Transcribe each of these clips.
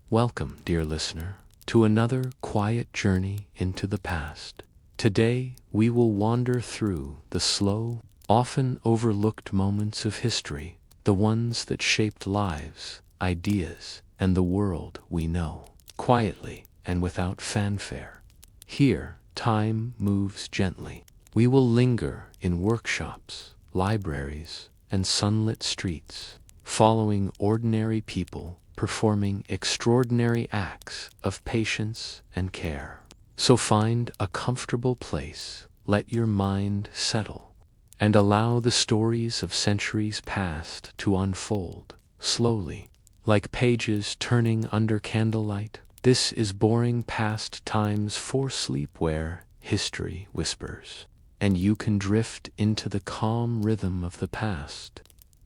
Welcome, dear listener, to another quiet journey into the past. Today, we will wander through the slow, often overlooked moments of history, the ones that shaped lives, ideas, and the world we know, quietly and without fanfare. Here, time moves gently. We will linger in workshops, libraries, and sunlit streets, following ordinary people performing extraordinary acts of patience and care. So find a comfortable place, let your mind settle, and allow the stories of centuries past to unfold, slowly, like pages turning under candlelight. This is boring past times for sleep where history whispers, and you can drift into the calm rhythm of the past.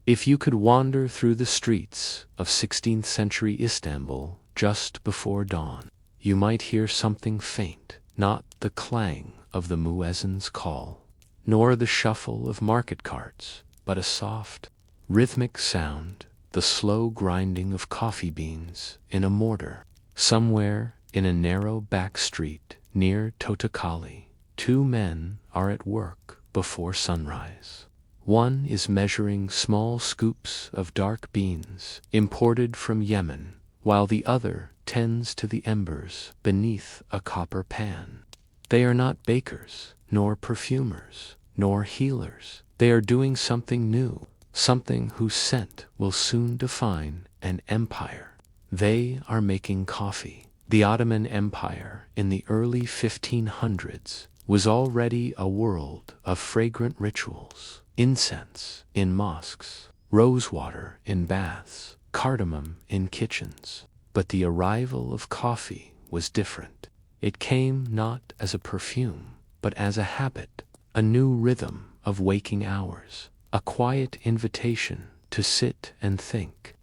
If you could wander through the streets of 16th century Istanbul just before dawn, you might hear something faint, not the clang of the muezzin's call, nor the shuffle of market carts, but a soft, rhythmic sound, the slow grinding of coffee beans in a mortar. Somewhere in a narrow back street near Totakali, two men are at work before sunrise. One is measuring small scoops of dark beans imported from Yemen, while the other tends to the embers beneath a copper pan. They are not bakers, nor perfumers, nor healers. They are doing something new, something whose scent will soon define an empire. They are making coffee. The Ottoman Empire in the early 1500s was already a world of fragrant rituals. Incense in mosques, rosewater in baths, cardamom in kitchens. But the arrival of coffee was different. It came not as a perfume, but as a habit, a new rhythm of waking hours, a quiet invitation to sit and think.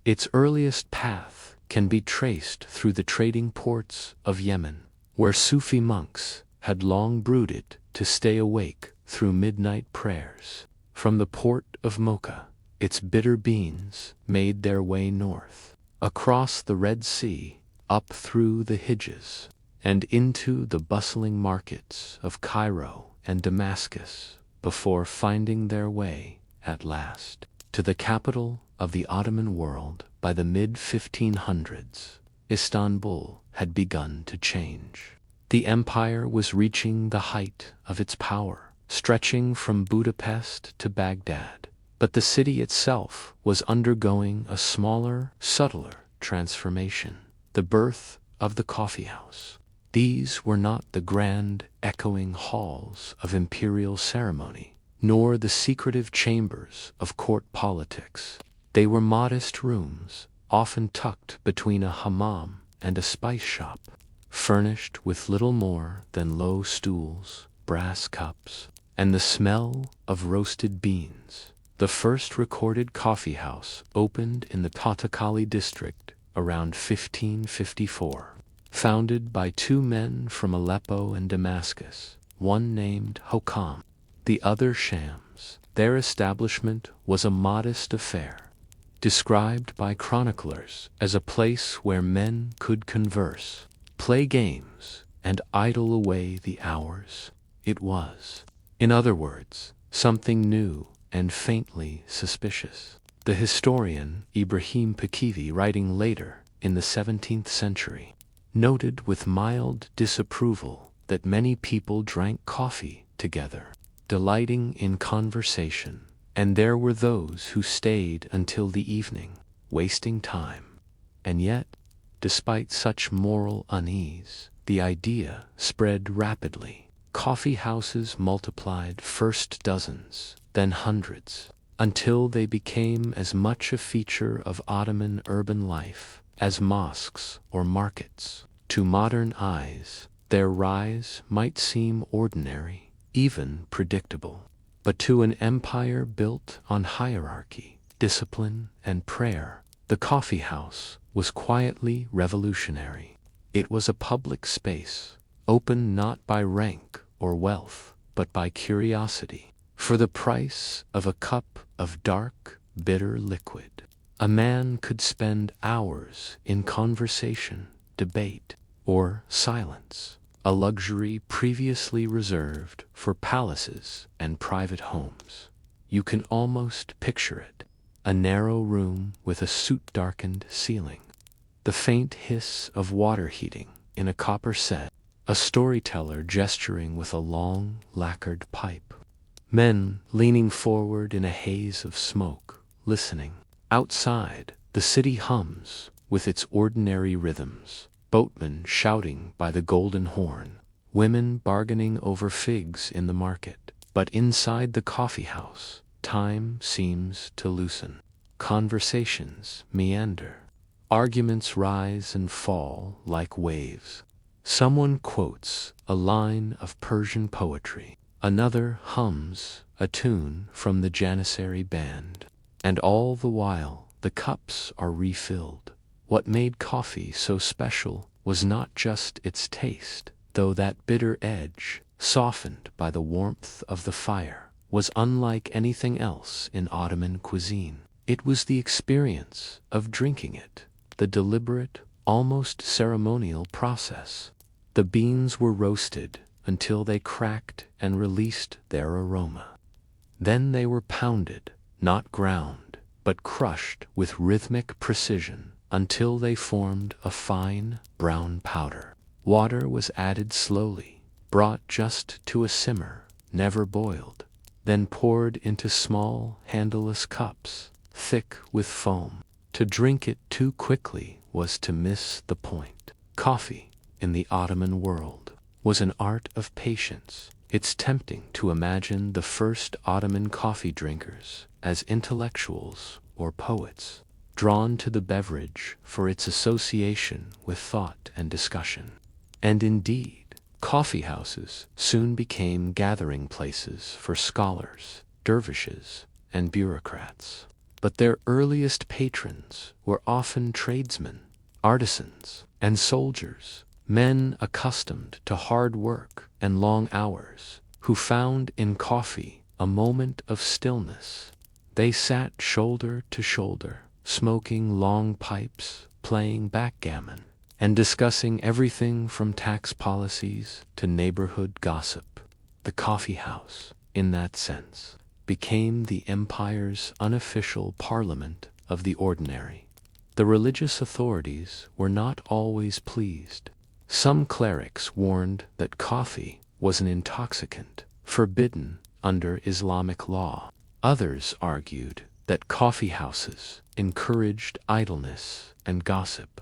Its earliest path can be traced through the trading ports of Yemen, where Sufi monks had long brooded to stay awake through midnight prayers. From the port of Mocha, its bitter beans made their way north, across the Red Sea, up through the Hijaz, and into the bustling markets of Cairo and Damascus, before finding their way, at last, to the capital of the Ottoman world. By the mid-1500s, Istanbul had begun to change. The empire was reaching the height of its power, stretching from Budapest to Baghdad. But the city itself was undergoing a smaller, subtler transformation, the birth of the coffeehouse. These were not the grand, echoing halls of imperial ceremony, nor the secretive chambers of court politics. They were modest rooms, often tucked between a hammam and a spice shop, furnished with little more than low stools, brass cups, and the smell of roasted beans. The first recorded coffeehouse opened in the Totakali district around 1554, founded by two men from Aleppo and Damascus, one named Hokam, the other Shams. Their establishment was a modest affair, described by chroniclers as a place where men could converse, play games, and idle away the hours. It was, in other words, something new and faintly suspicious. The historian Ibrahim Pakivi, writing later in the 17th century, noted with mild disapproval that many people drank coffee together, delighting in conversation, and there were those who stayed until the evening, wasting time. And yet, despite such moral unease, the idea spread rapidly. Coffee houses multiplied, first dozens, then hundreds, until they became as much a feature of Ottoman urban life as mosques or markets. To modern eyes, their rise might seem ordinary, even predictable. But to an empire built on hierarchy, discipline, and prayer, the coffee house was quietly revolutionary. It was a public space, open not by rank or wealth, but by curiosity. For the price of a cup of dark, bitter liquid, A man could spend hours in conversation, debate, or silence, a luxury previously reserved for palaces and private homes. You can almost picture it, a narrow room with a soot-darkened ceiling, the faint hiss of water heating in a copper set, a storyteller gesturing with a long, lacquered pipe, men leaning forward in a haze of smoke, listening. Outside, the city hums with its ordinary rhythms, boatmen shouting by the Golden Horn, women bargaining over figs in the market. But inside the coffee house, time seems to loosen. Conversations meander. Arguments rise and fall like waves. Someone quotes a line of Persian poetry. Another hums a tune from the Janissary band. And all the while, the cups are refilled. What made coffee so special was not just its taste, though that bitter edge, softened by the warmth of the fire, was unlike anything else in Ottoman cuisine. It was the experience of drinking it, the deliberate, almost ceremonial process. The beans were roasted until they cracked and released their aroma. Then they were pounded, not ground, but crushed with rhythmic precision until they formed a fine, brown powder. Water was added slowly, brought just to a simmer, never boiled, then poured into small, handleless cups, thick with foam. To drink it too quickly was to miss the point. Coffee, in the Ottoman world, was an art of patience. It's tempting to imagine the first Ottoman coffee drinkers as intellectuals or poets, drawn to the beverage for its association with thought and discussion. And indeed, coffee houses soon became gathering places for scholars, dervishes, and bureaucrats. But their earliest patrons were often tradesmen, artisans, and soldiers, men accustomed to hard work and long hours, who found in coffee a moment of stillness. They sat shoulder to shoulder, smoking long pipes, playing backgammon, and discussing everything from tax policies to neighborhood gossip. The coffee house, in that sense, became the empire's unofficial parliament of the ordinary. The religious authorities were not always pleased. Some clerics warned that coffee was an intoxicant, forbidden under Islamic law. Others argued that coffee houses encouraged idleness and gossip.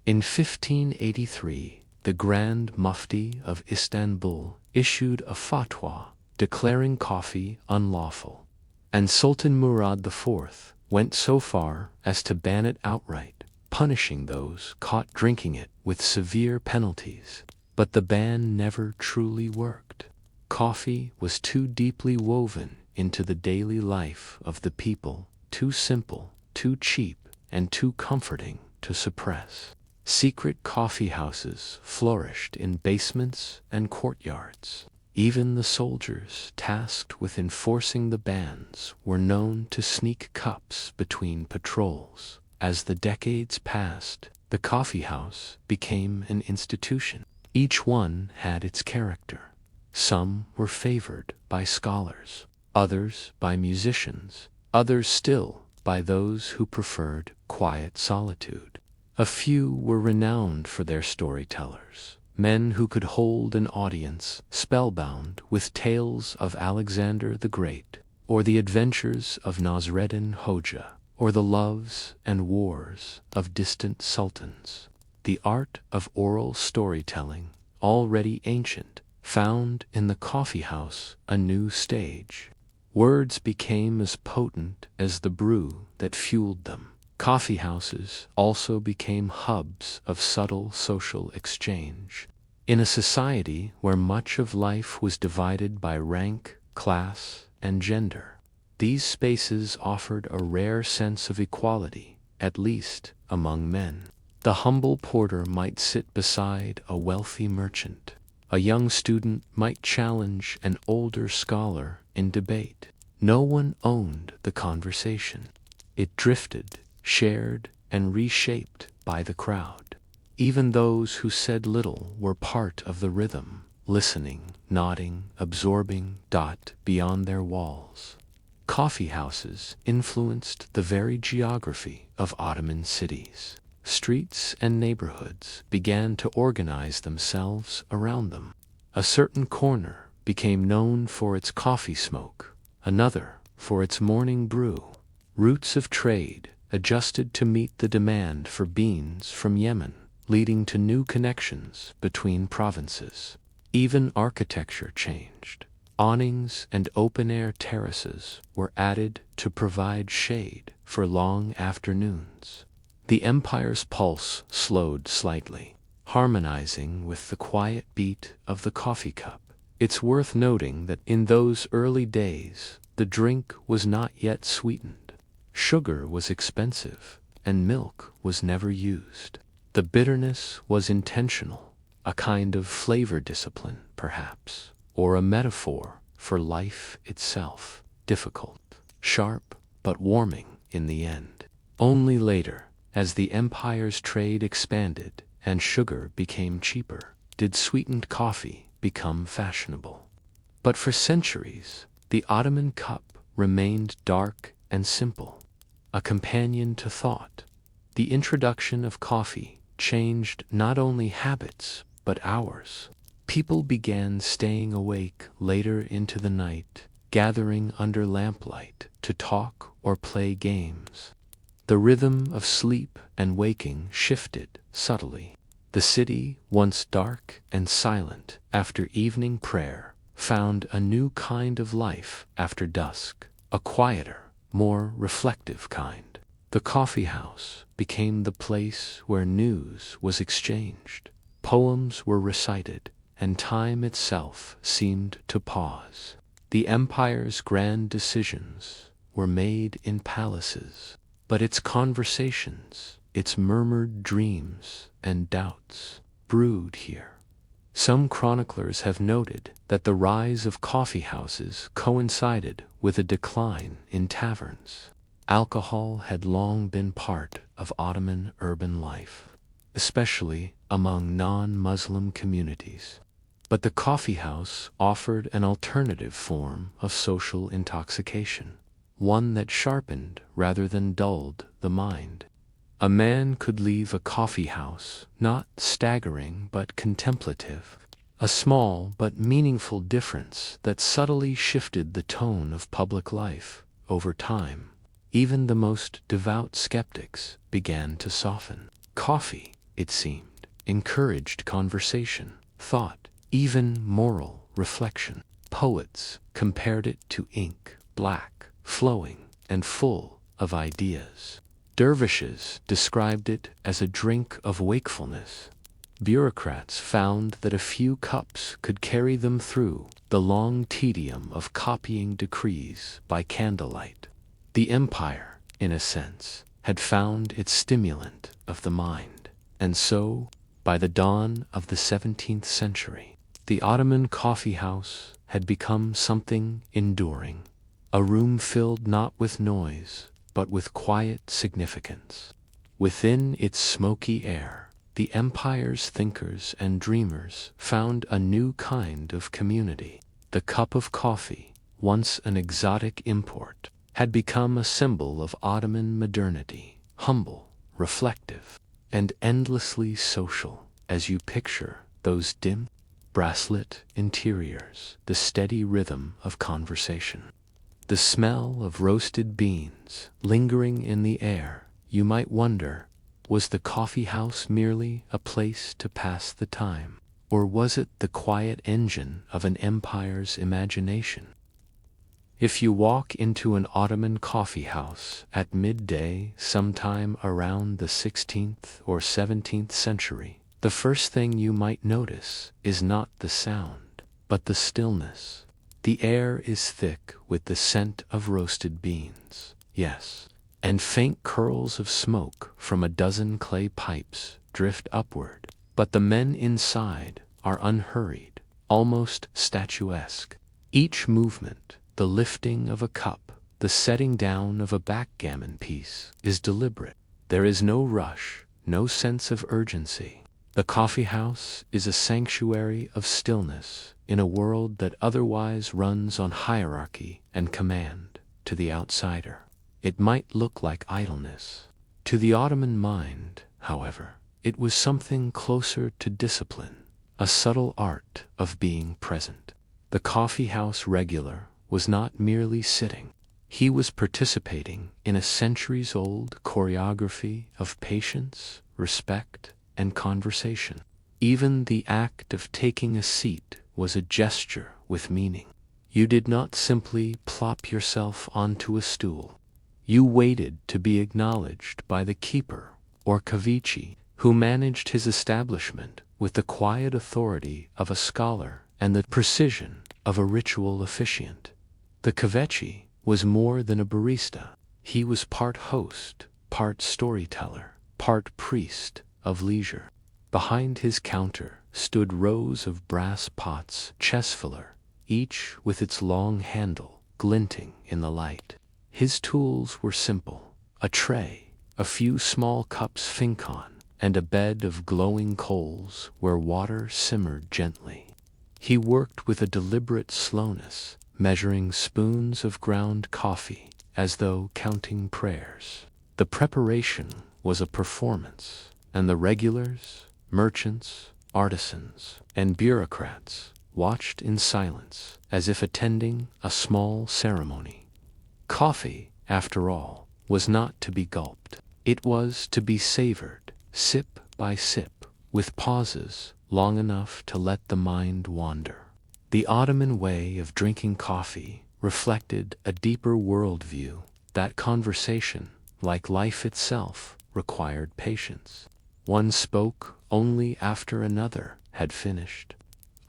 In 1583, the Grand Mufti of Istanbul issued a fatwa declaring coffee unlawful, and Sultan Murad IV went so far as to ban it outright, punishing those caught drinking it with severe penalties. But the ban never truly worked. Coffee was too deeply woven into the daily life of the people, too simple, too cheap, and too comforting to suppress. Secret coffee houses flourished in basements and courtyards. Even the soldiers tasked with enforcing the bans were known to sneak cups between patrols. As the decades passed, the coffee house became an institution. Each one had its character. Some were favored by scholars, others by musicians, others still by those who preferred quiet solitude. A few were renowned for their storytellers, men who could hold an audience spellbound with tales of Alexander the Great, or the adventures of Nasreddin Hoja, or the loves and wars of distant sultans. The art of oral storytelling, already ancient, found in the coffee house a new stage. Words became as potent as the brew that fueled them. Coffee houses also became hubs of subtle social exchange. In a society where much of life was divided by rank, class, and gender, these spaces offered a rare sense of equality, at least among men. The humble porter might sit beside a wealthy merchant. A young student might challenge an older scholar in debate. No one owned the conversation. It drifted shared and reshaped by the crowd. Even those who said little were part of the rhythm, listening, nodding, absorbing, beyond their walls. Coffee houses influenced the very geography of Ottoman cities. Streets and neighborhoods began to organize themselves around them. A certain corner became known for its coffee smoke, another for its morning brew. Routes of trade adjusted to meet the demand for beans from Yemen, leading to new connections between provinces. Even architecture changed. Awnings and open-air terraces were added to provide shade for long afternoons. The empire's pulse slowed slightly, harmonizing with the quiet beat of the coffee cup. It's worth noting that in those early days, the drink was not yet sweetened. Sugar was expensive, and milk was never used. The bitterness was intentional, a kind of flavor discipline, perhaps, or a metaphor for life itself, difficult, sharp, but warming in the end. Only later, as the empire's trade expanded and sugar became cheaper, did sweetened coffee become fashionable. But for centuries, the Ottoman cup remained dark and simple, a companion to thought. The introduction of coffee changed not only habits, but hours. People began staying awake later into the night, gathering under lamplight to talk or play games. The rhythm of sleep and waking shifted subtly. The city, once dark and silent after evening prayer, found a new kind of life after dusk, a quieter, more reflective kind. The coffee house became the place where news was exchanged, poems were recited, and time itself seemed to pause. The empire's grand decisions were made in palaces, but its conversations, its murmured dreams and doubts, brewed here. Some chroniclers have noted that the rise of coffee houses coincided with a decline in taverns. Alcohol had long been part of Ottoman urban life, especially among non-Muslim communities. But the coffee house offered an alternative form of social intoxication, one that sharpened rather than dulled the mind. A man could leave a coffee house not staggering but contemplative, a small but meaningful difference that subtly shifted the tone of public life over time. Even the most devout skeptics began to soften. Coffee, it seemed, encouraged conversation, thought, even moral reflection. Poets compared it to ink, black, flowing, and full of ideas. Dervishes described it as a drink of wakefulness. Bureaucrats found that a few cups could carry them through the long tedium of copying decrees by candlelight. The empire, in a sense, had found its stimulant of the mind, and so, by the dawn of the 17th century, the Ottoman coffee house had become something enduring, a room filled not with noise, but with quiet significance. Within its smoky air, the empire's thinkers and dreamers found a new kind of community. The cup of coffee, once an exotic import, had become a symbol of Ottoman modernity, humble, reflective, and endlessly social, as you picture those dim, brasslit interiors, the steady rhythm of conversation. The smell of roasted beans lingering in the air, you might wonder, was the coffee house merely a place to pass the time, or was it the quiet engine of an empire's imagination? If you walk into an Ottoman coffee house at midday sometime around the 16th or 17th century, the first thing you might notice is not the sound, but the stillness. The air is thick with the scent of roasted beans, yes, and faint curls of smoke from a dozen clay pipes drift upward, but the men inside are unhurried, almost statuesque. Each movement, the lifting of a cup, the the setting down of a backgammon piece is deliberate. There is no rush, no sense of urgency. The coffee house is a sanctuary of stillness in a world that otherwise runs on hierarchy and command. To the outsider, it might look like idleness. To the Ottoman mind, however, it was something closer to discipline, a subtle art of being present. The coffee house regular was not merely sitting. He was participating in a centuries-old choreography of patience, respect, and conversation. Even the act of taking a seat was a gesture with meaning. You did not simply plop yourself onto a stool. You waited to be acknowledged by the keeper, or kavichi, who managed his establishment with the quiet authority of a scholar and the precision of a ritual officiant. The kavechi was more than a barista. He was part host, part storyteller, part priest of leisure. Behind his counter stood rows of brass pots, chess-filler, each with its long handle glinting in the light. His tools were simple: a tray, a few small cups fincon, and a bed of glowing coals where water simmered gently. He worked with a deliberate slowness, measuring spoons of ground coffee as though counting prayers. The preparation was a performance, and the regulars, merchants, artisans, and bureaucrats watched in silence as if attending a small ceremony. Coffee, after all, was not to be gulped. It was to be savored, sip by sip, with pauses long enough to let the mind wander. The Ottoman way of drinking coffee reflected a deeper worldview, that conversation, like life itself, required patience. One spoke only after another had finished.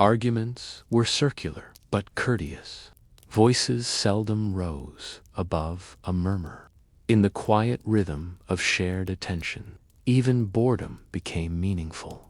Arguments were circular but courteous. Voices seldom rose above a murmur. In the quiet rhythm of shared attention, even boredom became meaningful.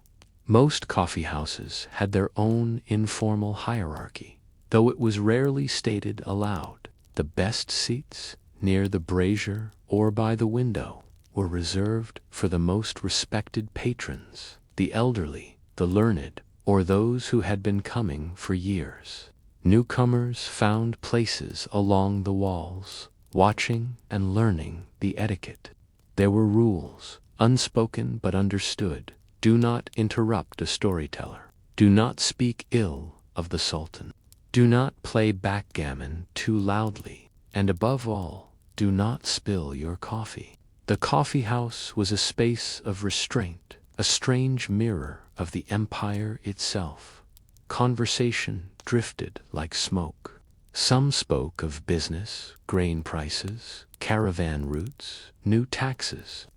Most coffee houses had their own informal hierarchy, though it was rarely stated aloud. The best seats, near the brazier or by the window, were reserved for the most respected patrons, the elderly, the learned, or those who had been coming for years. Newcomers found places along the walls, watching and learning the etiquette. There were rules, unspoken but understood. Do not interrupt a storyteller. Do not speak ill of the Sultan. Do not play backgammon too loudly. And above all, do not spill your coffee. The coffee house was a space of restraint, a strange mirror of the empire itself. Conversation drifted like smoke. Some spoke of business, grain prices, caravan routes, new taxes.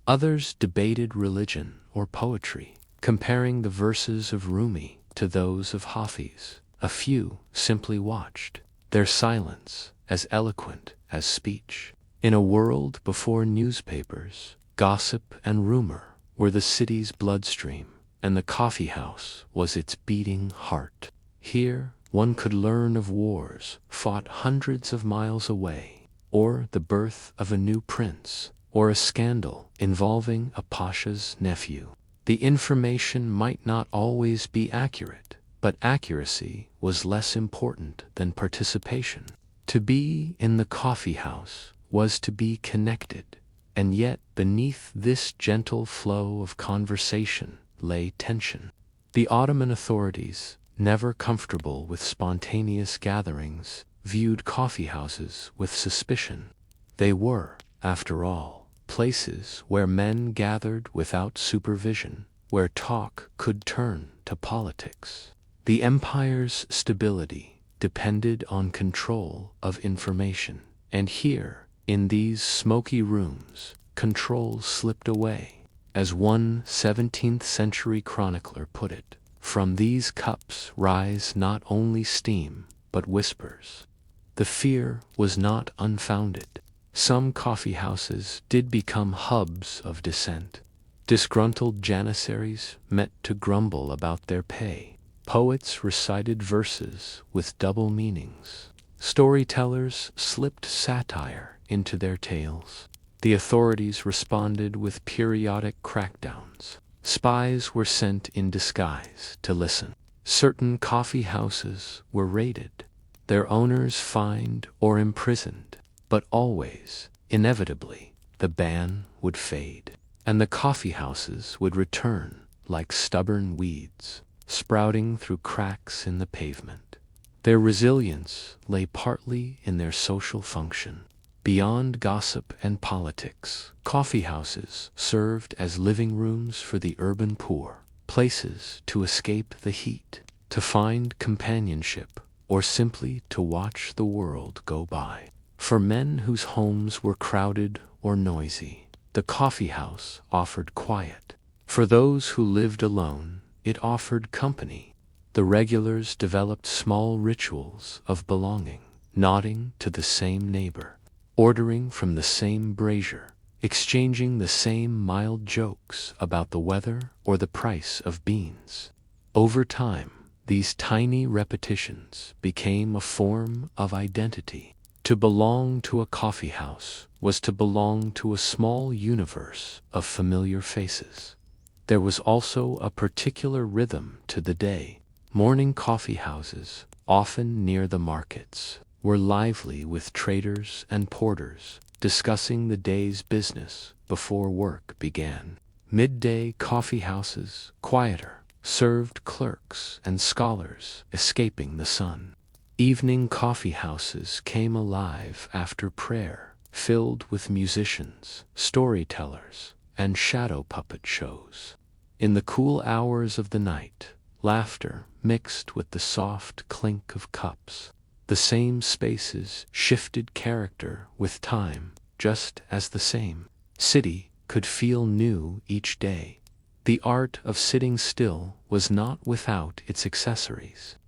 Others debated religion or poetry, comparing the verses of Rumi to those of Hafiz. A few simply watched, their silence as eloquent as speech. In a world before newspapers, gossip and rumor were the city's bloodstream, and the coffee house was its beating heart. Here, one could learn of wars fought hundreds of miles away, or the birth of a new prince, or a scandal involving a pasha's nephew. The information might not always be accurate, but accuracy was less important than participation. To be in the coffee house was to be connected, and yet beneath this gentle flow of conversation lay tension. The Ottoman authorities, never comfortable with spontaneous gatherings, viewed coffee houses with suspicion. They were, after all, places where men gathered without supervision, where talk could turn to politics. The empire's stability depended on control of information, and here, in these smoky rooms, control slipped away. As one 17th-century chronicler put it, "From these cups rise not only steam, but whispers." The fear was not unfounded. Some coffee houses did become hubs of dissent. Disgruntled janissaries met to grumble about their pay. Poets recited verses with double meanings. Storytellers slipped satire into their tales. The authorities responded with periodic crackdowns. Spies were sent in disguise to listen. Certain coffee houses were raided, their owners fined or imprisoned, but always, inevitably, the ban would fade, and the coffee houses would return like stubborn weeds, sprouting through cracks in the pavement. Their resilience lay partly in their social function. Beyond gossip and politics, coffee houses served as living rooms for the urban poor, places to escape the heat, to find companionship, or simply to watch the world go by. For men whose homes were crowded or noisy, the coffee house offered quiet. For those who lived alone, it offered company. The regulars developed small rituals of belonging, nodding to the same neighbor, ordering from the same brazier, exchanging the same mild jokes about the weather or the price of beans. Over time, these tiny repetitions became a form of identity. To belong to a coffee house was to belong to a small universe of familiar faces. There was also a particular rhythm to the day. Morning coffee houses, often near the markets, were lively with traders and porters discussing the day's business before work began. Midday coffee houses, quieter, served clerks and scholars escaping the sun. Evening coffee houses came alive after prayer, filled with musicians, storytellers, and shadow puppet shows. In the cool hours of the night, laughter mixed with the soft clink of cups. The same spaces shifted character with time, just as the same city could feel new each day. The art of sitting still was not without its accessories.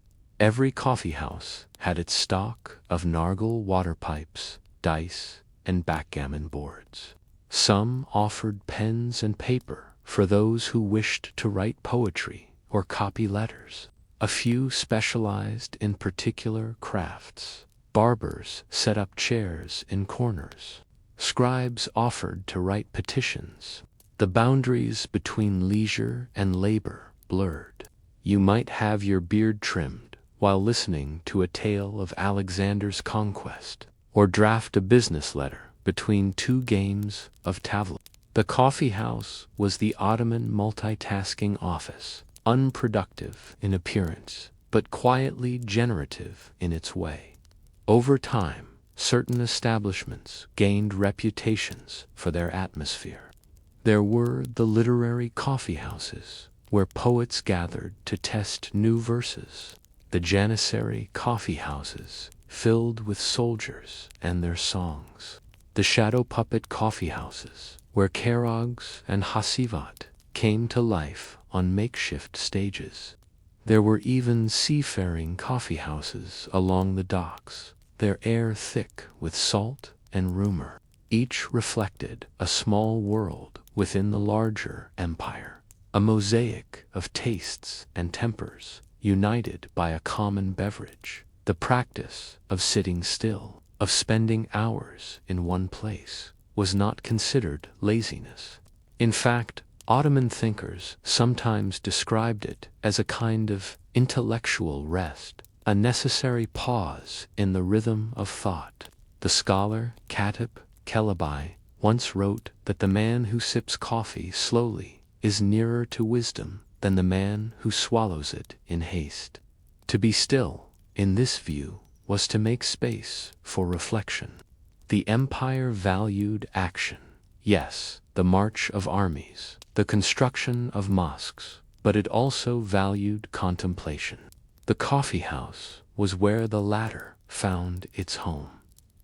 Every coffee house had its stock of nargle water pipes, dice, and backgammon boards. Some offered pens and paper for those who wished to write poetry or copy letters. A few specialized in particular crafts. Barbers set up chairs in corners. Scribes offered to write petitions. The boundaries between leisure and labor blurred. You might have your beard trimmed while listening to a tale of Alexander's conquest, or draft a business letter between two games of tavla. The coffee house was the Ottoman multitasking office, unproductive in appearance, but quietly generative in its way. Over time, certain establishments gained reputations for their atmosphere. There were the literary coffee houses, where poets gathered to test new verses. The Janissary coffee houses, filled with soldiers and their songs. The shadow puppet coffee houses, where Karogs and Hasivat came to life on makeshift stages. There were even seafaring coffee houses along the docks, their air thick with salt and rumor. Each reflected a small world within the larger empire, a mosaic of tastes and tempers, united by a common beverage. The practice of sitting still, of spending hours in one place, was not considered laziness. In fact, Ottoman thinkers sometimes described it as a kind of intellectual rest, a necessary pause in the rhythm of thought. The scholar Katib Kelabai once wrote that the man who sips coffee slowly is nearer to wisdom than the man who swallows it in haste. To be still, in this view, was to make space for reflection. The empire valued action, yes, the march of armies, the construction of mosques, but it also valued contemplation. The coffee house was where the latter found its home.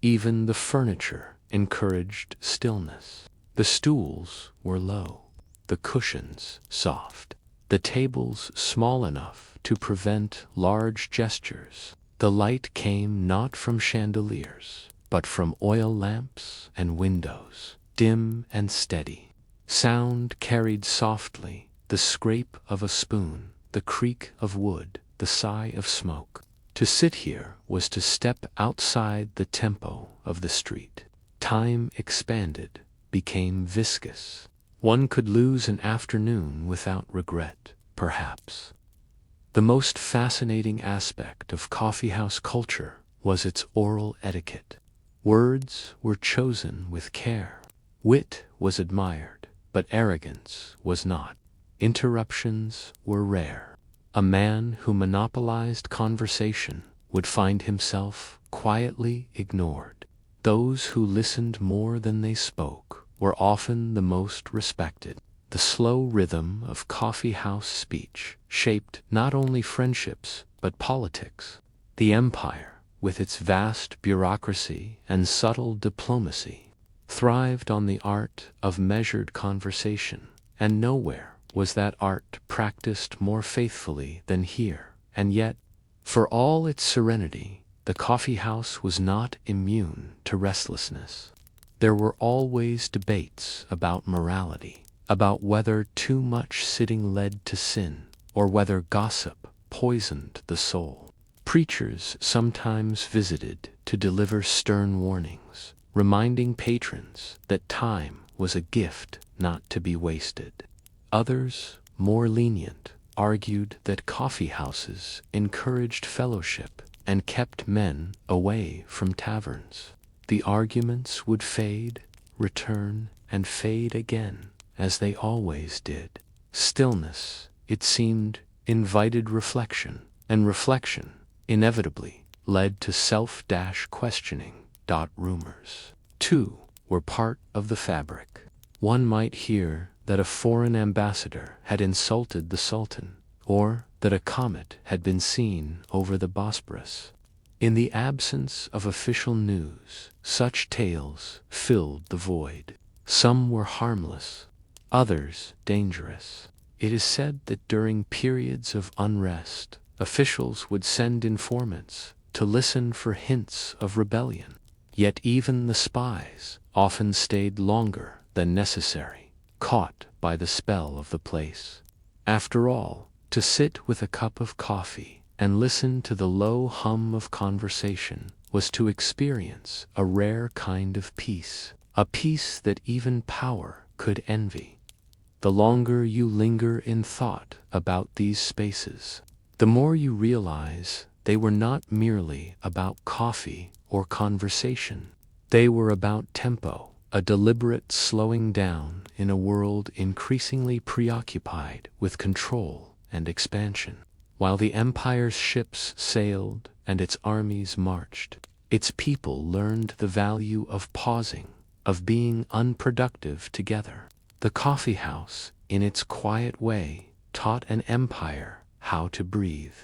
Even the furniture encouraged stillness. The stools were low, the cushions soft, the tables small enough to prevent large gestures. The light came not from chandeliers, but from oil lamps and windows, dim and steady. Sound carried softly, the scrape of a spoon, the creak of wood, the sigh of smoke. To sit here was to step outside the tempo of the street. Time expanded, became viscous. One could lose an afternoon without regret, perhaps. The most fascinating aspect of coffeehouse culture was its oral etiquette. Words were chosen with care. Wit was admired, but arrogance was not. Interruptions were rare. A man who monopolized conversation would find himself quietly ignored. Those who listened more than they spoke were often the most respected. The slow rhythm of coffee-house speech shaped not only friendships but politics. The empire, with its vast bureaucracy and subtle diplomacy, thrived on the art of measured conversation, and nowhere was that art practiced more faithfully than here. And yet, for all its serenity, the coffee-house was not immune to restlessness. There were always debates about morality, about whether too much sitting led to sin, or whether gossip poisoned the soul. Preachers sometimes visited to deliver stern warnings, reminding patrons that time was a gift not to be wasted. Others, more lenient, argued that coffeehouses encouraged fellowship and kept men away from taverns. The arguments would fade, return, and fade again, as they always did. Stillness, it seemed, invited reflection, and reflection, inevitably, led to self-questioning. Rumors, too, were part of the fabric. One might hear that a foreign ambassador had insulted the Sultan, or that a comet had been seen over the Bosporus. In the absence of official news, such tales filled the void. Some were harmless, others dangerous. It is said that during periods of unrest, officials would send informants to listen for hints of rebellion. Yet even the spies often stayed longer than necessary, caught by the spell of the place. After all, to sit with a cup of coffee and listen to the low hum of conversation was to experience a rare kind of peace, a peace that even power could envy. The longer you linger in thought about these spaces, the more you realize they were not merely about coffee or conversation. They were about tempo, a deliberate slowing down in a world increasingly preoccupied with control and expansion. While the empire's ships sailed and its armies marched, its people learned the value of pausing, of being unproductive together. The coffeehouse, in its quiet way, taught an empire how to breathe.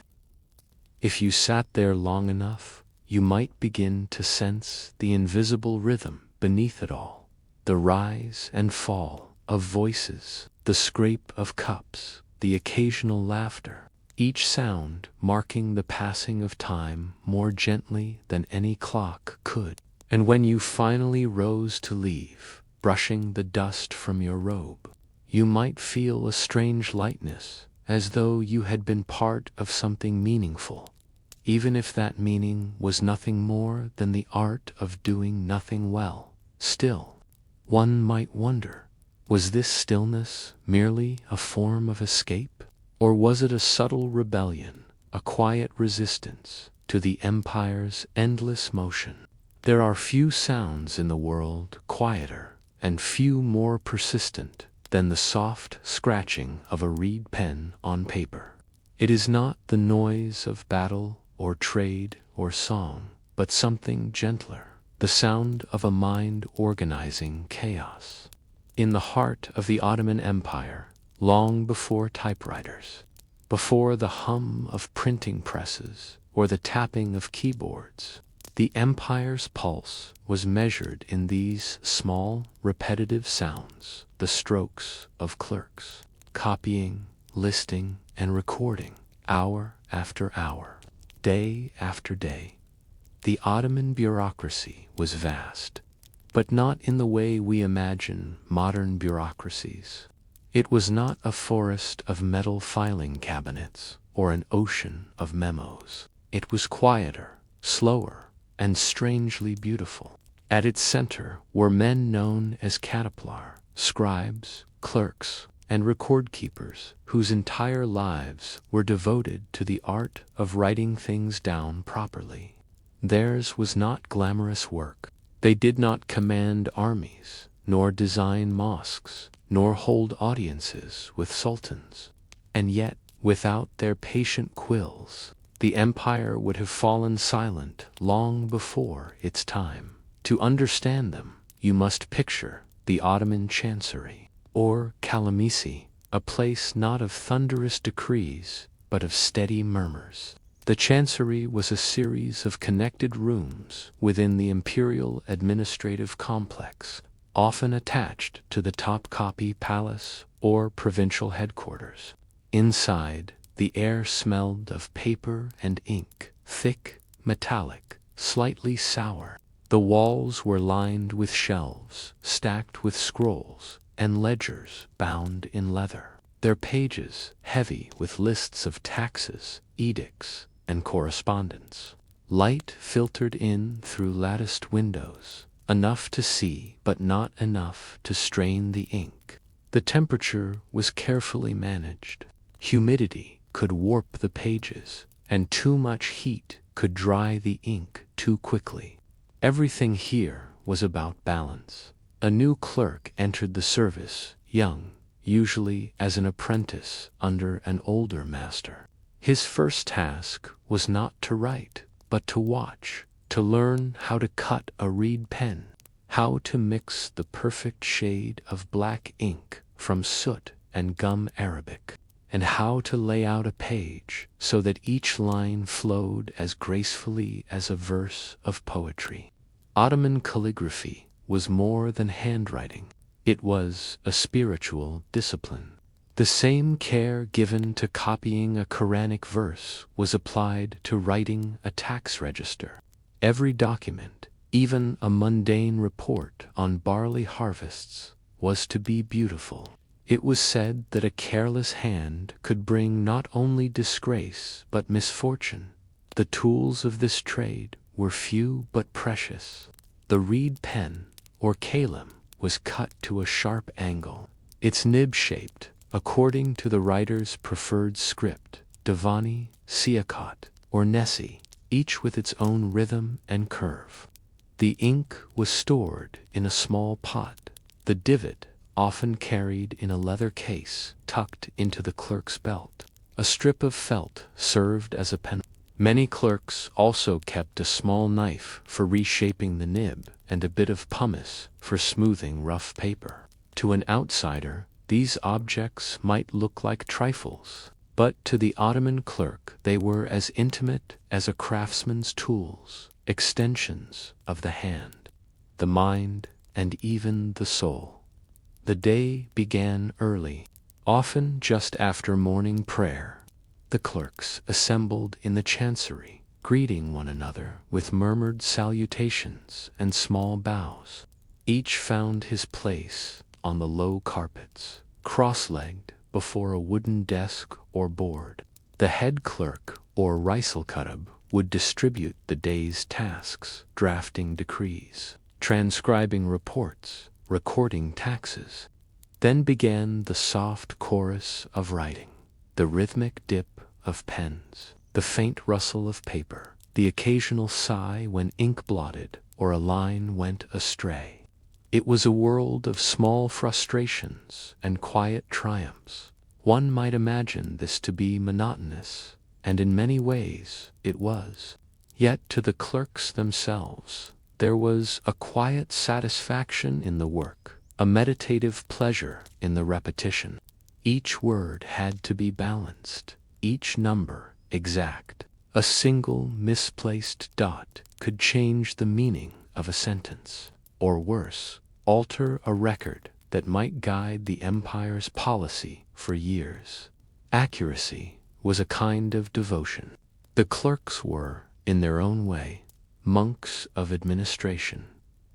If you sat there long enough, you might begin to sense the invisible rhythm beneath it all, the rise and fall of voices, the scrape of cups, the occasional laughter, each sound marking the passing of time more gently than any clock could. And when you finally rose to leave, brushing the dust from your robe, you might feel a strange lightness, as though you had been part of something meaningful, even if that meaning was nothing more than the art of doing nothing well. Still, one might wonder, was this stillness merely a form of escape? Or was it a subtle rebellion, a quiet resistance to the empire's endless motion? There are few sounds in the world quieter and few more persistent than the soft scratching of a reed pen on paper. It is not the noise of battle or trade or song, but something gentler, the sound of a mind organizing chaos. In the heart of the Ottoman Empire, long before typewriters, before the hum of printing presses or the tapping of keyboards, the empire's pulse was measured in these small, repetitive sounds, the strokes of clerks, copying, listing, and recording, hour after hour, day after day. The Ottoman bureaucracy was vast, but not in the way we imagine modern bureaucracies. It was not a forest of metal filing cabinets or an ocean of memos. It was quieter, slower, and strangely beautiful. At its center were men known as cataplar, scribes, clerks, and record keepers, whose entire lives were devoted to the art of writing things down properly. Theirs was not glamorous work. They did not command armies, nor design mosques, nor hold audiences with sultans. And yet, without their patient quills, the empire would have fallen silent long before its time. To understand them, you must picture the Ottoman Chancery, or Kalamisi, a place not of thunderous decrees, but of steady murmurs. The Chancery was a series of connected rooms within the imperial administrative complex, often attached to the Topkapi Palace or provincial headquarters. Inside, the air smelled of paper and ink, thick, metallic, slightly sour. The walls were lined with shelves, stacked with scrolls, and ledgers bound in leather, their pages heavy with lists of taxes, edicts, and correspondence. Light filtered in through latticed windows, enough to see but not enough to strain the ink. The temperature was carefully managed. Humidity could warp the pages, and too much heat could dry the ink too quickly. Everything here was about balance. A new clerk entered the service, young, usually as an apprentice under an older master. His first task was not to write, but to watch, to learn how to cut a reed pen, how to mix the perfect shade of black ink from soot and gum arabic, and how to lay out a page so that each line flowed as gracefully as a verse of poetry. Ottoman calligraphy was more than handwriting. It was a spiritual discipline. The same care given to copying a Quranic verse was applied to writing a tax register. Every document, even a mundane report on barley harvests, was to be beautiful. It was said that a careless hand could bring not only disgrace but misfortune. The tools of this trade were few but precious. The reed pen, or kalim, was cut to a sharp angle, its nib shaped according to the writer's preferred script, Divani, Siakat, or Nessi, each with its own rhythm and curve. The ink was stored in a small pot, the divot often carried in a leather case tucked into the clerk's belt. A strip of felt served as a pen. Many clerks also kept a small knife for reshaping the nib and a bit of pumice for smoothing rough paper. To an outsider, these objects might look like trifles, but to the Ottoman clerk they were as intimate as a craftsman's tools, extensions of the hand, the mind, and even the soul. The day began early, often just after morning prayer. The clerks assembled in the chancery, greeting one another with murmured salutations and small bows. Each found his place on the low carpets, cross-legged before a wooden desk or board. The head clerk, or Reiselkutub, would distribute the day's tasks, drafting decrees, transcribing reports, recording taxes. Then began the soft chorus of writing, the rhythmic dip of pens, the faint rustle of paper, the occasional sigh when ink blotted or a line went astray. It was a world of small frustrations and quiet triumphs. One might imagine this to be monotonous, and in many ways it was. Yet to the clerks themselves, there was a quiet satisfaction in the work, a meditative pleasure in the repetition. Each word had to be balanced, each number exact. A single misplaced dot could change the meaning of a sentence, or worse, alter a record that might guide the empire's policy for years. Accuracy was a kind of devotion. The clerks were, in their own way, monks of administration.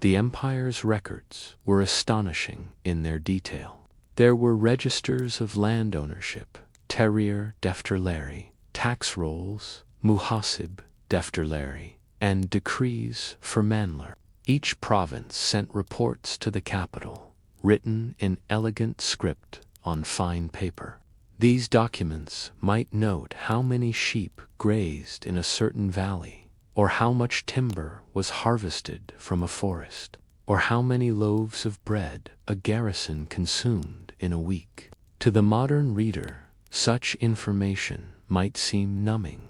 The empire's records were astonishing in their detail. There were registers of land ownership, terrier defterleri, tax rolls, muhasib, defterleri, and decrees for Manler. Each province sent reports to the capital, written in elegant script on fine paper. These documents might note how many sheep grazed in a certain valley, or how much timber was harvested from a forest, or how many loaves of bread a garrison consumed in a week. To the modern reader, such information might seem numbing.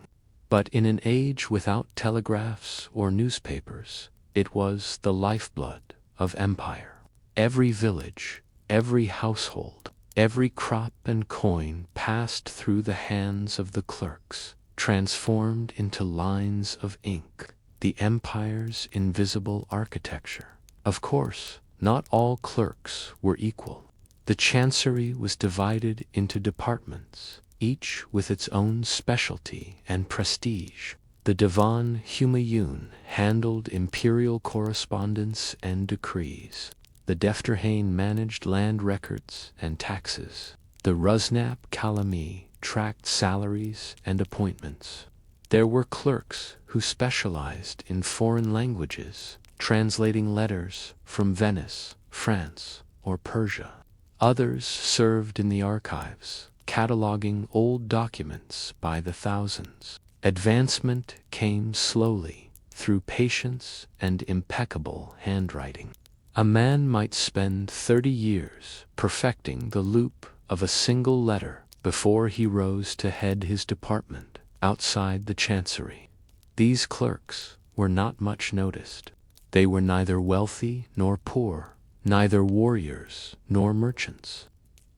But in an age without telegraphs or newspapers, it was the lifeblood of empire. Every village, every household, every crop and coin passed through the hands of the clerks, transformed into lines of ink, the empire's invisible architecture. Of course, not all clerks were equal. The chancery was divided into departments, each with its own specialty and prestige. The Divan Humayun handled imperial correspondence and decrees. The Defterhane managed land records and taxes. The Rusnap Kalami tracked salaries and appointments. There were clerks who specialized in foreign languages, translating letters from Venice, France, or Persia. Others served in the archives, cataloging old documents by the thousands. Advancement came slowly, through patience and impeccable handwriting. A man might spend 30 years perfecting the loop of a single letter before he rose to head his department outside the chancery. These clerks were not much noticed. They were neither wealthy nor poor, neither warriors nor merchants.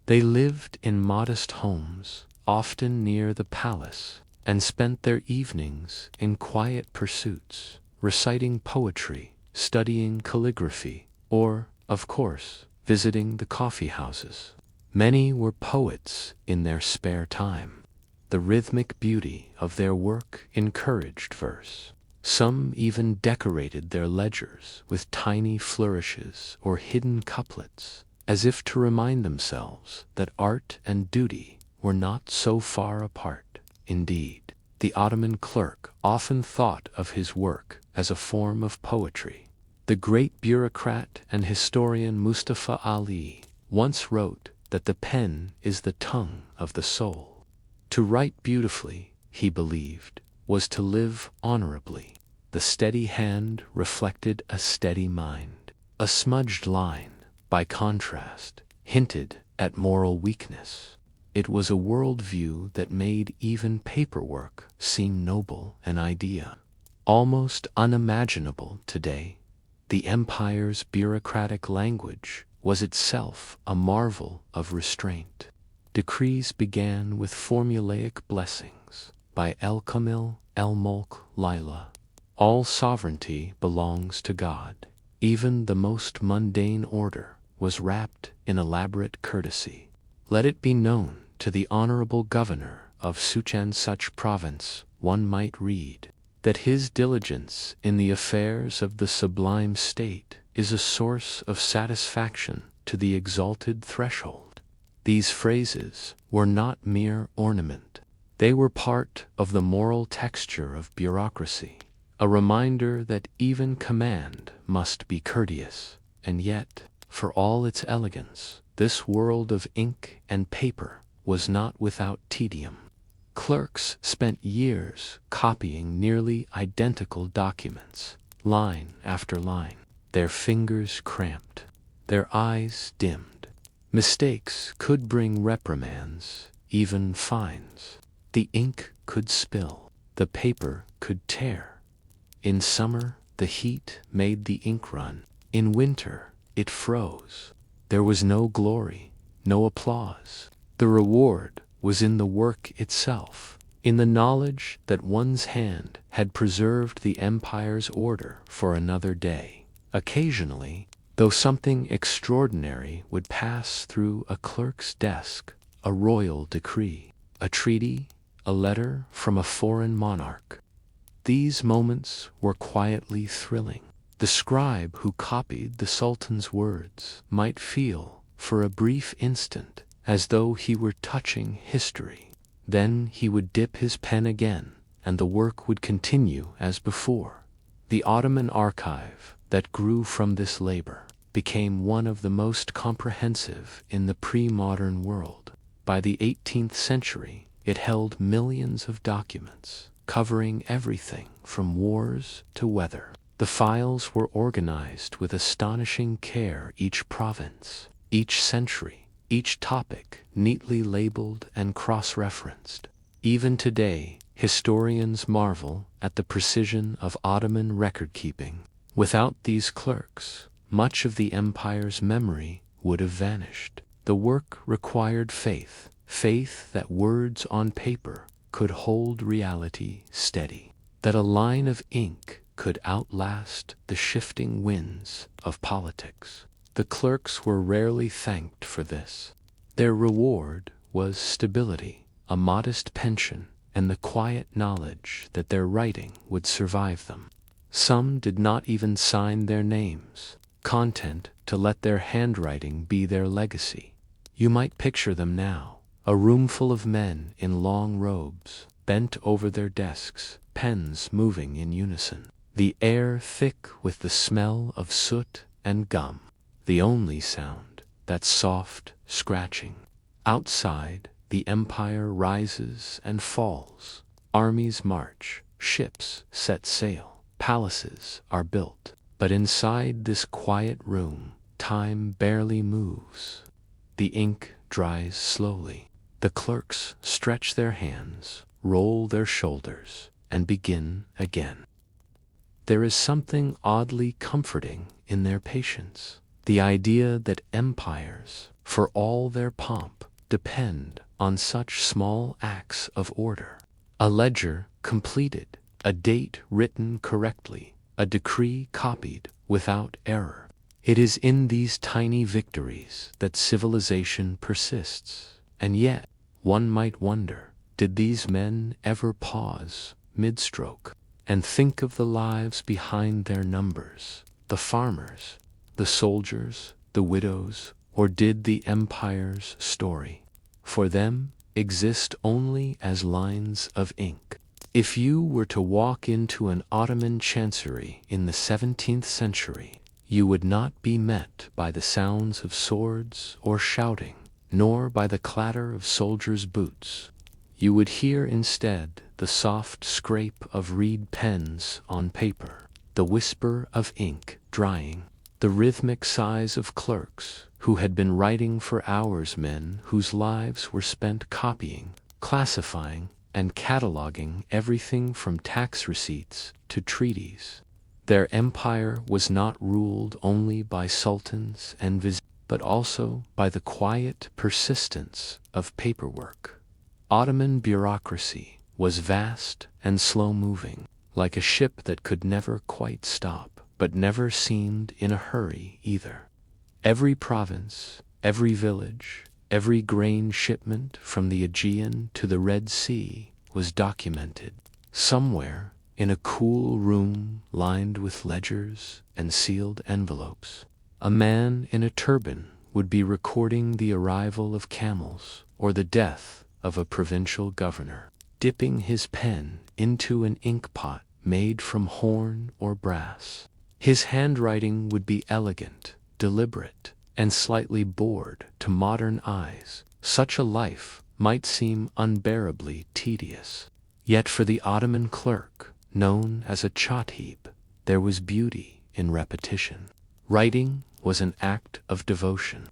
They lived in modest homes, often near the palace, and spent their evenings in quiet pursuits, reciting poetry, studying calligraphy, or, of course, visiting the coffee houses. Many were poets in their spare time. The rhythmic beauty of their work encouraged verse. Some even decorated their ledgers with tiny flourishes or hidden couplets, as if to remind themselves that art and duty were not so far apart. Indeed, the Ottoman clerk often thought of his work as a form of poetry. The great bureaucrat and historian Mustafa Ali once wrote that the pen is the tongue of the soul. To write beautifully, he believed, was to live honorably. The steady hand reflected a steady mind. A smudged line, by contrast, hinted at moral weakness. It was a worldview that made even paperwork seem noble an idea. Almost unimaginable today, the empire's bureaucratic language was itself a marvel of restraint. Decrees began with formulaic blessings by El-Kamil, El-Mulk, Lila. All sovereignty belongs to God. Even the most mundane order was wrapped in elaborate courtesy. Let it be known to the honorable governor of such province, one might read, that his diligence in the affairs of the sublime state is a source of satisfaction to the exalted threshold. These phrases were not mere ornament. They were part of the moral texture of bureaucracy, a reminder that even command must be courteous, and yet, for all its elegance, this world of ink and paper was not without tedium. Clerks spent years copying nearly identical documents, line after line. Their fingers cramped, their eyes dimmed. Mistakes could bring reprimands, even fines. The ink could spill, the paper could tear. In summer, the heat made the ink run. In winter, it froze. There was no glory, no applause. The reward was in the work itself, in the knowledge that one's hand had preserved the empire's order for another day. Occasionally, though something extraordinary would pass through a clerk's desk, a royal decree, a treaty, a letter from a foreign monarch. These moments were quietly thrilling. The scribe who copied the Sultan's words might feel, for a brief instant, as though he were touching history. Then he would dip his pen again, and the work would continue as before. The Ottoman archive that grew from this labor became one of the most comprehensive in the pre-modern world. By the 18th century, it held millions of documents, covering everything from wars to weather. The files were organized with astonishing care, each province, each century, each topic neatly labeled and cross-referenced. Even today, historians marvel at the precision of Ottoman record-keeping. Without these clerks, much of the empire's memory would have vanished. The work required faith, faith that words on paper could hold reality steady, that a line of ink could outlast the shifting winds of politics. The clerks were rarely thanked for this. Their reward was stability, a modest pension, and the quiet knowledge that their writing would survive them. Some did not even sign their names, content to let their handwriting be their legacy. You might picture them now, a room full of men in long robes, bent over their desks, pens moving in unison, the air thick with the smell of soot and gum, the only sound, that soft scratching. Outside, the empire rises and falls, armies march, ships set sail, palaces are built. But inside this quiet room, time barely moves. The ink dries slowly. The clerks stretch their hands, roll their shoulders, and begin again. There is something oddly comforting in their patience. The idea that empires, for all their pomp, depend on such small acts of order. A ledger completed, a date written correctly, a decree copied without error. It is in these tiny victories that civilization persists. And yet, one might wonder, did these men ever pause mid-stroke and think of the lives behind their numbers, the farmers, the soldiers, the widows, or did the empire's story, for them, exist only as lines of ink? If you were to walk into an Ottoman chancery in the 17th century, you would not be met by the sounds of swords or shouting, nor by the clatter of soldiers' boots. You would hear instead the soft scrape of reed pens on paper, the whisper of ink drying, the rhythmic sighs of clerks who had been writing for hours, men whose lives were spent copying, classifying, and cataloging everything from tax receipts to treaties. Their empire was not ruled only by sultans and viziers, but also by the quiet persistence of paperwork. Ottoman bureaucracy was vast and slow-moving, like a ship that could never quite stop, but never seemed in a hurry either. Every province, every village, every grain shipment from the Aegean to the Red Sea was documented. Somewhere, in a cool room lined with ledgers and sealed envelopes, a man in a turban would be recording the arrival of camels or the death of a provincial governor, dipping his pen into an ink pot made from horn or brass. His handwriting would be elegant, deliberate, and slightly bored to modern eyes. Such a life might seem unbearably tedious. Yet for the Ottoman clerk, known as a chot heap, there was beauty in repetition. Writing was an act of devotion.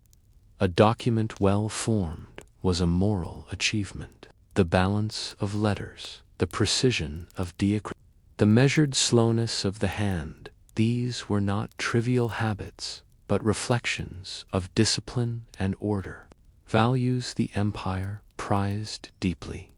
A document well formed was a moral achievement. The balance of letters, the precision of diacritics, the measured slowness of the hand, these were not trivial habits, but reflections of discipline and order, values the empire prized deeply.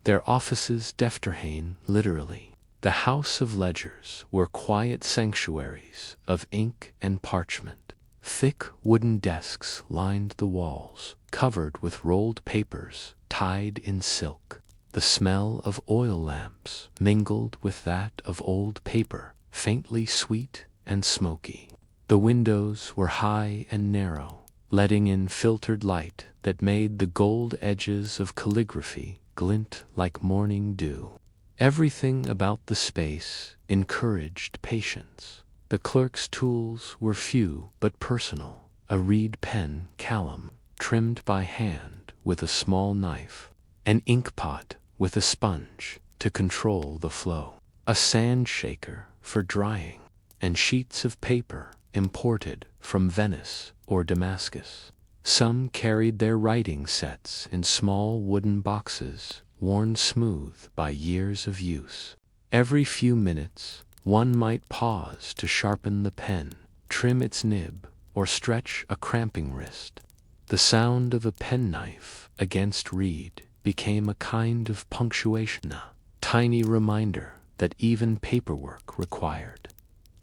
Their offices Defterhane literally. The House of Ledgers were quiet sanctuaries of ink and parchment. Thick wooden desks lined the walls, covered with rolled papers tied in silk. The smell of oil lamps mingled with that of old paper, faintly sweet and smoky. The windows were high and narrow, letting in filtered light that made the gold edges of calligraphy glint like morning dew. Everything about the space encouraged patience. The clerk's tools were few but personal: a reed pen callum, trimmed by hand with a small knife, an ink pot with a sponge to control the flow, a sand shaker for drying, and sheets of paper imported from Venice or Damascus. Some carried their writing sets in small wooden boxes, worn smooth by years of use. Every few minutes, one might pause to sharpen the pen, trim its nib, or stretch a cramping wrist. The sound of a penknife against reed became a kind of punctuation, a tiny reminder that even paperwork required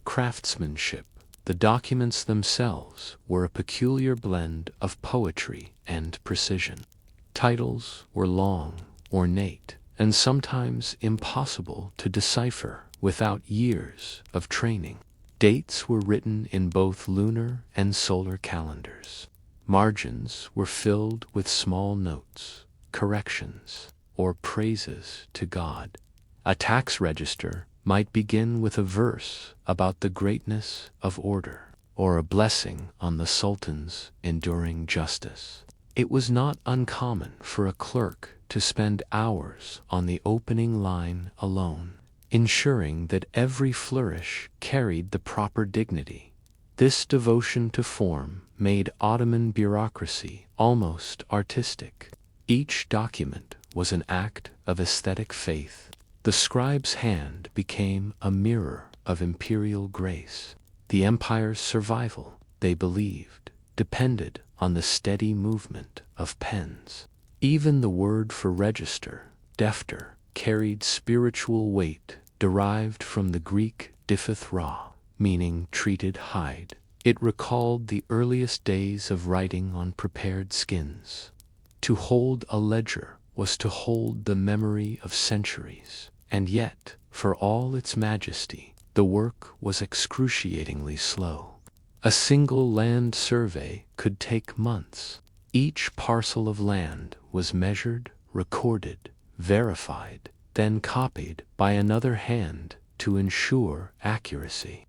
craftsmanship. The documents themselves were a peculiar blend of poetry and precision. Titles were long, ornate, and sometimes impossible to decipher without years of training. Dates were written in both lunar and solar calendars. Margins were filled with small notes, corrections, or praises to God. A tax register might begin with a verse about the greatness of order, or a blessing on the sultan's enduring justice. It was not uncommon for a clerk to spend hours on the opening line alone, ensuring that every flourish carried the proper dignity. This devotion to form made Ottoman bureaucracy almost artistic. Each document was an act of aesthetic faith. The scribe's hand became a mirror of imperial grace. The empire's survival, they believed, depended on the steady movement of pens. Even the word for register, defter, carried spiritual weight derived from the Greek diphthra, meaning treated hide. It recalled the earliest days of writing on prepared skins. To hold a ledger was to hold the memory of centuries. And yet, for all its majesty, the work was excruciatingly slow. A single land survey could take months. Each parcel of land was measured, recorded, verified, then copied by another hand to ensure accuracy.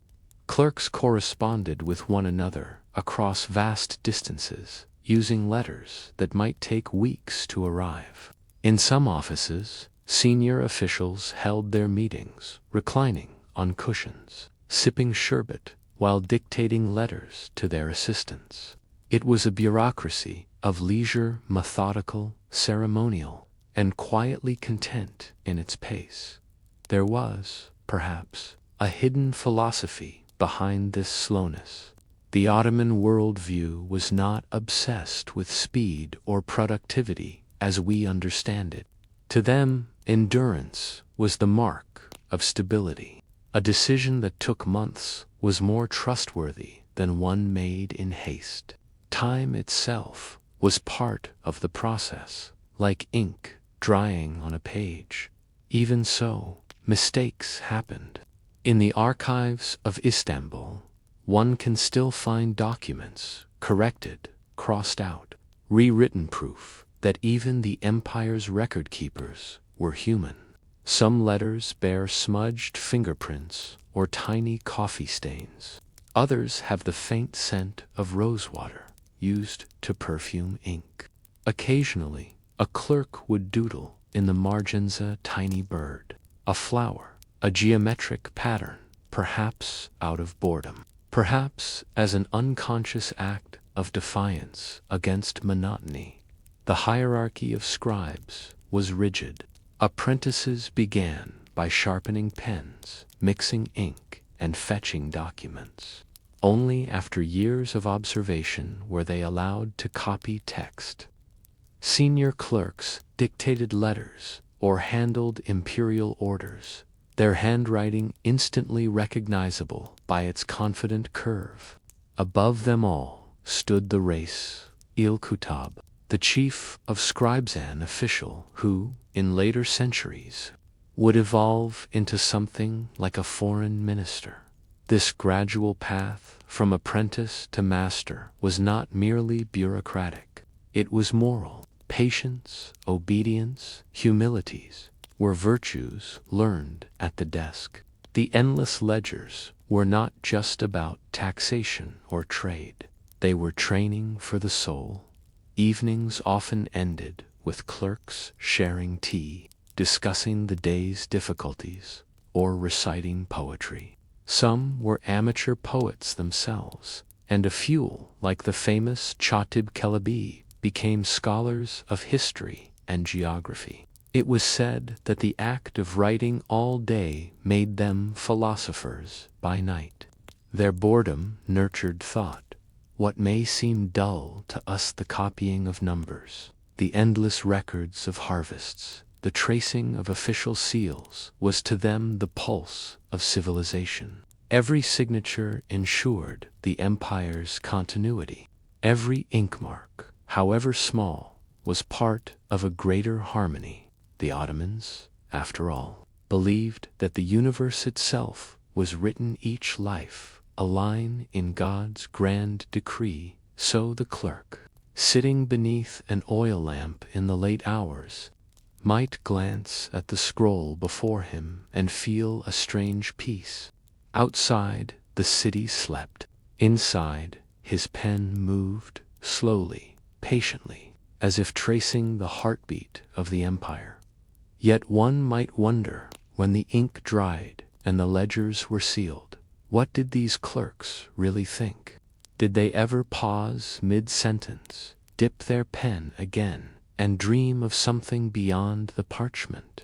Clerks corresponded with one another across vast distances, using letters that might take weeks to arrive. In some offices, senior officials held their meetings, reclining on cushions, sipping sherbet while dictating letters to their assistants. It was a bureaucracy of leisure, methodical, ceremonial, and quietly content in its pace. There was, perhaps, a hidden philosophy behind this slowness. The Ottoman worldview was not obsessed with speed or productivity as we understand it. To them, endurance was the mark of stability. A decision that took months was more trustworthy than one made in haste. Time itself was part of the process, like ink drying on a page. Even so, mistakes happened. In the archives of Istanbul, one can still find documents corrected, crossed out, rewritten, proof that even the empire's record keepers were human. Some letters bear smudged fingerprints or tiny coffee stains. Others have the faint scent of rosewater used to perfume ink. Occasionally, a clerk would doodle in the margins a tiny bird, a flower, a geometric pattern, perhaps out of boredom, perhaps as an unconscious act of defiance against monotony. The hierarchy of scribes was rigid. Apprentices began by sharpening pens, mixing ink, and fetching documents. Only after years of observation were they allowed to copy text. Senior clerks dictated letters or handled imperial orders, their handwriting instantly recognizable by its confident curve. Above them all stood the rais, il-kutab, the chief of scribes, an official who, in later centuries, would evolve into something like a foreign minister. This gradual path from apprentice to master was not merely bureaucratic. It was moral. Patience, obedience, humilities, were virtues learned at the desk. The endless ledgers were not just about taxation or trade. They were training for the soul. Evenings often ended with clerks sharing tea, discussing the day's difficulties, or reciting poetry. Some were amateur poets themselves, and a few, like the famous Chatib Kelabi, became scholars of history and geography. It was said that the act of writing all day made them philosophers by night. Their boredom nurtured thought. What may seem dull to us, the copying of numbers, the endless records of harvests, the tracing of official seals, was to them the pulse of civilization. Every signature ensured the empire's continuity. Every ink mark, however small, was part of a greater harmony. The Ottomans, after all, believed that the universe itself was written, each life a line in God's grand decree. So the clerk, sitting beneath an oil lamp in the late hours, might glance at the scroll before him and feel a strange peace. Outside, the city slept. Inside, his pen moved slowly, patiently, as if tracing the heartbeat of the empire. Yet one might wonder, when the ink dried and the ledgers were sealed, what did these clerks really think? Did they ever pause mid-sentence, dip their pen again, and dream of something beyond the parchment?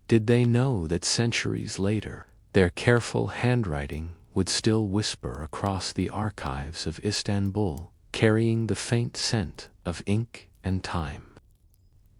Did they know that centuries later, their careful handwriting would still whisper across the archives of Istanbul, carrying the faint scent of ink and time?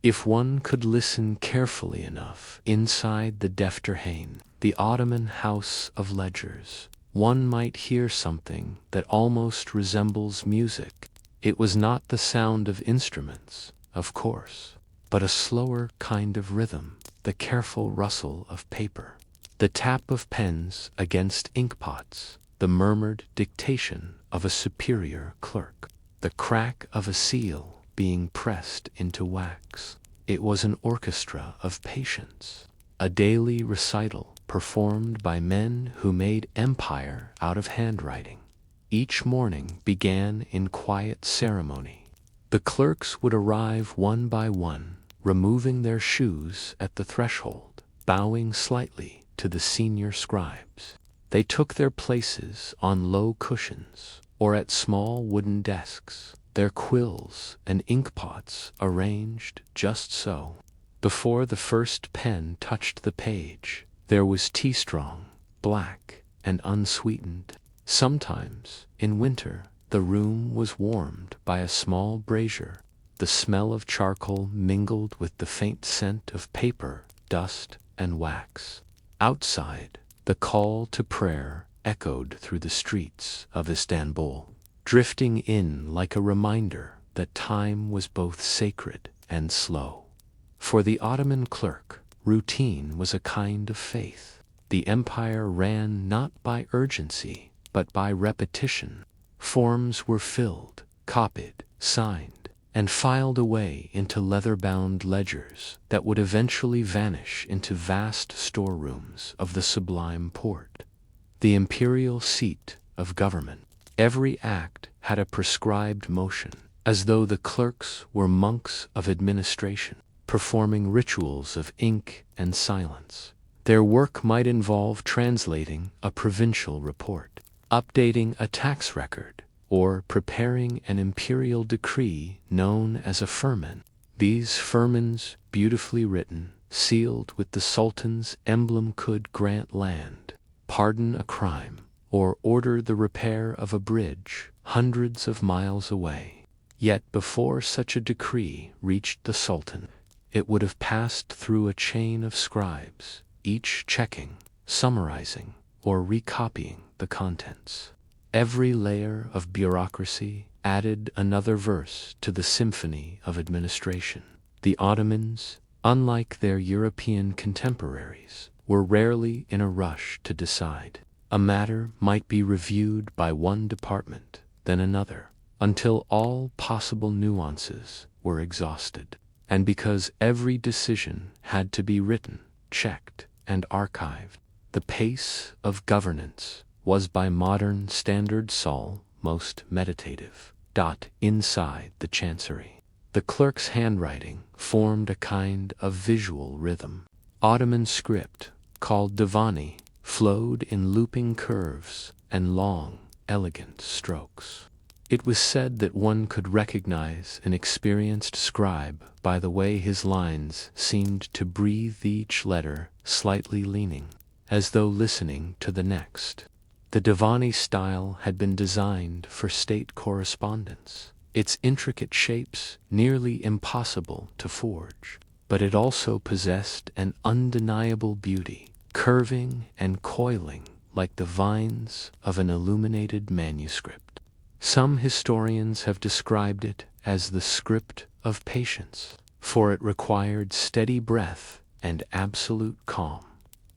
If one could listen carefully enough inside the Defterhane, the Ottoman house of ledgers, one might hear something that almost resembles music. It was not the sound of instruments, of course, but a slower kind of rhythm, the careful rustle of paper, the tap of pens against inkpots, the murmured dictation of a superior clerk, the crack of a seal being pressed into wax. It was an orchestra of patience, a daily recital performed by men who made empire out of handwriting. Each morning began in quiet ceremony. The clerks would arrive one by one, removing their shoes at the threshold, bowing slightly to the senior scribes. They took their places on low cushions or at small wooden desks, their quills and inkpots arranged just so. Before the first pen touched the page, there was tea strong, black, and unsweetened. Sometimes, in winter, the room was warmed by a small brazier. The smell of charcoal mingled with the faint scent of paper, dust, and wax. Outside, the call to prayer echoed through the streets of Istanbul, drifting in like a reminder that time was both sacred and slow. For the Ottoman clerk, routine was a kind of faith. The empire ran not by urgency, but by repetition. Forms were filled, copied, signed, and filed away into leather-bound ledgers that would eventually vanish into vast storerooms of the Sublime Porte, the imperial seat of government. Every act had a prescribed motion, as though the clerks were monks of administration, performing rituals of ink and silence. Their work might involve translating a provincial report, updating a tax record, or preparing an imperial decree known as a firman. These firmans, beautifully written, sealed with the Sultan's emblem, could grant land, pardon a crime, or order the repair of a bridge hundreds of miles away. Yet before such a decree reached the Sultan, it would have passed through a chain of scribes, each checking, summarizing, or recopying the contents. Every layer of bureaucracy added another verse to the symphony of administration. The Ottomans, unlike their European contemporaries, were rarely in a rush to decide. A matter might be reviewed by one department, then another, until all possible nuances were exhausted. And because every decision had to be written, checked, and archived. The pace of governance was by modern standards almost meditative. Inside the chancery, the clerk's handwriting formed a kind of visual rhythm. Ottoman script, called divani, flowed in looping curves and long, elegant strokes. It was said that one could recognize an experienced scribe by the way his lines seemed to breathe, each letter slightly leaning, as though listening to the next. The divani style had been designed for state correspondence, its intricate shapes nearly impossible to forge, but it also possessed an undeniable beauty, curving and coiling like the vines of an illuminated manuscript. Some historians have described it as the script of patience, for it required steady breath and absolute calm.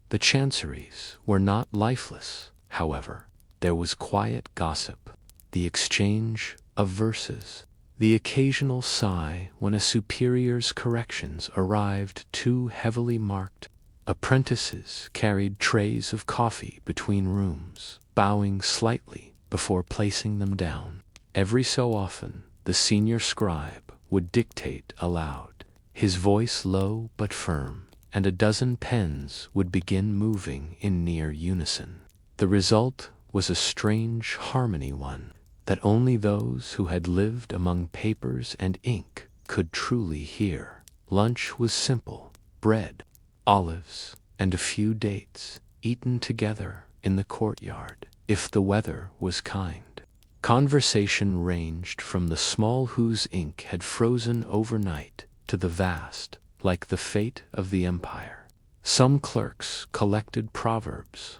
The chanceries were not lifeless, however. There was quiet gossip, the exchange of verses, the occasional sigh when a superior's corrections arrived too heavily marked. Apprentices carried trays of coffee between rooms, bowing slightly before placing them down. Every so often, the senior scribe would dictate aloud, his voice low but firm, and a dozen pens would begin moving in near unison. The result was a strange harmony, one that only those who had lived among papers and ink could truly hear. Lunch was simple: bread, olives, and a few dates, eaten together in the courtyard, if the weather was kind. Conversation ranged from the small whose ink had frozen overnight to the vast, like the fate of the empire. Some clerks collected proverbs.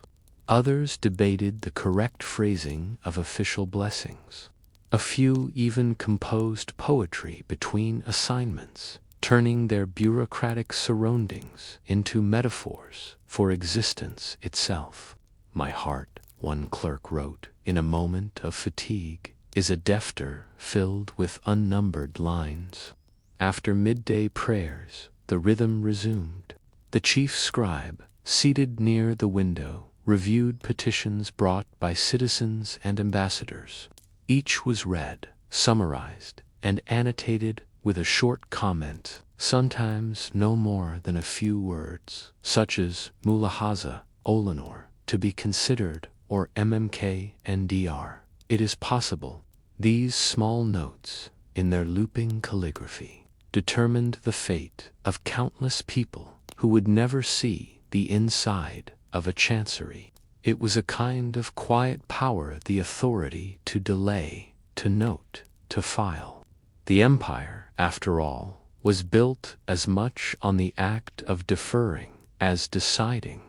Others debated the correct phrasing of official blessings. A few even composed poetry between assignments, turning their bureaucratic surroundings into metaphors for existence itself. "My heart," one clerk wrote, "in a moment of fatigue, is a defter filled with unnumbered lines." After midday prayers, the rhythm resumed. The chief scribe, seated near the window, reviewed petitions brought by citizens and ambassadors. Each was read, summarized, and annotated with a short comment, sometimes no more than a few words, such as Mulahaza, Olenor, to be considered, or MMK NDR. It is possible these small notes, in their looping calligraphy, determined the fate of countless people who would never see the inside of a chancery. It was a kind of quiet power, the authority to delay, to note, to file. The empire, after all, was built as much on the act of deferring as deciding.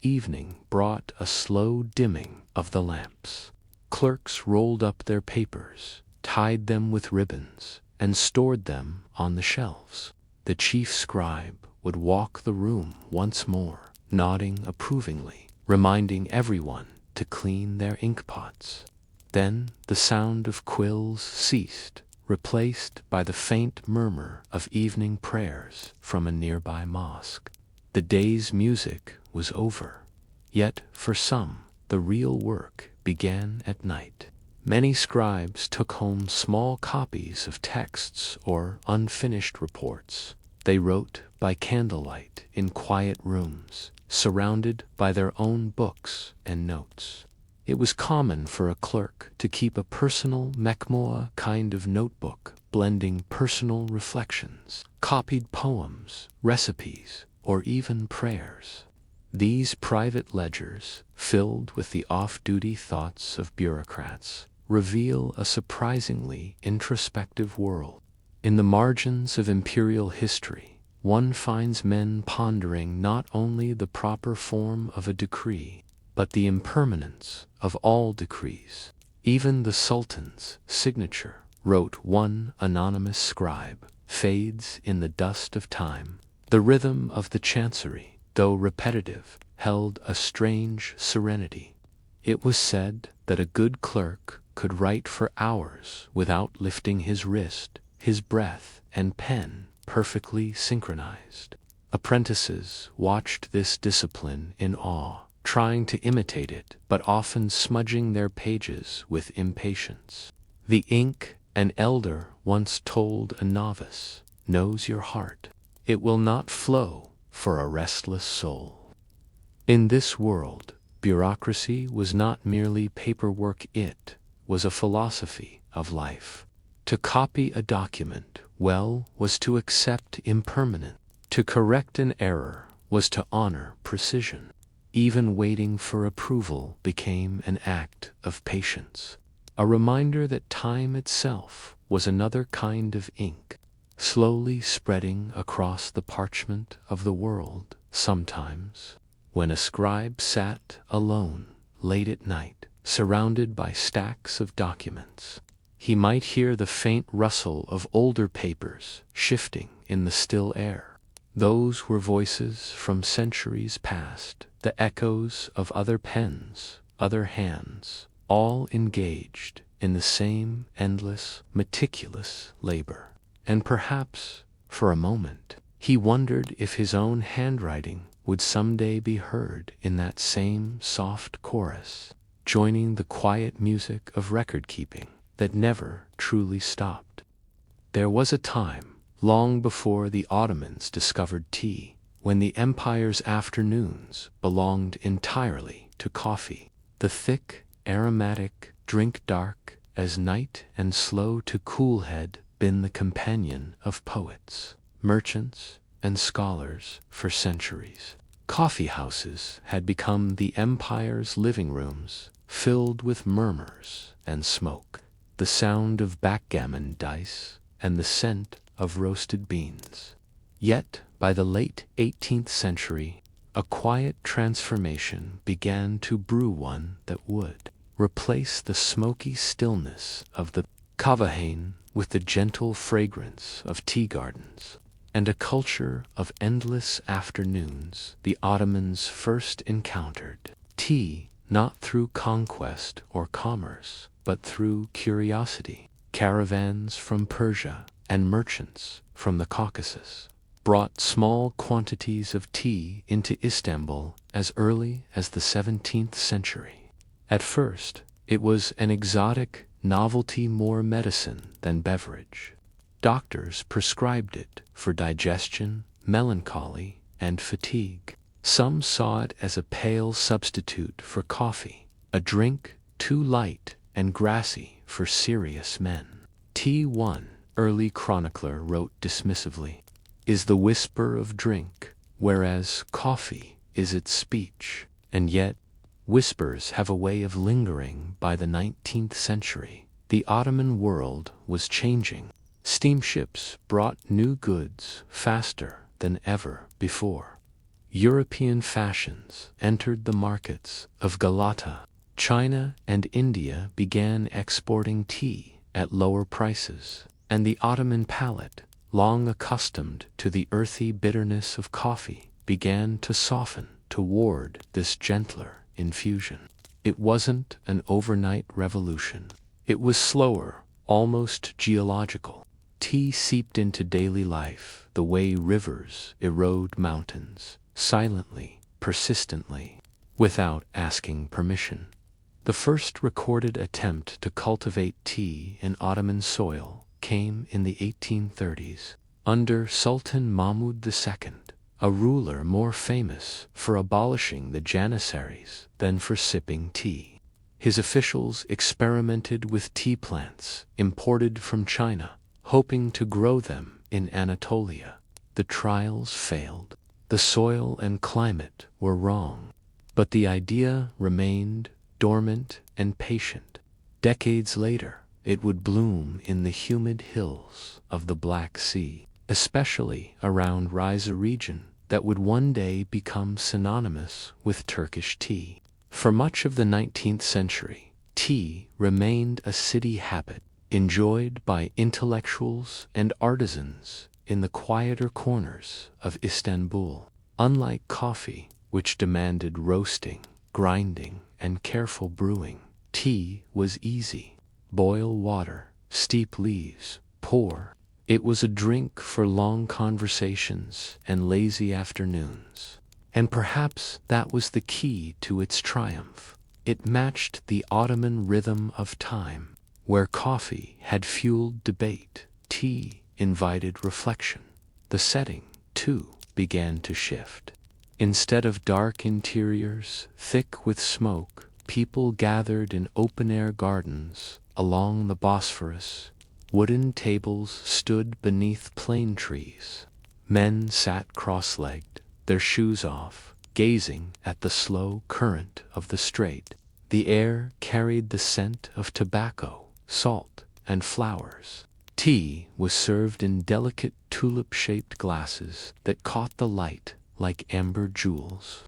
Evening brought a slow dimming of the lamps. Clerks rolled up their papers, tied them with ribbons, and stored them on the shelves. The chief scribe would walk the room once more, nodding approvingly, reminding everyone to clean their inkpots. Then the sound of quills ceased, replaced by the faint murmur of evening prayers from a nearby mosque. The day's music was over. Yet, for some, the real work began at night. Many scribes took home small copies of texts or unfinished reports. They wrote by candlelight in quiet rooms, surrounded by their own books and notes. It was common for a clerk to keep a personal mekmoa kind of notebook, blending personal reflections, copied poems, recipes, or even prayers. These private ledgers, filled with the off-duty thoughts of bureaucrats, reveal a surprisingly introspective world. In the margins of imperial history, one finds men pondering not only the proper form of a decree, but the impermanence of all decrees. Even the Sultan's signature, wrote one anonymous scribe, fades in the dust of time. The rhythm of the chancery, though repetitive, held a strange serenity. It was said that a good clerk could write for hours without lifting his wrist, his breath and pen perfectly synchronized. Apprentices watched this discipline in awe, trying to imitate it, but often smudging their pages with impatience. The ink, an elder once told a novice, knows your heart. It will not flow for a restless soul. In this world, bureaucracy was not merely paperwork, it was a philosophy of life. To copy a document well was to accept impermanence. To correct an error was to honor precision. Even waiting for approval became an act of patience, a reminder that time itself was another kind of ink, slowly spreading across the parchment of the world. Sometimes, when a scribe sat alone late at night, surrounded by stacks of documents, he might hear the faint rustle of older papers shifting in the still air. Those were voices from centuries past, the echoes of other pens, other hands, all engaged in the same endless, meticulous labor. And perhaps, for a moment, he wondered if his own handwriting would someday be heard in that same soft chorus, joining the quiet music of record-keeping that never truly stopped. There was a time, long before the Ottomans discovered tea, when the empire's afternoons belonged entirely to coffee. The thick, aromatic drink, dark as night and slow to cool, had been the companion of poets, merchants, and scholars for centuries. Coffee houses had become the empire's living rooms, filled with murmurs and smoke, the sound of backgammon dice, and the scent of roasted beans. Yet, by the late 18th century, a quiet transformation began to brew, one that would replace the smoky stillness of the Kavahain with the gentle fragrance of tea gardens, and a culture of endless afternoons. The Ottomans first encountered tea not through conquest or commerce, but through curiosity. Caravans from Persia and merchants from the Caucasus brought small quantities of tea into Istanbul as early as the 17th century. At first, it was an exotic novelty, more medicine than beverage. Doctors prescribed it for digestion, melancholy, and fatigue. Some saw it as a pale substitute for coffee, a drink too light and grassy for serious men. Tea, one early chronicler wrote dismissively, is the whisper of drink, whereas coffee is its speech. And yet, whispers have a way of lingering. By the 19th century, the Ottoman world was changing. Steamships brought new goods faster than ever before. European fashions entered the markets of Galata. China and India began exporting tea at lower prices, and the Ottoman palate, long accustomed to the earthy bitterness of coffee, began to soften toward this gentler infusion. It wasn't an overnight revolution. It was slower, almost geological. Tea seeped into daily life the way rivers erode mountains, silently, persistently, without asking permission. The first recorded attempt to cultivate tea in Ottoman soil came in the 1830s, under Sultan Mahmud II, a ruler more famous for abolishing the janissaries than for sipping tea. His officials experimented with tea plants imported from China, hoping to grow them in Anatolia. The trials failed. The soil and climate were wrong, but the idea remained dormant and patient. Decades later, it would bloom in the humid hills of the Black Sea, especially around Riza region, that would one day become synonymous with Turkish tea. For much of the 19th century, tea remained a city habit, enjoyed by intellectuals and artisans in the quieter corners of Istanbul. Unlike coffee, which demanded roasting, grinding, and careful brewing, tea was easy. Boil water, steep leaves, pour, It was a drink for long conversations and lazy afternoons. And perhaps that was the key to its triumph. It matched the Ottoman rhythm of time, where coffee had fueled debate, tea invited reflection. The setting, too, began to shift. Instead of dark interiors, thick with smoke, people gathered in open-air gardens along the Bosphorus. Wooden tables stood beneath plane trees. Men sat cross-legged, their shoes off, gazing at the slow current of the strait. The air carried the scent of tobacco, salt, and flowers. Tea was served in delicate tulip-shaped glasses that caught the light like amber jewels.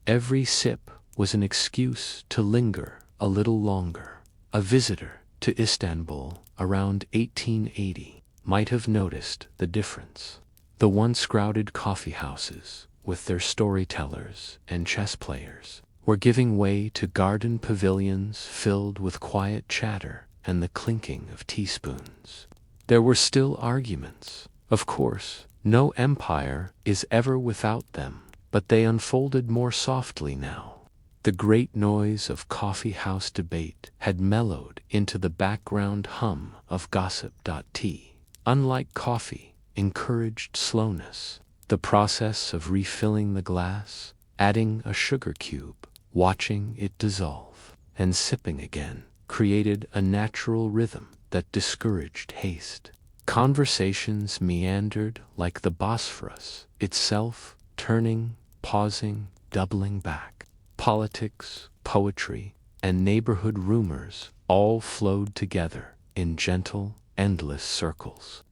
Every sip was an excuse to linger a little longer. A visitor to Istanbul around 1880 might have noticed the difference. The once crowded coffee houses, with their storytellers and chess players, were giving way to garden pavilions filled with quiet chatter and the clinking of teaspoons. There were still arguments. Of course, no empire is ever without them, but they unfolded more softly now. The great noise of coffee house debate had mellowed into the background hum of gossip. Tea, unlike coffee, encouraged slowness. The process of refilling the glass, adding a sugar cube, watching it dissolve, and sipping again, created a natural rhythm that discouraged haste. Conversations meandered like the Bosphorus itself, turning, pausing, doubling back. Politics, poetry, and neighborhood rumors all flowed together in gentle, endless circles.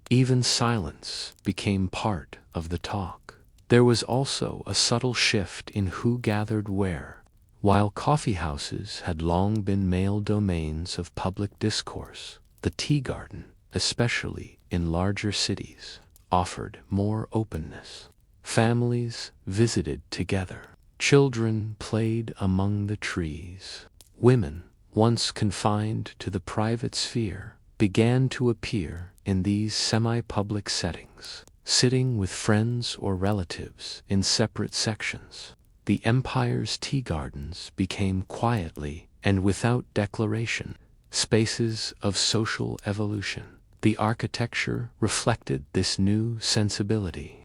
Even silence became part of the talk. There was also a subtle shift in who gathered where. While coffee houses had long been male domains of public discourse, the tea garden, especially in larger cities, offered more openness. Families visited together. Children played among the trees. Women, once confined to the private sphere, began to appear in these semi-public settings, sitting with friends or relatives in separate sections. The empire's tea gardens became quietly and without declaration spaces of social evolution. The architecture reflected this new sensibility.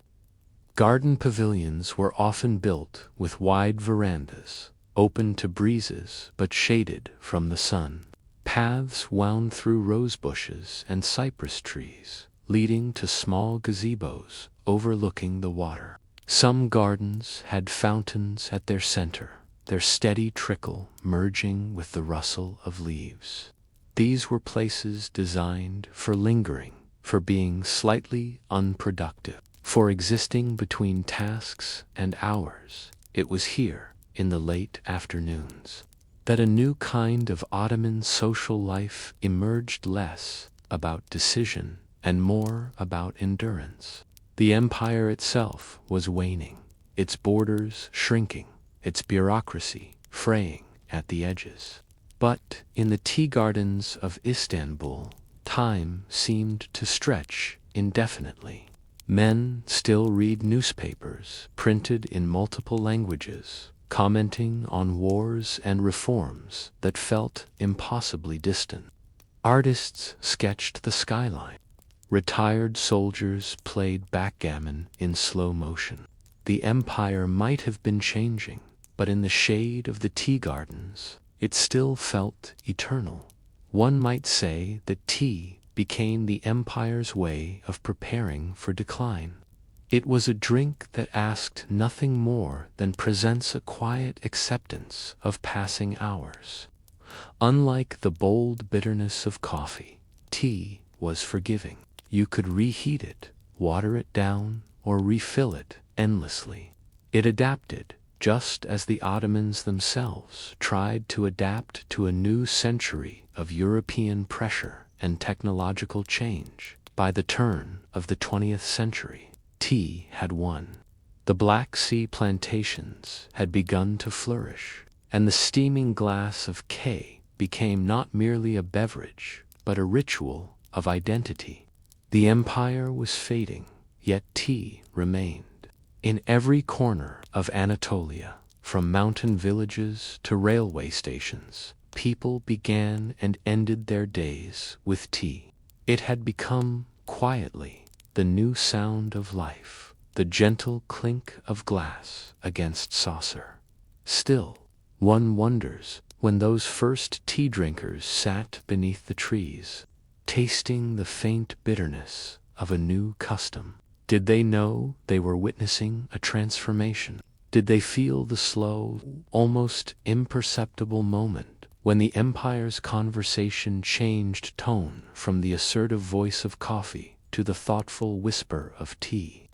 Garden pavilions were often built with wide verandas, open to breezes but shaded from the sun. Paths wound through rose bushes and cypress trees, leading to small gazebos overlooking the water. Some gardens had fountains at their center, their steady trickle merging with the rustle of leaves. These were places designed for lingering, for being slightly unproductive, for existing between tasks and hours. It was here, in the late afternoons, that a new kind of Ottoman social life emerged, less about decision and more about endurance. The empire itself was waning, its borders shrinking, its bureaucracy fraying at the edges. But in the tea gardens of Istanbul, time seemed to stretch indefinitely. Men still read newspapers printed in multiple languages, commenting on wars and reforms that felt impossibly distant. Artists sketched the skyline. Retired soldiers played backgammon in slow motion. The empire might have been changing, but in the shade of the tea gardens, it still felt eternal. One might say that tea became the empire's way of preparing for decline. It was a drink that asked nothing more than presents a quiet acceptance of passing hours. Unlike the bold bitterness of coffee, tea was forgiving. You could reheat it, water it down, or refill it endlessly. It adapted, just as the Ottomans themselves tried to adapt to a new century of European pressure and technological change. By the turn of the 20th century, tea had won. The Black Sea plantations had begun to flourish, and the steaming glass of K became not merely a beverage, but a ritual of identity. The empire was fading, yet tea remained. In every corner of Anatolia, from mountain villages to railway stations, people began and ended their days with tea. It had become, quietly, the new sound of life, the gentle clink of glass against saucer. Still, one wonders when those first tea drinkers sat beneath the trees, tasting the faint bitterness of a new custom. Did they know they were witnessing a transformation? Did they feel the slow, almost imperceptible moment when the empire's conversation changed tone from the assertive voice of coffee to the thoughtful whisper of tea?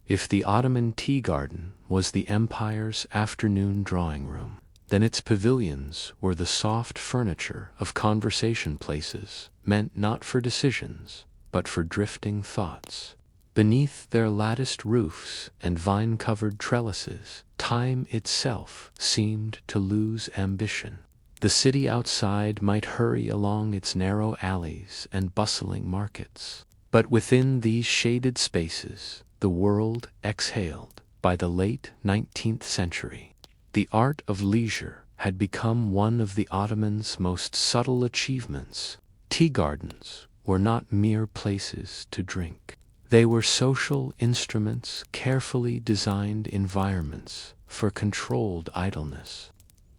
If the Ottoman tea garden was the empire's afternoon drawing room, then its pavilions were the soft furniture of conversation places meant not for decisions, but for drifting thoughts. Beneath their latticed roofs and vine-covered trellises, time itself seemed to lose ambition. The city outside might hurry along its narrow alleys and bustling markets, but within these shaded spaces, the world exhaled. By the late 19th century, the art of leisure had become one of the Ottomans' most subtle achievements. Tea gardens were not mere places to drink. They were social instruments, carefully designed environments for controlled idleness.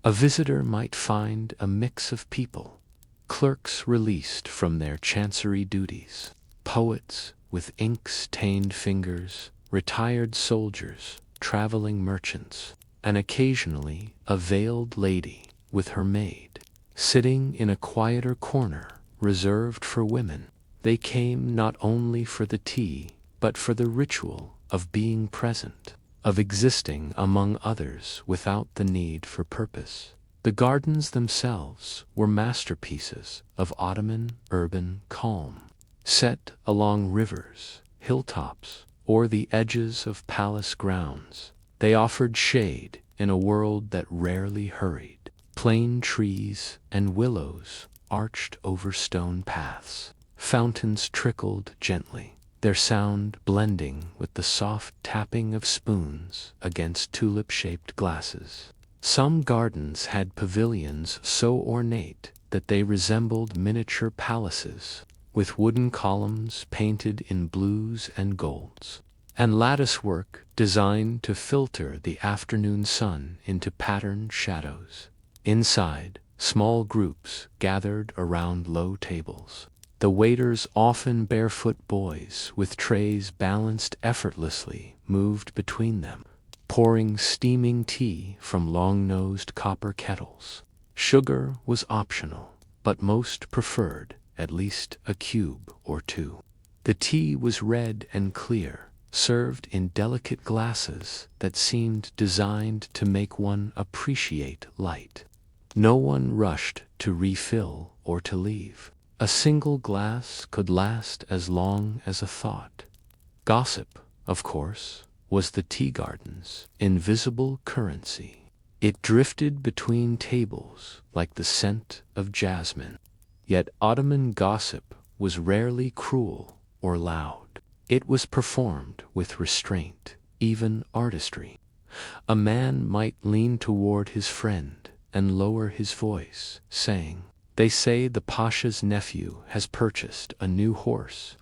A visitor might find a mix of people: clerks released from their chancery duties, poets with ink-stained fingers, retired soldiers, traveling merchants, and occasionally a veiled lady with her maid, sitting in a quieter corner reserved for women. They came not only for the tea, but for the ritual of being present, of existing among others without the need for purpose. The gardens themselves were masterpieces of Ottoman urban calm. Set along rivers, hilltops, or the edges of palace grounds, they offered shade in a world that rarely hurried. Plane trees and willows arched over stone paths. Fountains trickled gently, their sound blending with the soft tapping of spoons against tulip-shaped glasses. Some gardens had pavilions so ornate that they resembled miniature palaces, with wooden columns painted in blues and golds, and latticework designed to filter the afternoon sun into patterned shadows. Inside, small groups gathered around low tables. The waiters, often barefoot boys with trays balanced effortlessly, moved between them, pouring steaming tea from long-nosed copper kettles. Sugar was optional, but most preferred at least a cube or two. The tea was red and clear, served in delicate glasses that seemed designed to make one appreciate light. No one rushed to refill or to leave. A single glass could last as long as a thought. Gossip, of course, was the tea garden's invisible currency. It drifted between tables like the scent of jasmine. Yet Ottoman gossip was rarely cruel or loud. It was performed with restraint, even artistry. A man might lean toward his friend and lower his voice, saying, "They say the Pasha's nephew has purchased a new horse."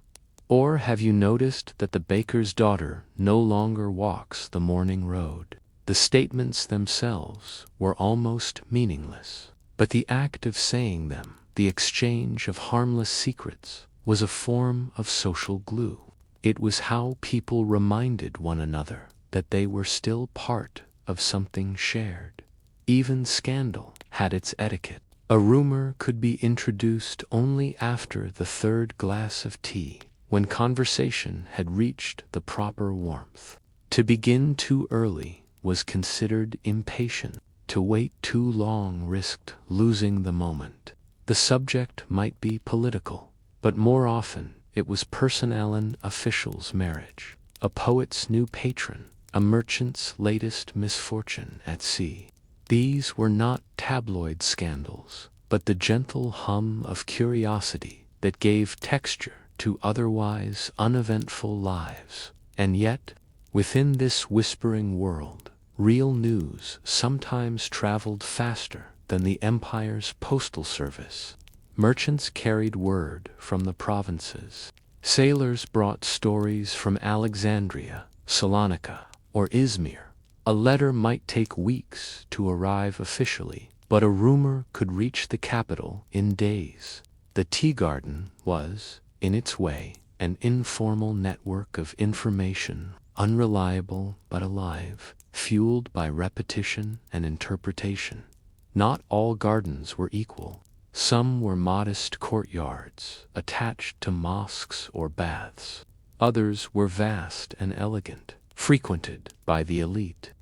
Or have you noticed that the baker's daughter no longer walks the morning road? The statements themselves were almost meaningless, but the act of saying them, the exchange of harmless secrets, was a form of social glue. It was how people reminded one another that they were still part of something shared. Even scandal had its etiquette. A rumor could be introduced only after the third glass of tea, when conversation had reached the proper warmth. To begin too early was considered impatient. To wait too long risked losing the moment. The subject might be political, but more often it was personal: an official's marriage, a poet's new patron, a merchant's latest misfortune at sea. These were not tabloid scandals, but the gentle hum of curiosity that gave texture to otherwise uneventful lives. And yet, within this whispering world, real news sometimes traveled faster than the empire's postal service. Merchants carried word from the provinces. Sailors brought stories from Alexandria, Salonika, or Izmir. A letter might take weeks to arrive officially, but a rumor could reach the capital in days. The tea garden was, in its way, an informal network of information, unreliable but alive, fueled by repetition and interpretation. Not all gardens were equal. Some were modest courtyards, attached to mosques or baths. Others were vast and elegant, frequented by the elite.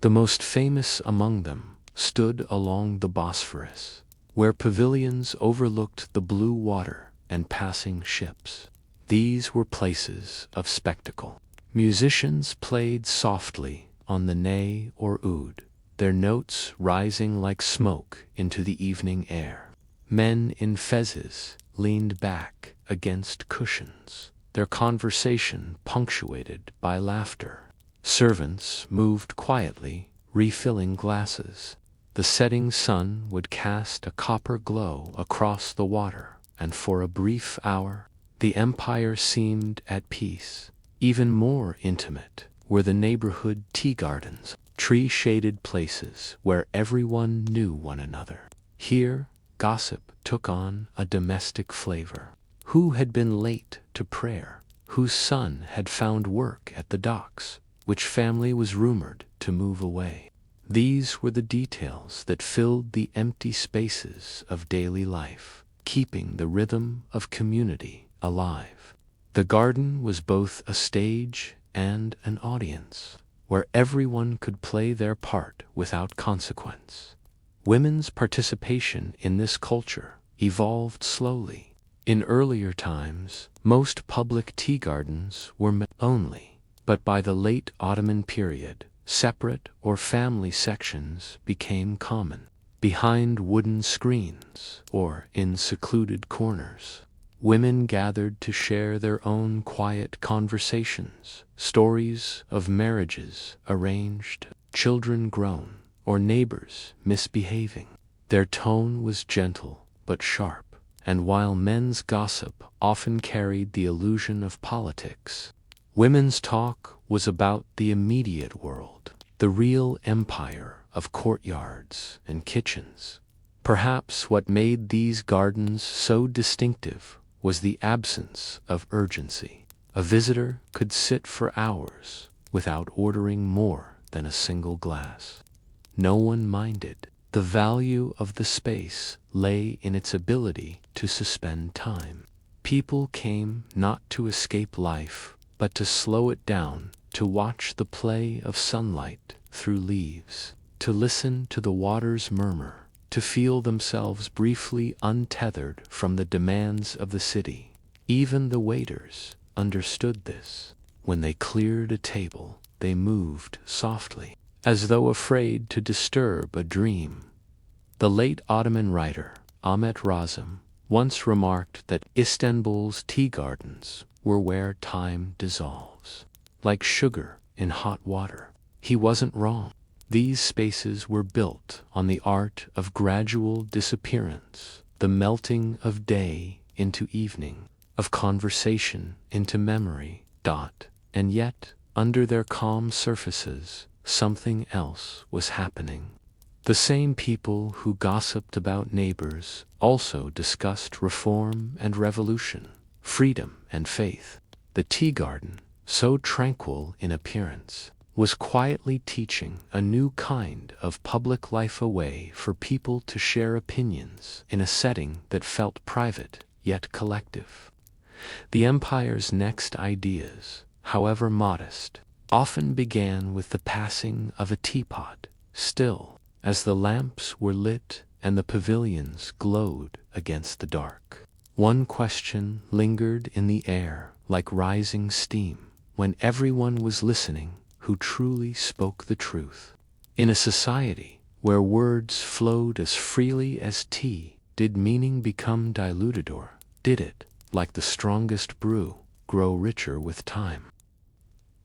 The most famous among them stood along the Bosphorus, where pavilions overlooked the blue water and passing ships. These were places of spectacle. Musicians played softly on the ney or oud, their notes rising like smoke into the evening air. Men in fezzes leaned back against cushions, their conversation punctuated by laughter. Servants moved quietly, refilling glasses. The setting sun would cast a copper glow across the water, and for a brief hour, the empire seemed at peace. Even more intimate were the neighborhood tea gardens, tree-shaded places where everyone knew one another. Here, gossip took on a domestic flavor. Who had been late to prayer? Whose son had found work at the docks? Which family was rumored to move away? These were the details that filled the empty spaces of daily life, keeping the rhythm of community alive. The garden was both a stage and an audience, where everyone could play their part without consequence. Women's participation in this culture evolved slowly. In earlier times, most public tea gardens were men only, but by the late Ottoman period, separate or family sections became common. Behind wooden screens or in secluded corners, women gathered to share their own quiet conversations, stories of marriages arranged, children grown, or neighbors misbehaving. Their tone was gentle but sharp, and while men's gossip often carried the illusion of politics, women's talk was about the immediate world, the real empire of courtyards and kitchens. Perhaps what made these gardens so distinctive was the absence of urgency. A visitor could sit for hours without ordering more than a single glass. No one minded. The value of the space lay in its ability to suspend time. People came not to escape life, but to slow it down, to watch the play of sunlight through leaves, to listen to the water's murmur, to feel themselves briefly untethered from the demands of the city. Even the waiters understood this. When they cleared a table, they moved softly, as though afraid to disturb a dream. The late Ottoman writer, Ahmet Razım, once remarked that Istanbul's tea gardens were where time dissolves, like sugar in hot water. He wasn't wrong. These spaces were built on the art of gradual disappearance, the melting of day into evening, of conversation into memory. And yet, under their calm surfaces, something else was happening. The same people who gossiped about neighbors also discussed reform and revolution, freedom and faith. The tea garden, so tranquil in appearance, was quietly teaching a new kind of public life, a way for people to share opinions in a setting that felt private yet collective. The empire's next ideas, however modest, often began with the passing of a teapot. Still, as the lamps were lit and the pavilions glowed against the dark, one question lingered in the air like rising steam. When everyone was listening, who truly spoke the truth? In a society where words flowed as freely as tea, did meaning become diluted, or did it, like the strongest brew, grow richer with time.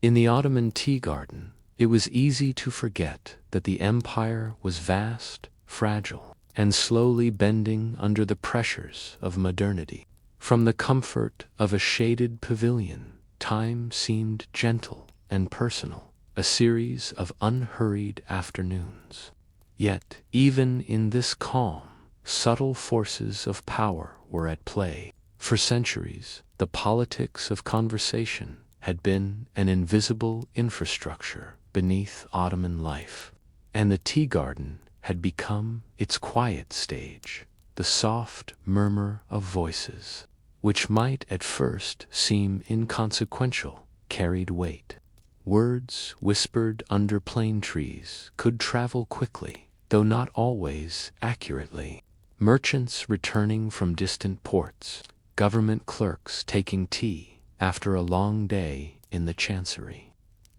In the Ottoman tea garden, it was easy to forget that the empire was vast, fragile, and slowly bending under the pressures of modernity. From the comfort of a shaded pavilion, time seemed gentle and personal, a series of unhurried afternoons. Yet, even in this calm, subtle forces of power were at play. For centuries, the politics of conversation had been an invisible infrastructure beneath Ottoman life, and the tea garden had become its quiet stage, the soft murmur of voices, which might at first seem inconsequential, carried weight. Words whispered under plane trees could travel quickly, though not always accurately. Merchants returning from distant ports, government clerks taking tea after a long day in the chancery.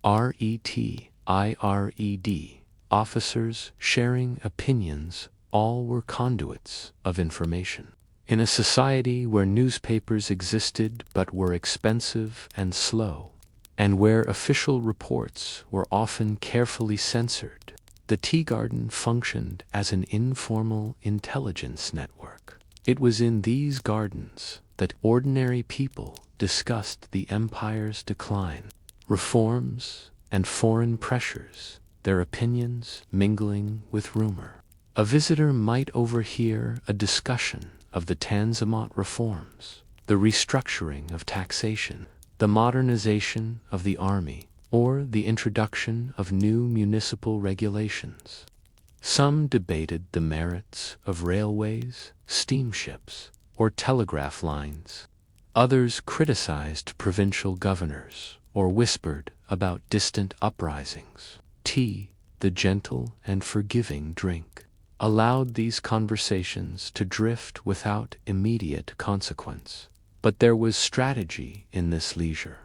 Retired officers sharing opinions, all were conduits of information. In a society where newspapers existed but were expensive and slow, and where official reports were often carefully censored, the tea garden functioned as an informal intelligence network. It was in these gardens that ordinary people discussed the empire's decline, reforms, and foreign pressures, their opinions mingling with rumor. A visitor might overhear a discussion of the Tanzimat reforms, the restructuring of taxation, the modernization of the army, or the introduction of new municipal regulations. Some debated the merits of railways, steamships, or telegraph lines. Others criticized provincial governors, or whispered about distant uprisings. Tea, the gentle and forgiving drink, allowed these conversations to drift without immediate consequence. But there was strategy in this leisure.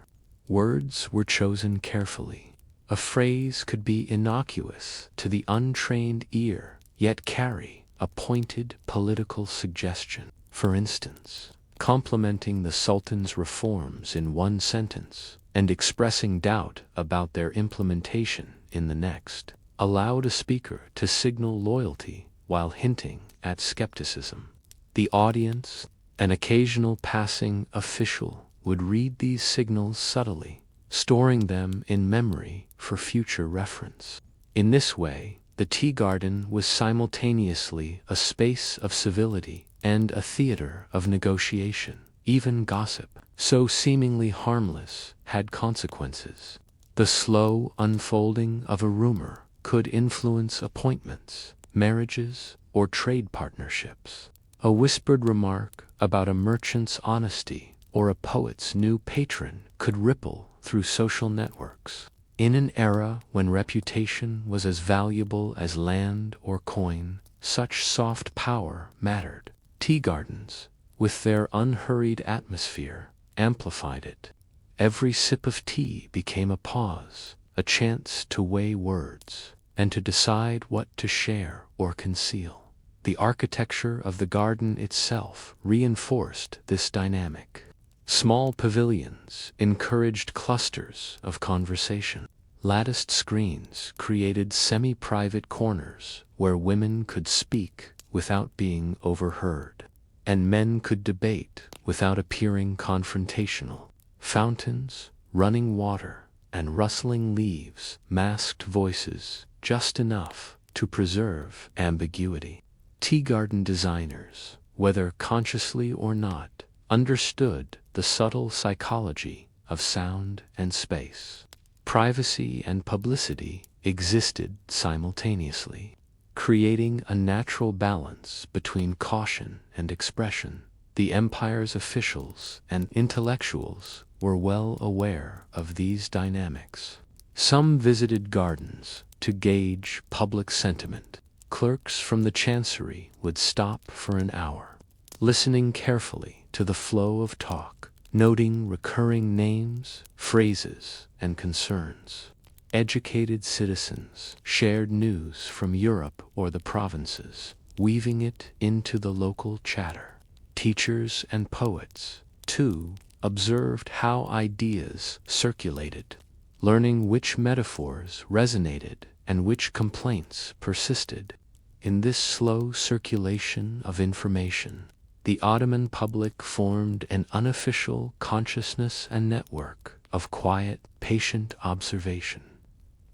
Words were chosen carefully. A phrase could be innocuous to the untrained ear, yet carry a pointed political suggestion. For instance, complimenting the Sultan's reforms in one sentence and expressing doubt about their implementation in the next allowed a speaker to signal loyalty while hinting at skepticism. The audience, an occasional passing official, would read these signals subtly, storing them in memory for future reference. In this way, the tea garden was simultaneously a space of civility and a theater of negotiation. Even gossip, so seemingly harmless, had consequences. The slow unfolding of a rumor could influence appointments, marriages, or trade partnerships. A whispered remark about a merchant's honesty or a poet's new patron could ripple through social networks. In an era when reputation was as valuable as land or coin, such soft power mattered. Tea gardens, with their unhurried atmosphere, amplified it. Every sip of tea became a pause, a chance to weigh words, and to decide what to share or conceal. The architecture of the garden itself reinforced this dynamic. Small pavilions encouraged clusters of conversation. Latticed screens created semi-private corners where women could speak without being overheard, and men could debate without appearing confrontational. Fountains, running water, and rustling leaves masked voices just enough to preserve ambiguity. Tea garden designers, whether consciously or not, understood the subtle psychology of sound and space. Privacy and publicity existed simultaneously, creating a natural balance between caution and expression. The empire's officials and intellectuals were well aware of these dynamics. Some visited gardens to gauge public sentiment. Clerks from the chancery would stop for an hour, listening carefully to the flow of talk, noting recurring names, phrases, and concerns. Educated citizens shared news from Europe or the provinces, weaving it into the local chatter. Teachers and poets, 2. Observed how ideas circulated, learning which metaphors resonated and which complaints persisted. In this slow circulation of information, the Ottoman public formed an unofficial consciousness and network of quiet, patient observation.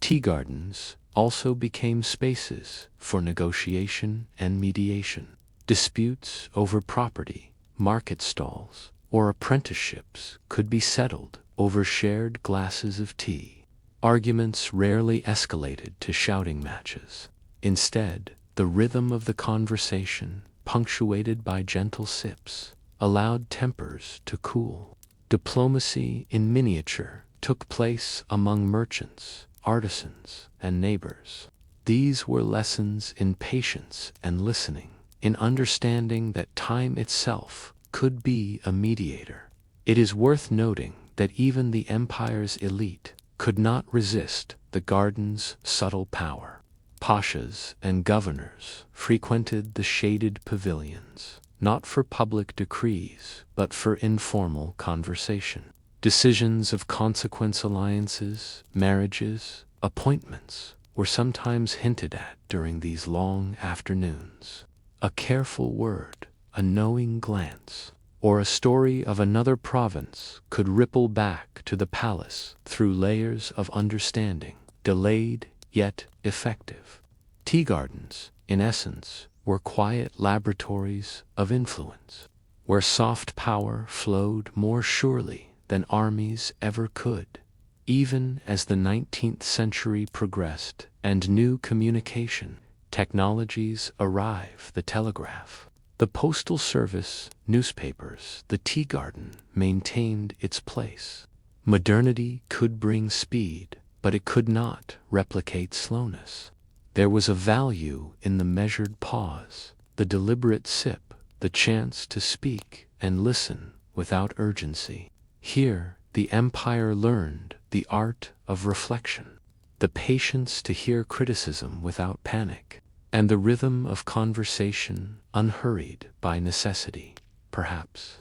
Tea gardens also became spaces for negotiation and mediation. Disputes over property, market stalls, or apprenticeships could be settled over shared glasses of tea. Arguments rarely escalated to shouting matches. Instead, the rhythm of the conversation, punctuated by gentle sips, allowed tempers to cool. Diplomacy in miniature took place among merchants, artisans, and neighbors. These were lessons in patience and listening, in understanding that time itself could be a mediator. It is worth noting that even the empire's elite could not resist the garden's subtle power. Pashas and governors frequented the shaded pavilions, not for public decrees, but for informal conversation. Decisions of consequence, alliances, marriages, appointments were sometimes hinted at during these long afternoons. A careful word, a knowing glance, or a story of another province could ripple back to the palace through layers of understanding, delayed yet effective. Tea gardens, in essence, were quiet laboratories of influence, where soft power flowed more surely than armies ever could. Even as the 19th century progressed and new communication technologies arrived, the telegraph, the postal service, newspapers, the tea garden maintained its place. Modernity could bring speed, but it could not replicate slowness. There was a value in the measured pause, the deliberate sip, the chance to speak and listen without urgency. Here, the empire learned the art of reflection, the patience to hear criticism without panic, and the rhythm of conversation unhurried by necessity, perhaps.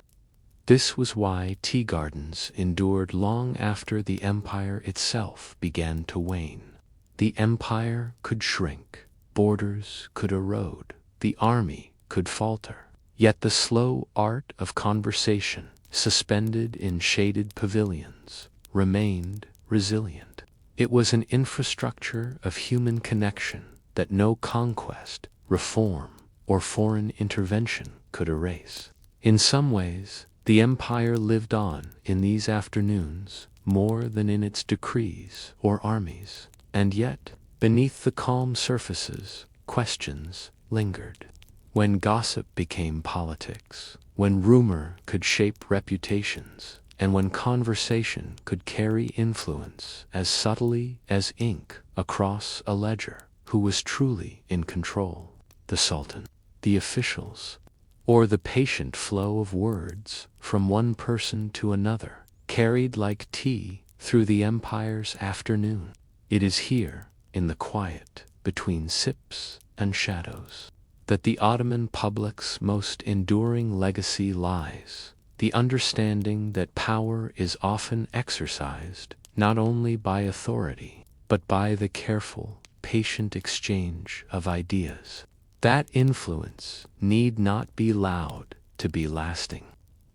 This was why tea gardens endured long after the empire itself began to wane. The empire could shrink, borders could erode, the army could falter, yet the slow art of conversation, suspended in shaded pavilions, remained resilient. It was an infrastructure of human connection that no conquest, reform, or foreign intervention could erase. In some ways, the empire lived on in these afternoons more than in its decrees or armies. And yet, beneath the calm surfaces, questions lingered. When gossip became politics, when rumor could shape reputations, and when conversation could carry influence as subtly as ink across a ledger, who was truly in control? The Sultan, the officials, or the patient flow of words from one person to another, carried like tea through the empire's afternoon? It is here, in the quiet, between sips and shadows, that the Ottoman public's most enduring legacy lies, the understanding that power is often exercised not only by authority, but by the careful, patient exchange of ideas. That influence need not be loud to be lasting.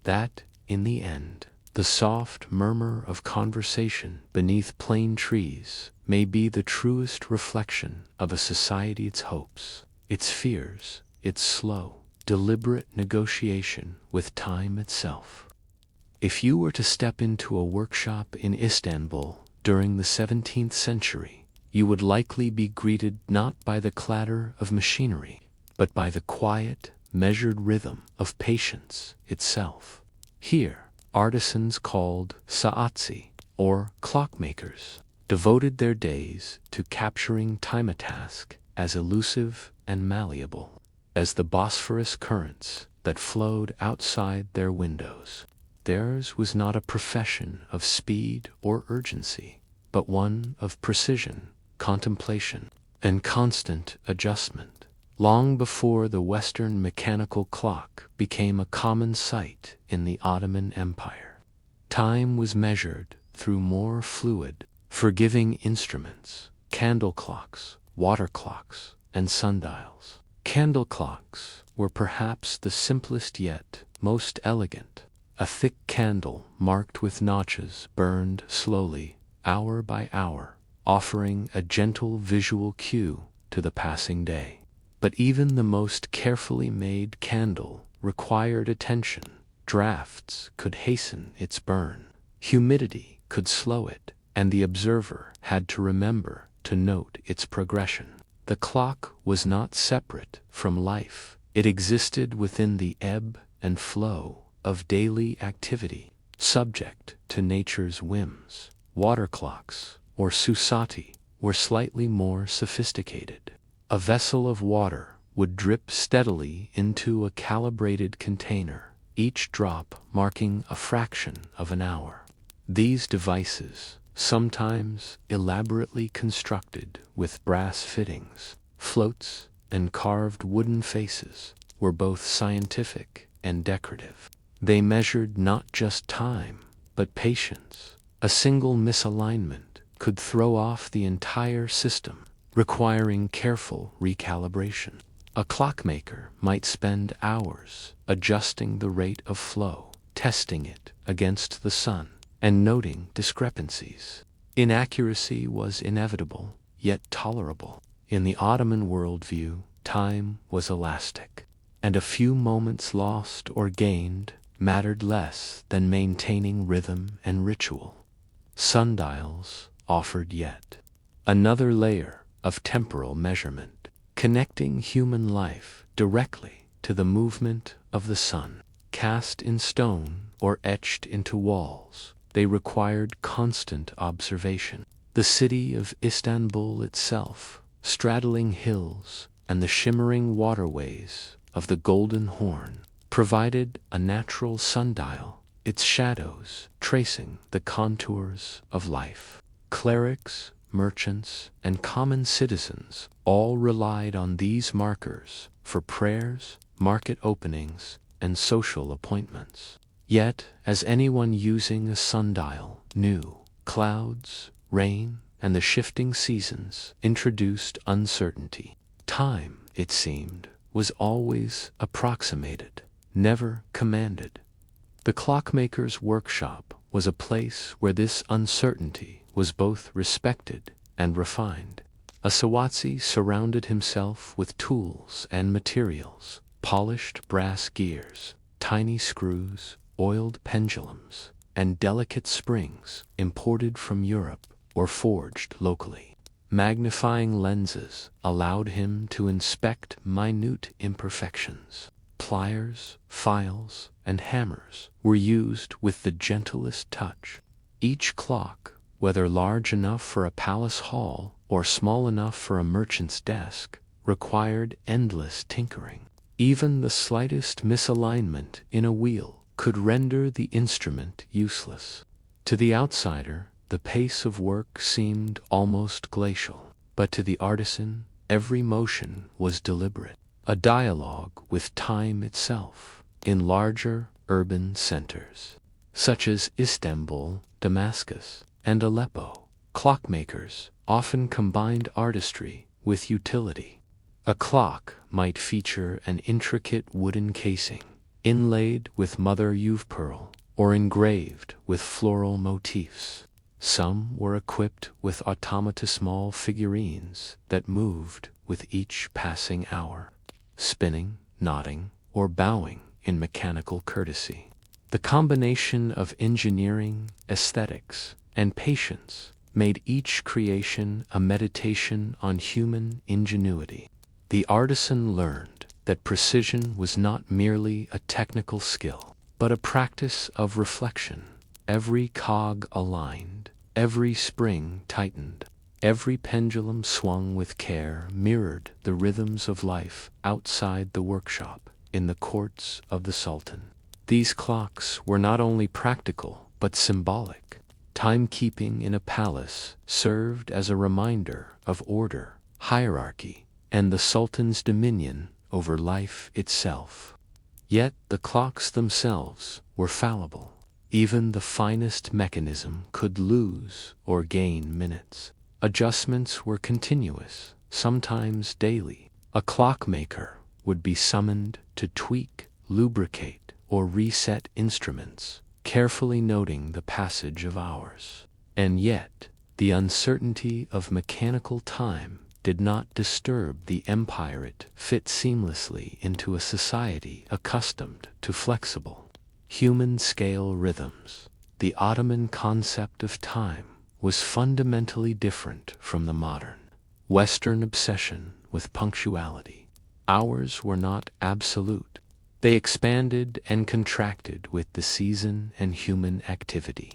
That, in the end, the soft murmur of conversation beneath plane trees may be the truest reflection of a society's hopes, its fears, its slow, deliberate negotiation with time itself. If you were to step into a workshop in Istanbul during the 17th century, you would likely be greeted not by the clatter of machinery, but by the quiet, measured rhythm of patience itself. Here, artisans called saatsi, or clockmakers, devoted their days to capturing time, a task as elusive and malleable as the Bosphorus currents that flowed outside their windows. Theirs was not a profession of speed or urgency, but one of precision, contemplation, and constant adjustment. long before the Western mechanical clock became a common sight in the Ottoman Empire. Time was measured through more fluid, forgiving instruments: candle clocks, water clocks, and sundials. Candle clocks were perhaps the simplest yet most elegant. A thick candle marked with notches burned slowly, hour by hour, offering a gentle visual cue to the passing day. But even the most carefully made candle required attention. Drafts could hasten its burn, humidity could slow it, and the observer had to remember to note its progression. The clock was not separate from life. It existed within the ebb and flow of daily activity, subject to nature's whims. Water clocks, or susati, were slightly more sophisticated. A vessel of water would drip steadily into a calibrated container, each drop marking a fraction of an hour. These devices, sometimes elaborately constructed with brass fittings, floats, and carved wooden faces, were both scientific and decorative. They measured not just time, but patience. A single misalignment could throw off the entire system, requiring careful recalibration. A clockmaker might spend hours adjusting the rate of flow, testing it against the sun, and noting discrepancies. Inaccuracy was inevitable, yet tolerable. In the Ottoman worldview, time was elastic, and a few moments lost or gained mattered less than maintaining rhythm and ritual. Sundials offered yet another layer of temporal measurement, connecting human life directly to the movement of the sun. Cast in stone or etched into walls, they required constant observation. The city of Istanbul itself, straddling hills and the shimmering waterways of the Golden Horn, provided a natural sundial, its shadows tracing the contours of life. Clerics, merchants, and common citizens all relied on these markers for prayers, market openings, and social appointments. Yet, as anyone using a sundial knew, clouds, rain, and the shifting seasons introduced uncertainty. Time, it seemed, was always approximated, never commanded. The clockmaker's workshop was a place where this uncertainty was both respected and refined. A Sawatsi surrounded himself with tools and materials: polished brass gears, tiny screws, oiled pendulums, and delicate springs imported from Europe or forged locally. Magnifying lenses allowed him to inspect minute imperfections. Pliers, files, and hammers were used with the gentlest touch. Each clock, whether large enough for a palace hall or small enough for a merchant's desk, required endless tinkering. Even the slightest misalignment in a wheel could render the instrument useless. To the outsider, the pace of work seemed almost glacial, but to the artisan, every motion was deliberate, a dialogue with time itself. In larger urban centers, such as Istanbul, Damascus, and Aleppo, clockmakers often combined artistry with utility. A clock might feature an intricate wooden casing, inlaid with mother-of-pearl, or engraved with floral motifs. Some were equipped with automatosmall figurines that moved with each passing hour, spinning, nodding, or bowing in mechanical courtesy. The combination of engineering, aesthetics, and patience made each creation a meditation on human ingenuity. The artisan learned that precision was not merely a technical skill, but a practice of reflection. Every cog aligned, every spring tightened, every pendulum swung with care mirrored the rhythms of life outside the workshop, in the courts of the Sultan. These clocks were not only practical, but symbolic. Timekeeping in a palace served as a reminder of order, hierarchy, and the sultan's dominion over life itself. Yet the clocks themselves were fallible. Even the finest mechanism could lose or gain minutes. Adjustments were continuous, sometimes daily. A clockmaker would be summoned to tweak, lubricate, or reset instruments, carefully noting the passage of hours. And yet, the uncertainty of mechanical time did not disturb the empire. It fit seamlessly into a society accustomed to flexible, human-scale rhythms. The Ottoman concept of time was fundamentally different from the modern Western obsession with punctuality. Hours were not absolute. They expanded and contracted with the season and human activity.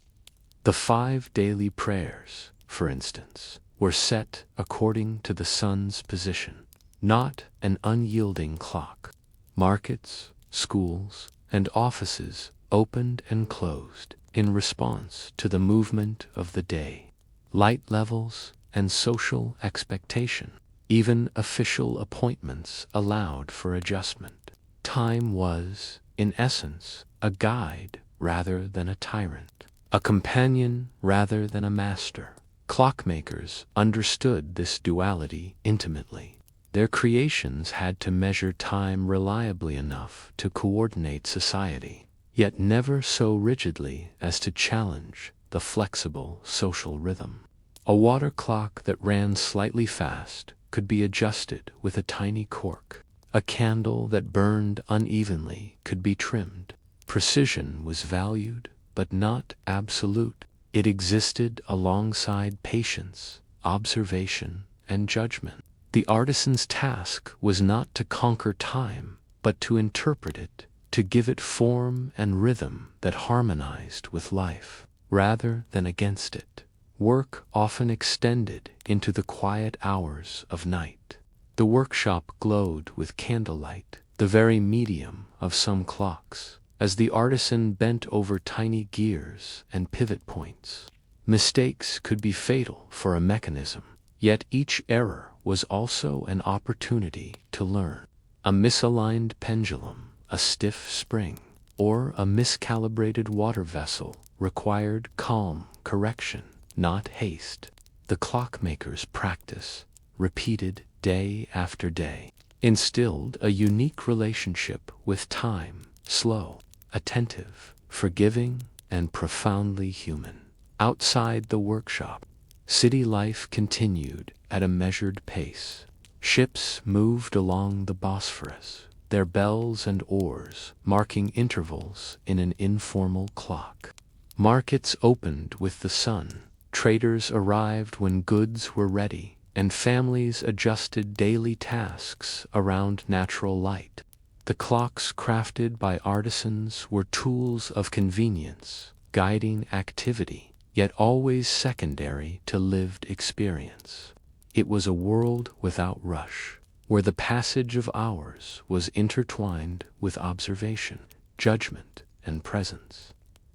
The 5 daily prayers, for instance, were set according to the sun's position, not an unyielding clock. Markets, schools, and offices opened and closed in response to the movement of the day, light levels, and social expectation. Even official appointments allowed for adjustment. Time was, in essence, a guide rather than a tyrant, a companion rather than a master. Clockmakers understood this duality intimately. Their creations had to measure time reliably enough to coordinate society, yet never so rigidly as to challenge the flexible social rhythm. A water clock that ran slightly fast could be adjusted with a tiny cork. A candle that burned unevenly could be trimmed. Precision was valued, but not absolute. It existed alongside patience, observation, and judgment. The artisan's task was not to conquer time, but to interpret it, to give it form and rhythm that harmonized with life, rather than against it. Work often extended into the quiet hours of night. The workshop glowed with candlelight, the very medium of some clocks, as the artisan bent over tiny gears and pivot points. Mistakes could be fatal for a mechanism, yet each error was also an opportunity to learn. A misaligned pendulum, a stiff spring, or a miscalibrated water vessel required calm correction, not haste. The clockmaker's practice, repeated day after day, instilled a unique relationship with time, slow, attentive, forgiving, and profoundly human. Outside the workshop, city life continued at a measured pace. Ships moved along the Bosphorus, their bells and oars marking intervals in an informal clock. Markets opened with the sun, traders arrived when goods were ready, and families adjusted daily tasks around natural light. The clocks crafted by artisans were tools of convenience, guiding activity, yet always secondary to lived experience. It was a world without rush, where the passage of hours was intertwined with observation, judgment, and presence.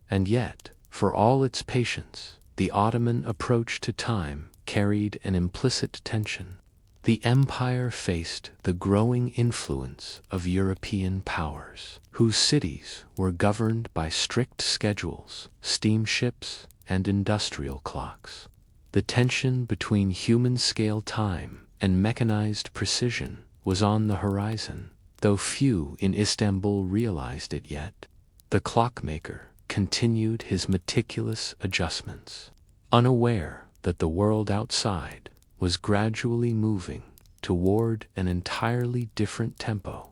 And yet, for all its patience, the Ottoman approach to time carried an implicit tension. The empire faced the growing influence of European powers, whose cities were governed by strict schedules, steamships, and industrial clocks. The tension between human-scale time and mechanized precision was on the horizon, though few in Istanbul realized it yet. The clockmaker continued his meticulous adjustments, unaware that the world outside was gradually moving toward an entirely different tempo,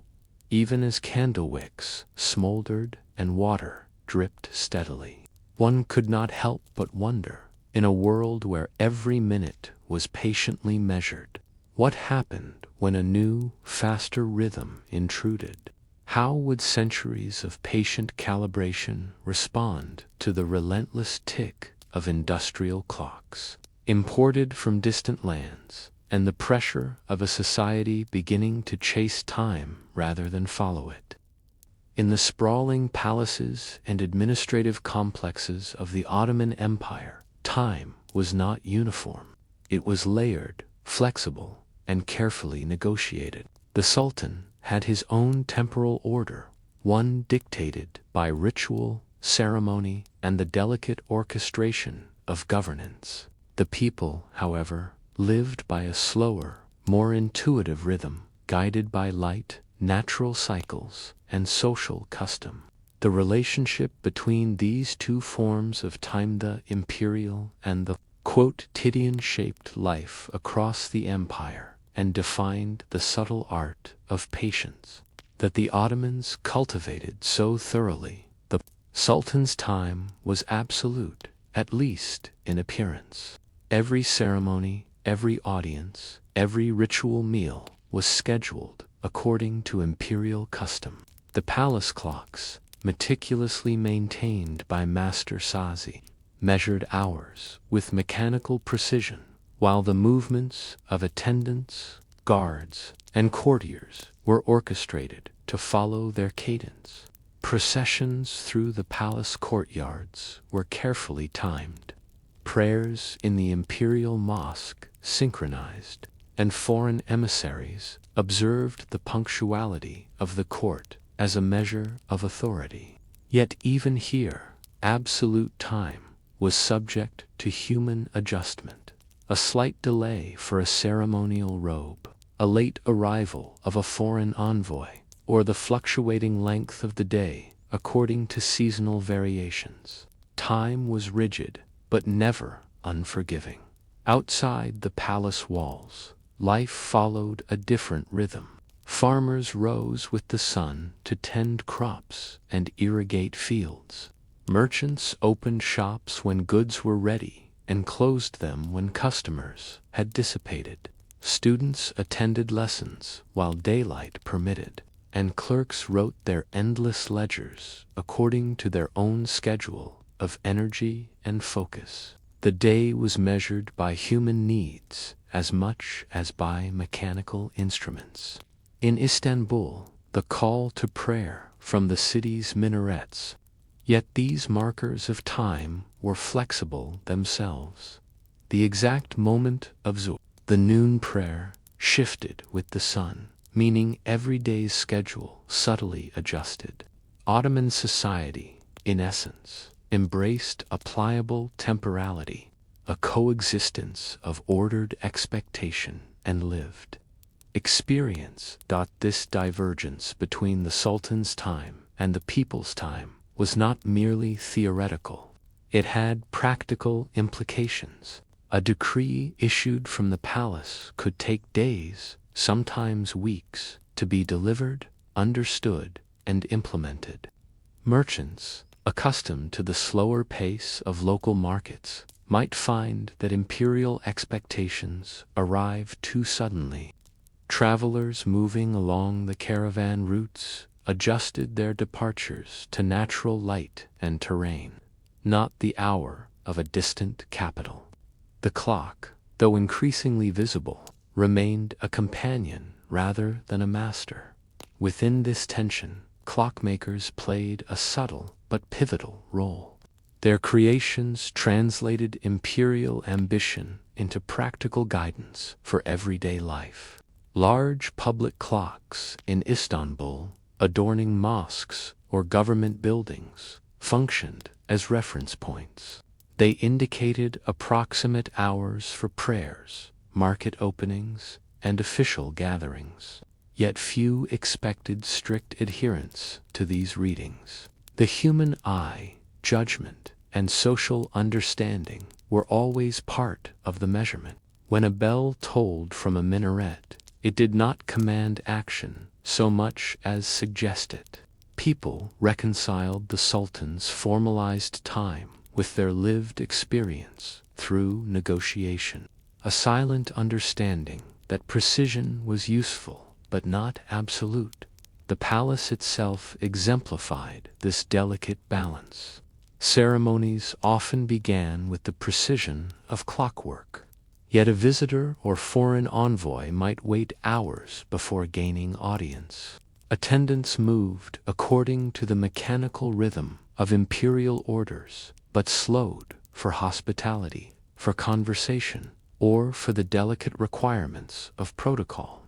even as candle wicks smoldered and water dripped steadily. One could not help but wonder, in a world where every minute was patiently measured, what happened when a new, faster rhythm intruded? How would centuries of patient calibration respond to the relentless tick of industrial clocks, imported from distant lands, and the pressure of a society beginning to chase time rather than follow it? In the sprawling palaces and administrative complexes of the Ottoman Empire, time was not uniform. It was layered, flexible, and carefully negotiated. The Sultan had his own temporal order, one dictated by ritual, ceremony, and the delicate orchestration of governance. The people, however, lived by a slower, more intuitive rhythm, guided by light, natural cycles, and social custom. The relationship between these two forms of time, the imperial and the quotidian, shaped life across the empire and defined the subtle art of patience that the Ottomans cultivated so thoroughly. The Sultan's time was absolute, at least in appearance. Every ceremony, every audience, every ritual meal was scheduled according to imperial custom. The palace clocks, meticulously maintained by Master Sazi, measured hours with mechanical precision, while the movements of attendants, guards, and courtiers were orchestrated to follow their cadence. Processions through the palace courtyards were carefully timed. Prayers in the imperial mosque synchronized, and foreign emissaries observed the punctuality of the court as a measure of authority. Yet even here, absolute time was subject to human adjustment. A slight delay for a ceremonial robe, a late arrival of a foreign envoy, or the fluctuating length of the day according to seasonal variations. Time was rigid, but never unforgiving. Outside the palace walls, life followed a different rhythm. Farmers rose with the sun to tend crops and irrigate fields. Merchants opened shops when goods were ready and closed them when customers had dissipated. Students attended lessons while daylight permitted, and clerks wrote their endless ledgers according to their own schedule of energy and focus. The day was measured by human needs as much as by mechanical instruments. In Istanbul, the call to prayer from the city's minarets. Yet these markers of time were flexible themselves. The exact moment of Zuhr, the noon prayer, shifted with the sun, meaning every day's schedule subtly adjusted. Ottoman society, in essence, embraced a pliable temporality, a coexistence of ordered expectation and lived experience. This divergence between the Sultan's time and the people's time was not merely theoretical. It had practical implications. A decree issued from the palace could take days, sometimes weeks, to be delivered, understood, and implemented. Merchants, accustomed to the slower pace of local markets, might find that imperial expectations arrived too suddenly. Travelers moving along the caravan routes adjusted their departures to natural light and terrain, not the hour of a distant capital. The clock, though increasingly visible, remained a companion rather than a master. Within this tension, clockmakers played a subtle but pivotal role. Their creations translated imperial ambition into practical guidance for everyday life. Large public clocks in Istanbul, adorning mosques or government buildings, functioned as reference points. They indicated approximate hours for prayers, market openings, and official gatherings. Yet few expected strict adherence to these readings. The human eye, judgment, and social understanding were always part of the measurement. When a bell tolled from a minaret, it did not command action so much as suggest it. People reconciled the Sultan's formalized time with their lived experience through negotiation, a silent understanding that precision was useful but not absolute. The palace itself exemplified this delicate balance. Ceremonies often began with the precision of clockwork. Yet a visitor or foreign envoy might wait hours before gaining audience. Attendants moved according to the mechanical rhythm of imperial orders, but slowed for hospitality, for conversation, or for the delicate requirements of protocol.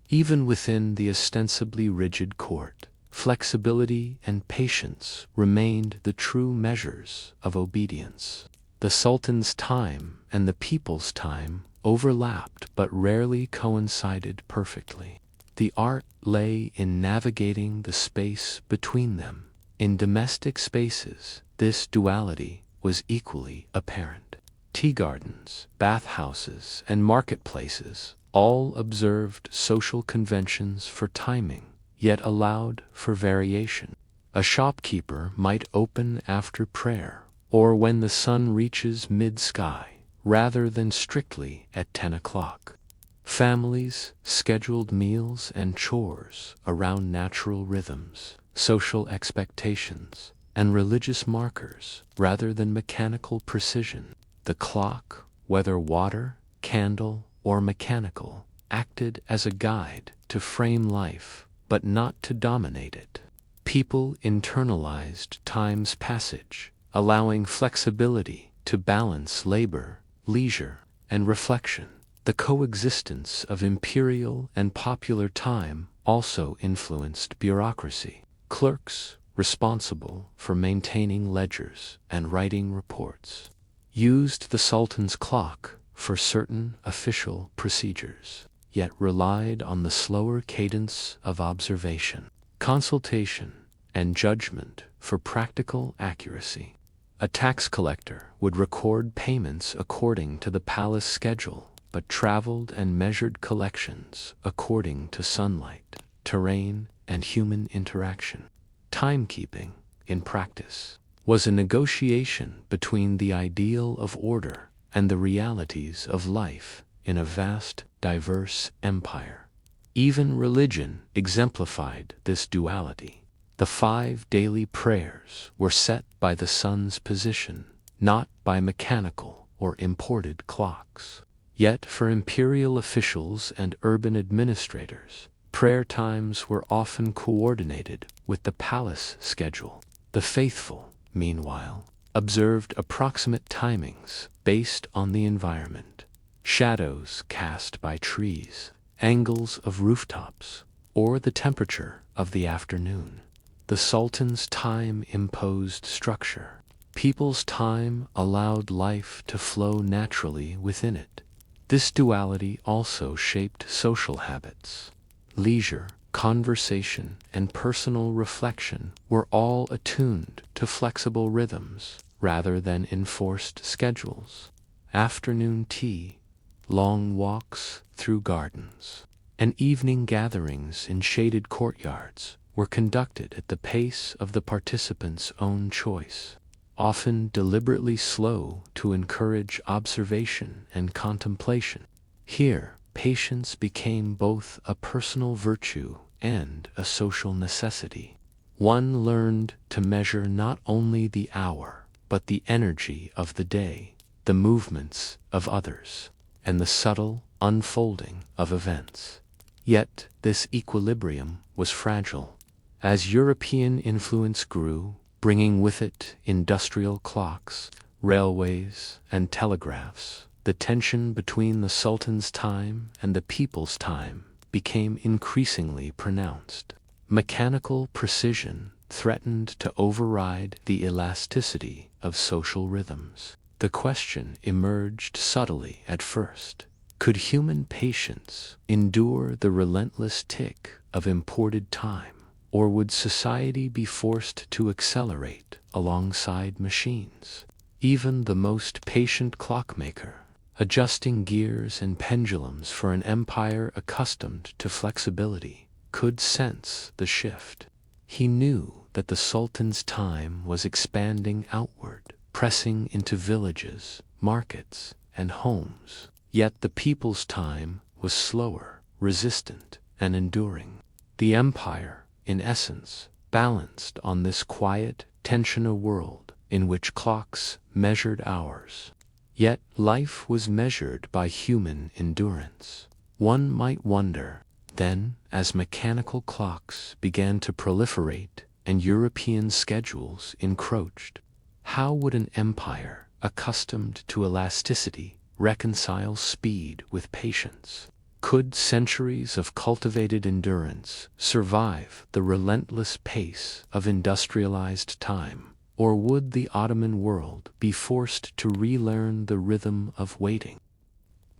Even within the ostensibly rigid court, flexibility and patience remained the true measures of obedience. The Sultan's time and the people's time overlapped but rarely coincided perfectly. The art lay in navigating the space between them. In domestic spaces, this duality was equally apparent. Tea gardens, bathhouses, and marketplaces all observed social conventions for timing, yet allowed for variation. A shopkeeper might open after prayer, or when the sun reaches mid-sky, rather than strictly at 10 o'clock. Families scheduled meals and chores around natural rhythms, social expectations, and religious markers rather than mechanical precision. The clock, whether water, candle, or mechanical, acted as a guide to frame life, but not to dominate it. People internalized time's passage, allowing flexibility to balance labor, leisure, and reflection. The coexistence of imperial and popular time also influenced bureaucracy. Clerks, responsible for maintaining ledgers and writing reports, used the Sultan's clock for certain official procedures, yet relied on the slower cadence of observation, consultation, and judgment for practical accuracy. A tax collector would record payments according to the palace schedule, but traveled and measured collections according to sunlight, terrain, and human interaction. Timekeeping, in practice, was a negotiation between the ideal of order and the realities of life in a vast, diverse empire. Even religion exemplified this duality. The 5 daily prayers were set by the sun's position, not by mechanical or imported clocks. Yet for imperial officials and urban administrators, prayer times were often coordinated with the palace schedule. The faithful, meanwhile, observed approximate timings based on the environment. Shadows cast by trees, angles of rooftops, or the temperature of the afternoon. The Sultan's time imposed structure. People's time allowed life to flow naturally within it. This duality also shaped social habits. Leisure, conversation, and personal reflection were all attuned to flexible rhythms rather than enforced schedules. Afternoon tea, long walks through gardens, and evening gatherings in shaded courtyards were conducted at the pace of the participants' own choice, often deliberately slow to encourage observation and contemplation. Here, patience became both a personal virtue and a social necessity. One learned to measure not only the hour, but the energy of the day, the movements of others, and the subtle unfolding of events. Yet this equilibrium was fragile. As European influence grew, bringing with it industrial clocks, railways, and telegraphs, the tension between the Sultan's time and the people's time became increasingly pronounced. Mechanical precision threatened to override the elasticity of social rhythms. The question emerged subtly at first. Could human patience endure the relentless tick of imported time? Or would society be forced to accelerate alongside machines? Even the most patient clockmaker, adjusting gears and pendulums for an empire accustomed to flexibility, could sense the shift. He knew that the Sultan's time was expanding outward, pressing into villages, markets, and homes. Yet the people's time was slower, resistant, and enduring. The empire, in essence, balanced on this quiet, tensional world in which clocks measured hours. Yet life was measured by human endurance. One might wonder, then, as mechanical clocks began to proliferate and European schedules encroached, how would an empire accustomed to elasticity reconcile speed with patience? Could centuries of cultivated endurance survive the relentless pace of industrialized time? Or would the Ottoman world be forced to relearn the rhythm of waiting?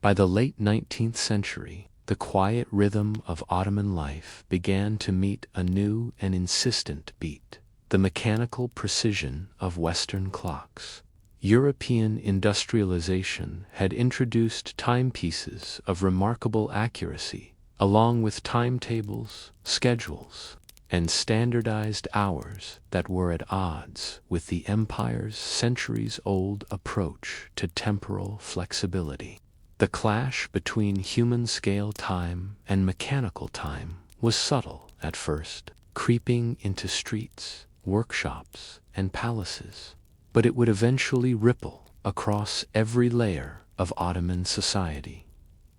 By the late 19th century, the quiet rhythm of Ottoman life began to meet a new and insistent beat: the mechanical precision of Western clocks. European industrialization had introduced timepieces of remarkable accuracy, along with timetables, schedules, and standardized hours that were at odds with the empire's centuries-old approach to temporal flexibility. The clash between human-scale time and mechanical time was subtle at first, creeping into streets, workshops, and palaces, but it would eventually ripple across every layer of Ottoman society.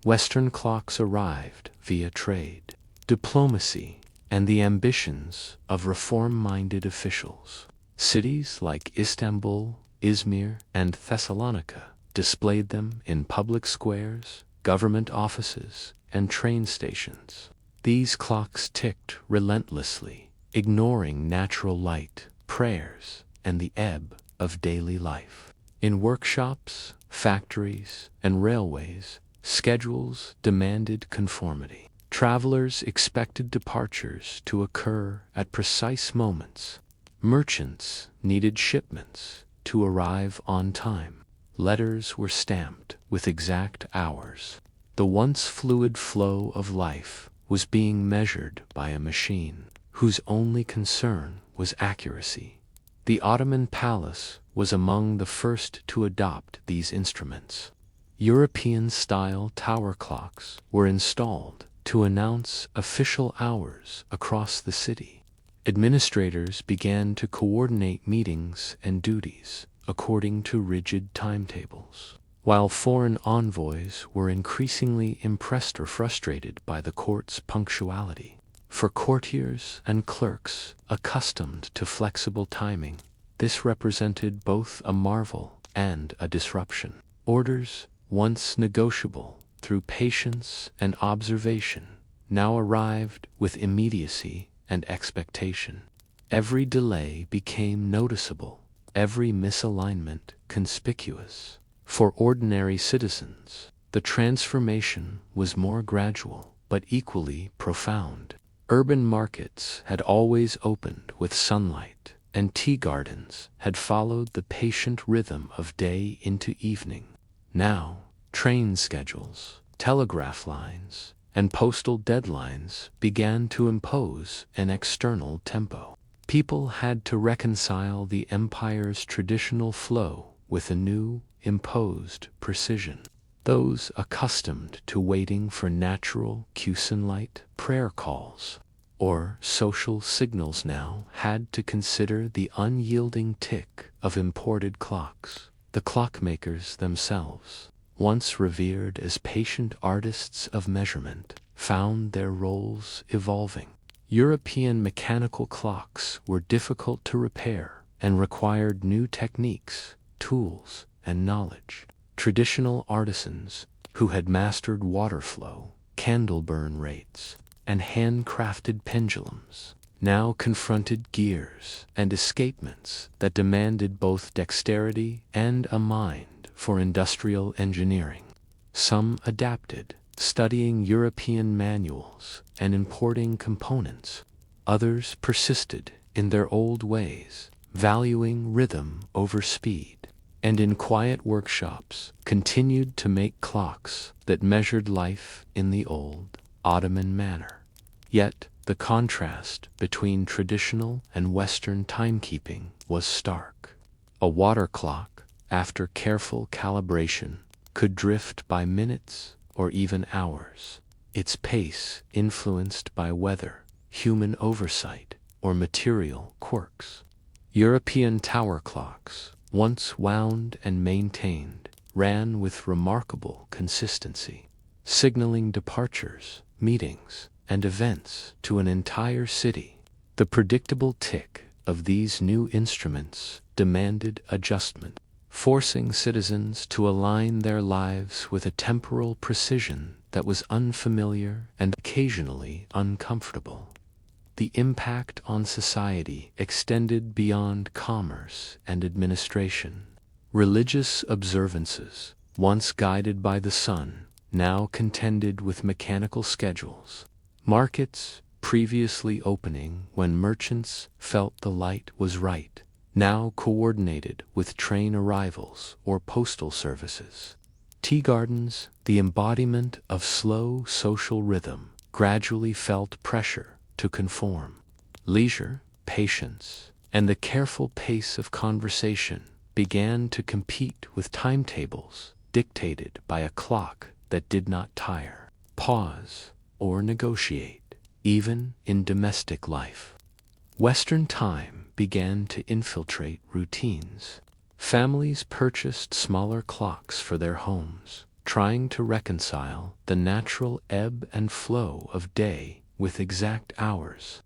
Western clocks arrived via trade, diplomacy, and the ambitions of reform-minded officials. Cities like Istanbul, Izmir, and Thessalonica displayed them in public squares, government offices, and train stations. These clocks ticked relentlessly, ignoring natural light, prayers, and the ebb of daily life. In workshops, factories, and railways, schedules demanded conformity. Travelers expected departures to occur at precise moments. Merchants needed shipments to arrive on time. Letters were stamped with exact hours. The once fluid flow of life was being measured by a machine whose only concern was accuracy. The Ottoman palace was among the first to adopt these instruments. European-style tower clocks were installed to announce official hours across the city. Administrators began to coordinate meetings and duties according to rigid timetables, while foreign envoys were increasingly impressed or frustrated by the court's punctuality. For courtiers and clerks accustomed to flexible timing, this represented both a marvel and a disruption. Orders, once negotiable through patience and observation, now arrived with immediacy and expectation. Every delay became noticeable, every misalignment conspicuous. For ordinary citizens, the transformation was more gradual but equally profound. Urban markets had always opened with sunlight, and tea gardens had followed the patient rhythm of day into evening. Now, train schedules, telegraph lines, and postal deadlines began to impose an external tempo. People had to reconcile the empire's traditional flow with a new, imposed precision. Those accustomed to waiting for natural sunlight, prayer calls, or social signals now had to consider the unyielding tick of imported clocks. The clockmakers themselves, once revered as patient artists of measurement, found their roles evolving. European mechanical clocks were difficult to repair and required new techniques, tools, and knowledge. Traditional artisans who had mastered water flow, candle burn rates, and handcrafted pendulums now confronted gears and escapements that demanded both dexterity and a mind for industrial engineering. Some adapted, studying European manuals and importing components. Others persisted in their old ways, valuing rhythm over speed, and in quiet workshops continued to make clocks that measured life in the old Ottoman manner. Yet the contrast between traditional and Western timekeeping was stark. A water clock, after careful calibration, could drift by minutes or even hours, its pace influenced by weather, human oversight, or material quirks. European tower clocks, once wound and maintained, ran with remarkable consistency, signaling departures, meetings, and events to an entire city. The predictable tick of these new instruments demanded adjustment. forcing citizens to align their lives with a temporal precision that was unfamiliar and occasionally uncomfortable. The impact on society extended beyond commerce and administration. Religious observances, once guided by the sun, now contended with mechanical schedules. Markets, previously opening when merchants felt the light was right, now coordinated with train arrivals or postal services. Tea gardens, the embodiment of slow social rhythm, gradually felt pressure to conform. Leisure, patience, and the careful pace of conversation began to compete with timetables dictated by a clock that did not tire, pause, or negotiate, even in domestic life. Western time began to infiltrate routines. Families purchased smaller clocks for their homes, trying to reconcile the natural ebb and flow of day with exact hours.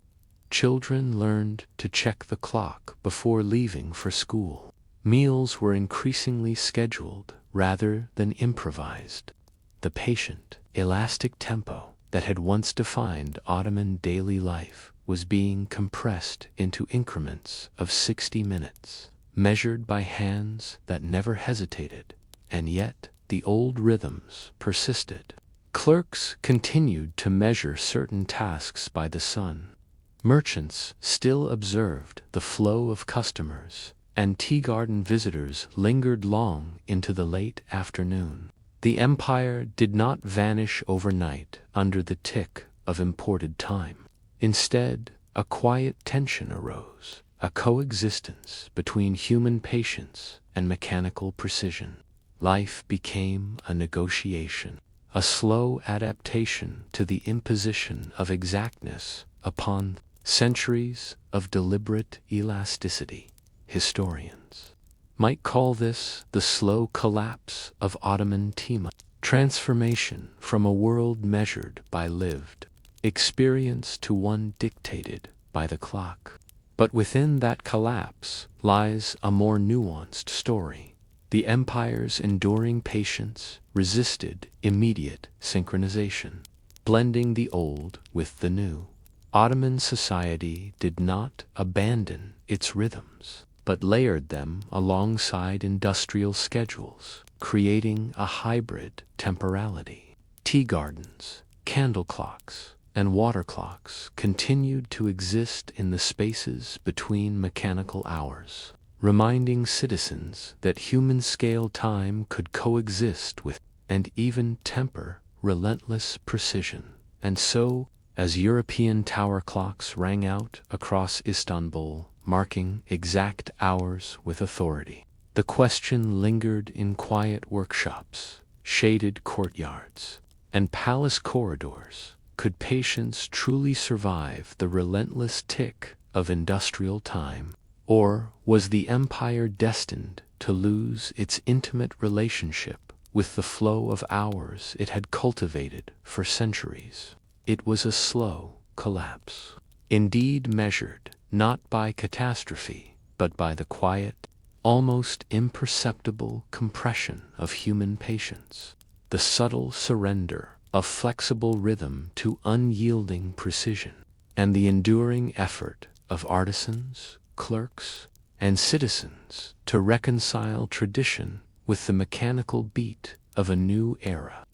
Children learned to check the clock before leaving for school. Meals were increasingly scheduled rather than improvised. The patient, elastic tempo that had once defined Ottoman daily life was being compressed into increments of 60 minutes, measured by hands that never hesitated, and yet the old rhythms persisted. Clerks continued to measure certain tasks by the sun. Merchants still observed the flow of customers, and tea garden visitors lingered long into the late afternoon. The empire did not vanish overnight under the tick of imported time. Instead, a quiet tension arose, a coexistence between human patience and mechanical precision. Life became a negotiation, a slow adaptation to the imposition of exactness upon centuries of deliberate elasticity. Historians might call this the slow collapse of Ottoman Tima, transformation from a world measured by lived experience to one dictated by the clock. But within that collapse lies a more nuanced story. The empire's enduring patience resisted immediate synchronization, blending the old with the new. Ottoman society did not abandon its rhythms, but layered them alongside industrial schedules, creating a hybrid temporality. Tea gardens, candle clocks, and water clocks continued to exist in the spaces between mechanical hours, reminding citizens that human-scale time could coexist with and even temper relentless precision. And so, as European tower clocks rang out across Istanbul, marking exact hours with authority, the question lingered in quiet workshops, shaded courtyards, and palace corridors. Could patience truly survive the relentless tick of industrial time? Or was the empire destined to lose its intimate relationship with the flow of hours it had cultivated for centuries? It was a slow collapse, indeed measured not by catastrophe, but by the quiet, almost imperceptible compression of human patience, the subtle surrender of flexible rhythm to unyielding precision, and the enduring effort of artisans, clerks, and citizens to reconcile tradition with the mechanical beat of a new era.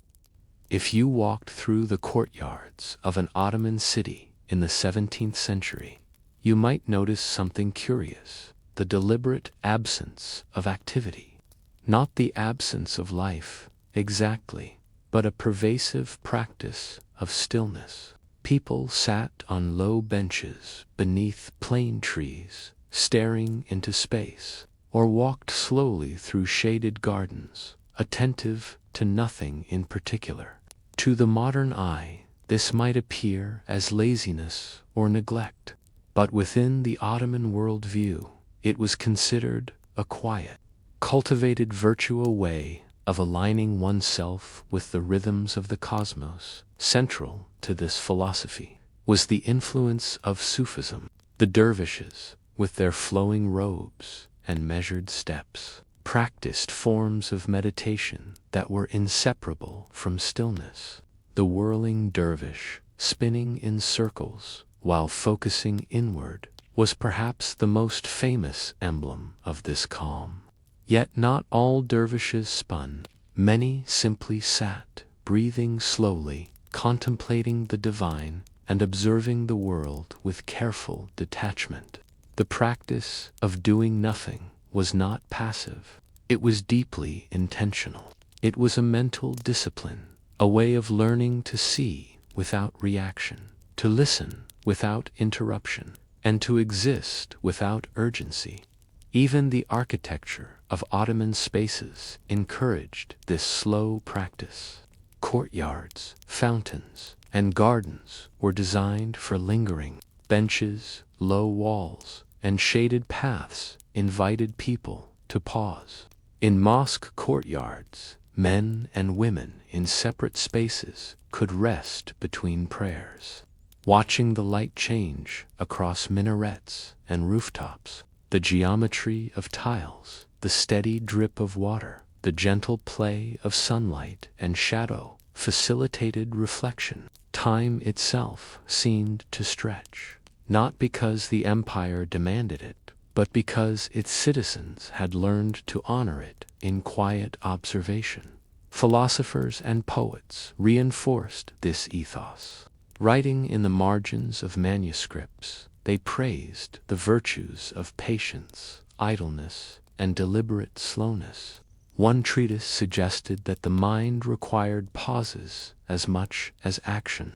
If you walked through the courtyards of an Ottoman city in the 17th century, you might notice something curious: the deliberate absence of activity. Not the absence of life, exactly, but a pervasive practice of stillness. People sat on low benches beneath plane trees, staring into space, or walked slowly through shaded gardens, attentive to nothing in particular. To the modern eye, this might appear as laziness or neglect, but within the Ottoman worldview, it was considered a quiet, cultivated virtual way of aligning oneself with the rhythms of the cosmos. Central to this philosophy was the influence of Sufism. The dervishes, with their flowing robes and measured steps, practiced forms of meditation that were inseparable from stillness. The whirling dervish, spinning in circles while focusing inward, was perhaps the most famous emblem of this calm. Yet not all dervishes spun. Many simply sat, breathing slowly, contemplating the divine, and observing the world with careful detachment. The practice of doing nothing was not passive. It was deeply intentional. It was a mental discipline, a way of learning to see without reaction, to listen without interruption, and to exist without urgency. Even the architecture of Ottoman spaces encouraged this slow practice. Courtyards, fountains, and gardens were designed for lingering. Benches, low walls, and shaded paths invited people to pause. In mosque courtyards, men and women in separate spaces could rest between prayers, watching the light change across minarets and rooftops. The geometry of tiles, the steady drip of water, the gentle play of sunlight and shadow facilitated reflection. Time itself seemed to stretch, not because the empire demanded it, but because its citizens had learned to honor it in quiet observation. Philosophers and poets reinforced this ethos. Writing in the margins of manuscripts, they praised the virtues of patience, idleness, and deliberate slowness. One treatise suggested that the mind required pauses as much as action.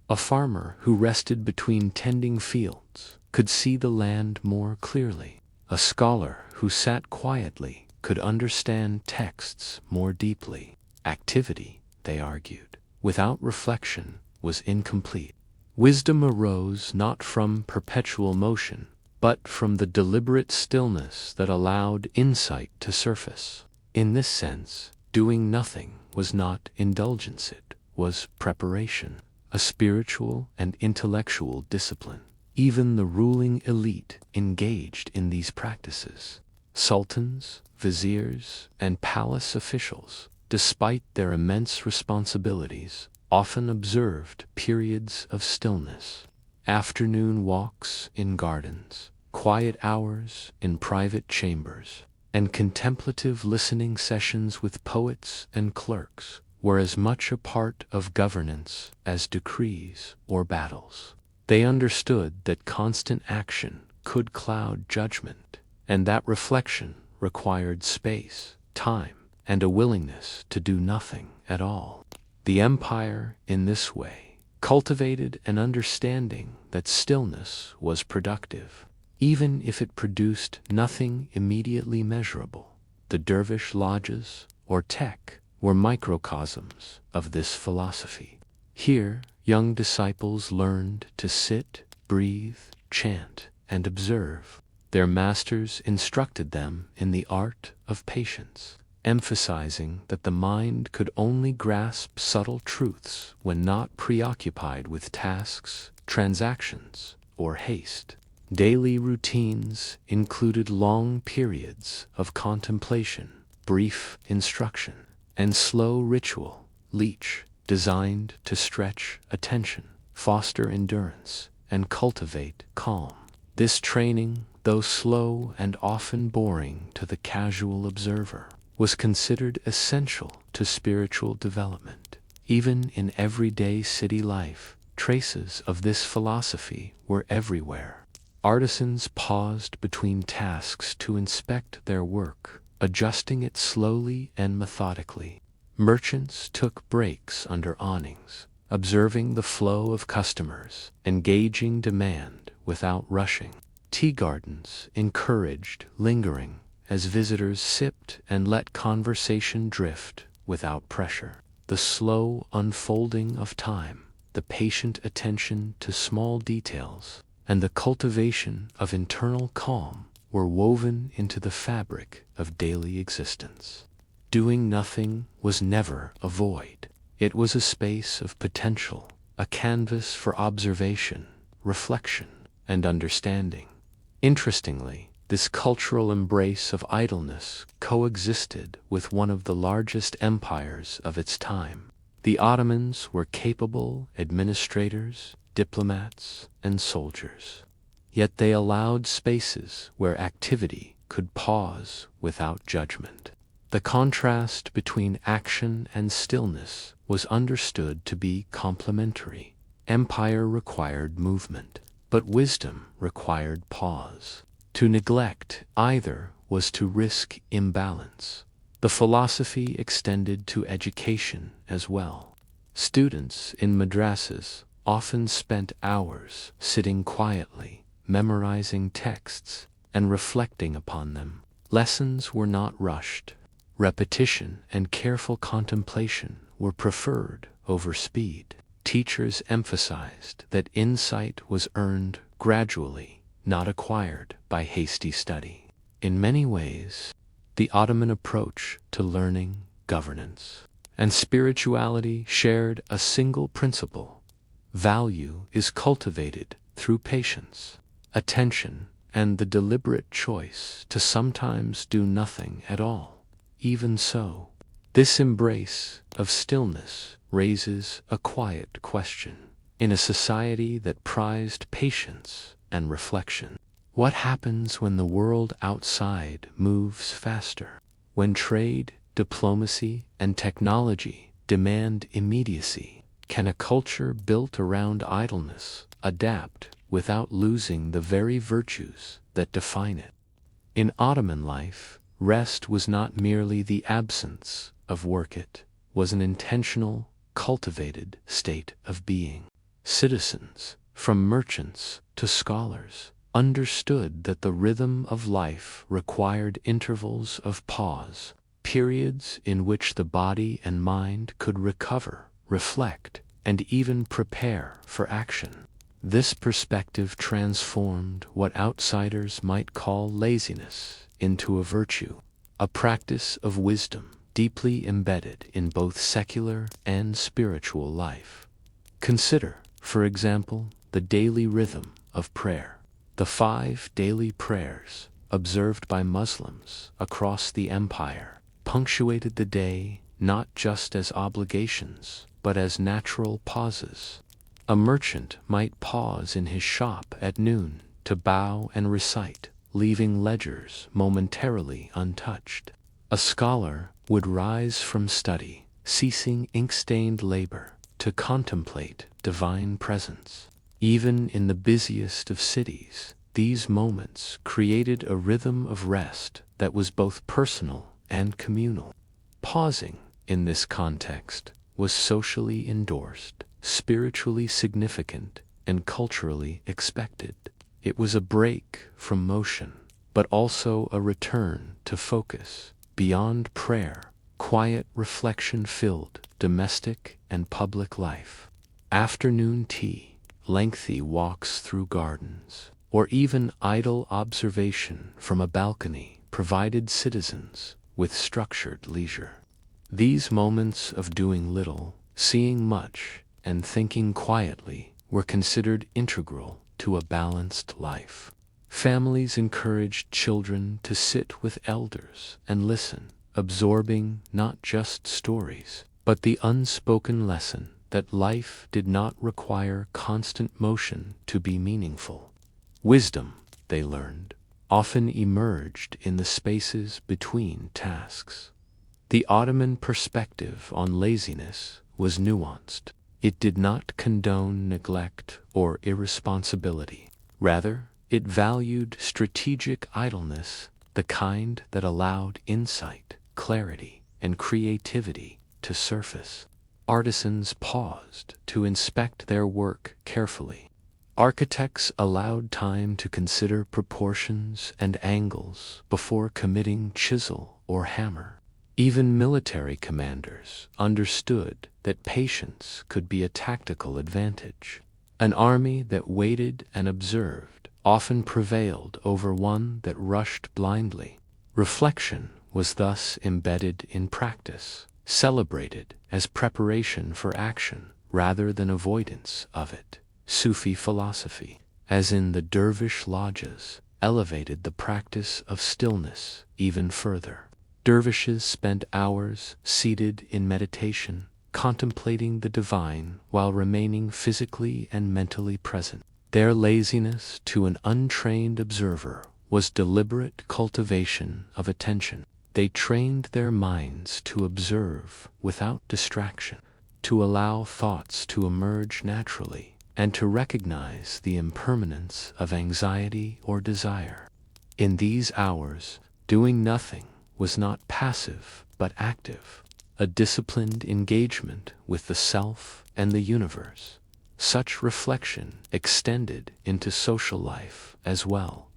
A farmer who rested between tending fields could see the land more clearly. A scholar who sat quietly could understand texts more deeply. Activity, they argued, without reflection was incomplete. Wisdom arose not from perpetual motion, but from the deliberate stillness that allowed insight to surface. In this sense, doing nothing was not indulgence, it was preparation, a spiritual and intellectual discipline. Even the ruling elite engaged in these practices. Sultans, viziers, and palace officials, despite their immense responsibilities, often observed periods of stillness. Afternoon walks in gardens, quiet hours in private chambers, and contemplative listening sessions with poets and clerks were as much a part of governance as decrees or battles. They understood that constant action could cloud judgment, and that reflection required space, time, and a willingness to do nothing at all. The empire, in this way, cultivated an understanding that stillness was productive, even if it produced nothing immediately measurable. The dervish lodges, or tek, were microcosms of this philosophy. Here, young disciples learned to sit, breathe, chant, and observe. Their masters instructed them in the art of patience, emphasizing that the mind could only grasp subtle truths when not preoccupied with tasks, transactions, or haste. Daily routines included long periods of contemplation, brief instruction, and slow ritual, leech, designed to stretch attention, foster endurance, and cultivate calm. This training, though slow and often boring to the casual observer, was considered essential to spiritual development. Even in everyday city life, traces of this philosophy were everywhere. Artisans paused between tasks to inspect their work, adjusting it slowly and methodically. Merchants took breaks under awnings, observing the flow of customers, engaging demand without rushing. Tea gardens encouraged lingering as visitors sipped and let conversation drift without pressure. The slow unfolding of time, the patient attention to small details, and the cultivation of internal calm were woven into the fabric of daily existence. Doing nothing was never a void. It was a space of potential, a canvas for observation, reflection, and understanding. Interestingly, This cultural embrace of idleness coexisted with one of the largest empires of its time. The Ottomans were capable administrators, diplomats, and soldiers. Yet they allowed spaces where activity could pause without judgment. The contrast between action and stillness was understood to be complementary. Empire required movement, but wisdom required pause. To neglect either was to risk imbalance. The philosophy extended to education as well. Students in madrasas often spent hours sitting quietly, memorizing texts, and reflecting upon them. Lessons were not rushed. Repetition and careful contemplation were preferred over speed. Teachers emphasized that insight was earned gradually, not acquired by hasty study. In many ways, the Ottoman approach to learning, governance, and spirituality shared a single principle. Value is cultivated through patience, attention, and the deliberate choice to sometimes do nothing at all. Even so, this embrace of stillness raises a quiet question. In a society that prized patience and reflection, what happens when the world outside moves faster? When trade, diplomacy, and technology demand immediacy, can a culture built around idleness adapt without losing the very virtues that define it? In Ottoman life, rest was not merely the absence of work, it was an intentional, cultivated state of being. Citizens, from merchants to scholars, understood that the rhythm of life required intervals of pause, periods in which the body and mind could recover, reflect, and even prepare for action. This perspective transformed what outsiders might call laziness into a virtue, a practice of wisdom deeply embedded in both secular and spiritual life. Consider, for example, the daily rhythm of prayer. The 5 daily prayers, observed by Muslims across the empire, punctuated the day not just as obligations, but as natural pauses. A merchant might pause in his shop at noon to bow and recite, leaving ledgers momentarily untouched. A scholar would rise from study, ceasing ink-stained labor, to contemplate divine presence. Even in the busiest of cities, these moments created a rhythm of rest that was both personal and communal. Pausing, in this context, was socially endorsed, spiritually significant, and culturally expected. It was a break from motion, but also a return to focus. Beyond prayer, quiet reflection filled domestic and public life. Afternoon tea, lengthy walks through gardens, or even idle observation from a balcony provided citizens with structured leisure. These moments of doing little, seeing much, and thinking quietly were considered integral to a balanced life. Families encouraged children to sit with elders and listen, absorbing not just stories, but the unspoken lesson that life did not require constant motion to be meaningful. Wisdom, they learned, often emerged in the spaces between tasks. The Ottoman perspective on laziness was nuanced. It did not condone neglect or irresponsibility. Rather, it valued strategic idleness, the kind that allowed insight, clarity, and creativity to surface. Artisans paused to inspect their work carefully. Architects allowed time to consider proportions and angles before committing chisel or hammer. Even military commanders understood that patience could be a tactical advantage. An army that waited and observed often prevailed over one that rushed blindly. Reflection was thus embedded in practice, celebrated as preparation for action rather than avoidance of it. Sufi philosophy, as in the dervish lodges, elevated the practice of stillness even further. Dervishes spent hours seated in meditation, contemplating the divine while remaining physically and mentally present. Their laziness, to an untrained observer, was deliberate cultivation of attention. They trained their minds to observe without distraction, to allow thoughts to emerge naturally, and to recognize the impermanence of anxiety or desire. In these hours, doing nothing was not passive but active, a disciplined engagement with the self and the universe. Such reflection extended into social life as well.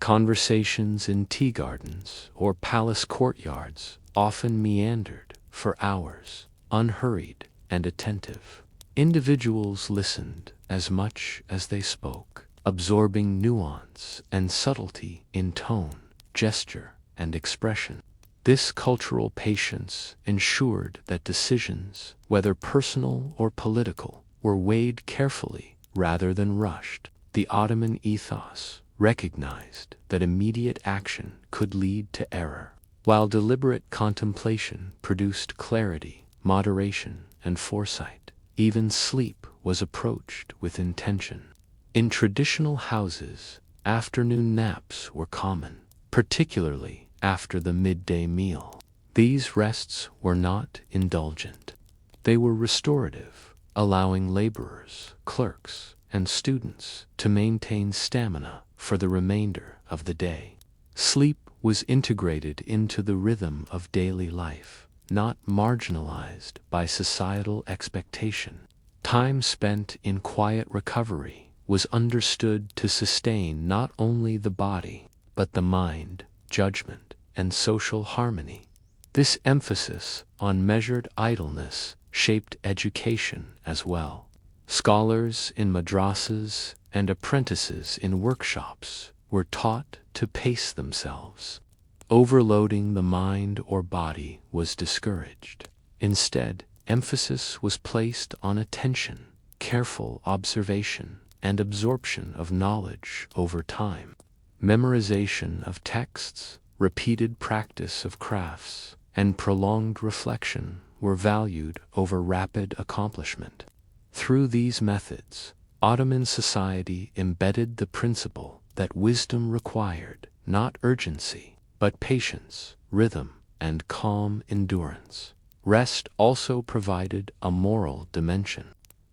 Conversations in tea gardens or palace courtyards often meandered for hours, unhurried and attentive. Individuals listened as much as they spoke, absorbing nuance and subtlety in tone, gesture, and expression. This cultural patience ensured that decisions, whether personal or political, were weighed carefully rather than rushed. The Ottoman ethos recognized that immediate action could lead to error, while deliberate contemplation produced clarity, moderation, and foresight. Even sleep was approached with intention. In traditional houses, afternoon naps were common, particularly after the midday meal. These rests were not indulgent. They were restorative, allowing laborers, clerks, and students to maintain stamina for the remainder of the day. Sleep was integrated into the rhythm of daily life, not marginalized by societal expectation. Time spent in quiet recovery was understood to sustain not only the body, but the mind, judgment, and social harmony. This emphasis on measured idleness shaped education as well. Scholars in madrasas and apprentices in workshops were taught to pace themselves. Overloading the mind or body was discouraged. Instead, emphasis was placed on attention, careful observation, and absorption of knowledge over time. Memorization of texts, repeated practice of crafts, and prolonged reflection were valued over rapid accomplishment. Through these methods, Ottoman society embedded the principle that wisdom required not urgency, but patience, rhythm, and calm endurance. Rest also provided a moral dimension.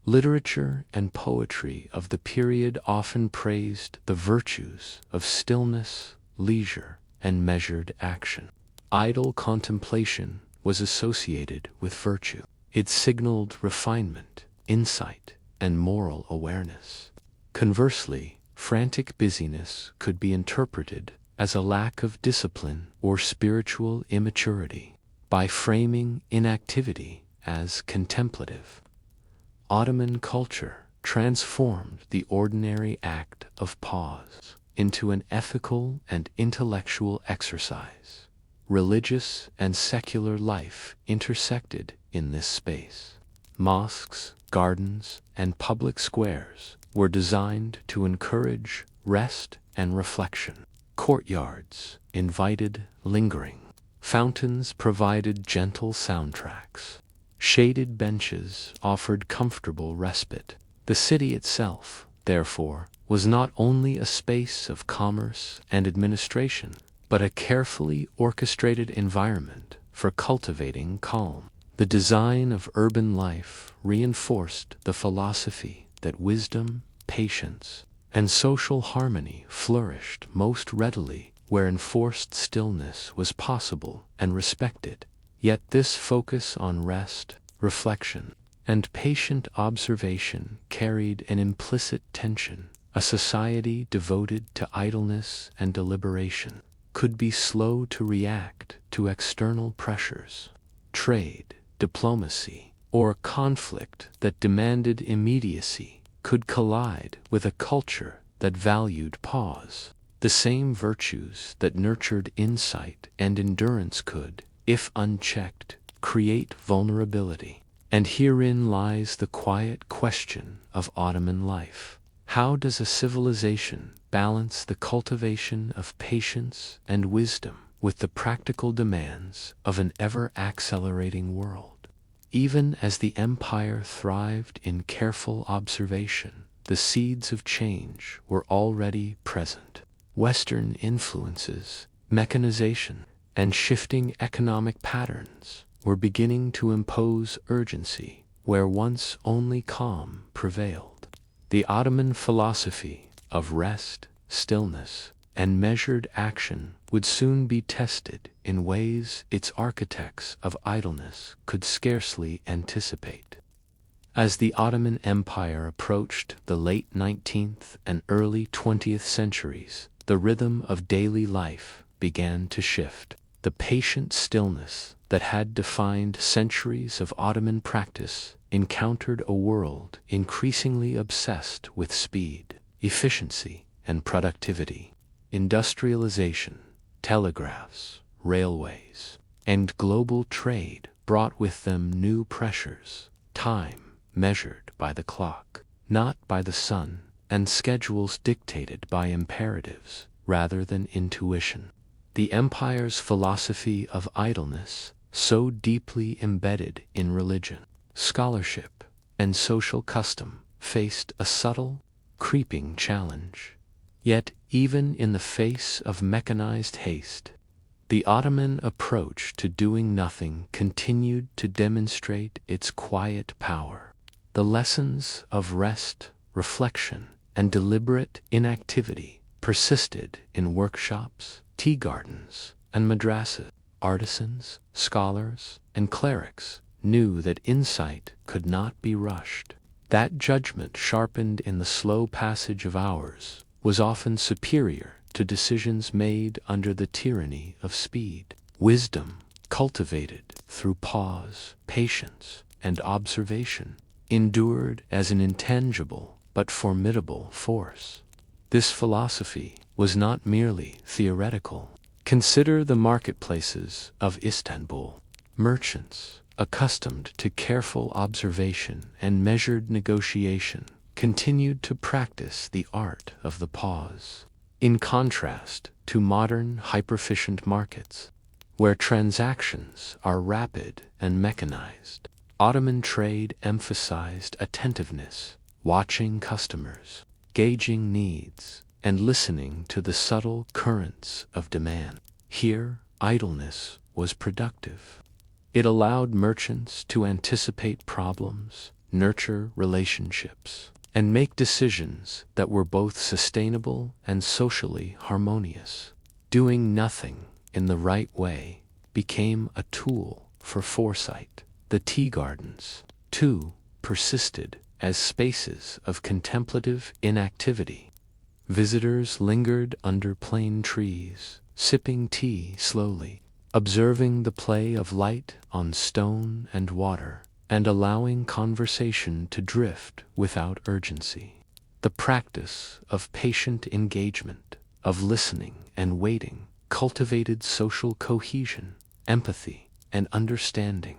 Literature and poetry of the period often praised the virtues of stillness, leisure, and measured action. Idle contemplation was associated with virtue. It signaled refinement, insight, and moral awareness. Conversely, frantic busyness could be interpreted as a lack of discipline or spiritual immaturity. By framing inactivity as contemplative, Ottoman culture transformed the ordinary act of pause into an ethical and intellectual exercise. Religious and secular life intersected in this space. Mosques, gardens, and public squares were designed to encourage rest and reflection. Courtyards invited lingering. Fountains provided gentle soundtracks. Shaded benches offered comfortable respite. The city itself, therefore, was not only a space of commerce and administration, but a carefully orchestrated environment for cultivating calm. The design of urban life reinforced the philosophy that wisdom, patience, and social harmony flourished most readily where enforced stillness was possible and respected. Yet this focus on rest, reflection, and patient observation carried an implicit tension. A society devoted to idleness and deliberation could be slow to react to external pressures. Trade, diplomacy, or conflict that demanded immediacy could collide with a culture that valued pause. The same virtues that nurtured insight and endurance could, if unchecked, create vulnerability. And herein lies the quiet question of Ottoman life. How does a civilization balance the cultivation of patience and wisdom with the practical demands of an ever-accelerating world? Even as the empire thrived in careful observation, the seeds of change were already present. Western influences, mechanization, and shifting economic patterns were beginning to impose urgency where once only calm prevailed. The Ottoman philosophy of rest, stillness, and measured action would soon be tested in ways its architects of idleness could scarcely anticipate. As the Ottoman Empire approached the late 19th and early 20th centuries, the rhythm of daily life began to shift. The patient stillness that had defined centuries of Ottoman practice encountered a world increasingly obsessed with speed, efficiency, and productivity. Industrialization, telegraphs, railways, and global trade brought with them new pressures, time measured by the clock, not by the sun, and schedules dictated by imperatives rather than intuition. The empire's philosophy of idleness, so deeply embedded in religion, scholarship, and social custom, faced a subtle, creeping challenge. Yet, even in the face of mechanized haste, the Ottoman approach to doing nothing continued to demonstrate its quiet power. The lessons of rest, reflection, and deliberate inactivity persisted in workshops, tea gardens, and madrasas. Artisans, scholars, and clerics knew that insight could not be rushed. That judgment sharpened in the slow passage of hours was often superior to decisions made under the tyranny of speed. Wisdom, cultivated through pause, patience, and observation, endured as an intangible but formidable force. This philosophy was not merely theoretical. Consider the marketplaces of Istanbul. Merchants, accustomed to careful observation and measured negotiation, continued to practice the art of the pause. In contrast to modern hyperefficient markets, where transactions are rapid and mechanized, Ottoman trade emphasized attentiveness, watching customers, gauging needs, and listening to the subtle currents of demand. Here, idleness was productive. It allowed merchants to anticipate problems, nurture relationships, and make decisions that were both sustainable and socially harmonious. Doing nothing in the right way became a tool for foresight. The tea gardens, too, persisted as spaces of contemplative inactivity. Visitors lingered under plane trees, sipping tea slowly, observing the play of light on stone and water, and allowing conversation to drift without urgency. The practice of patient engagement, of listening and waiting, cultivated social cohesion, empathy, and understanding.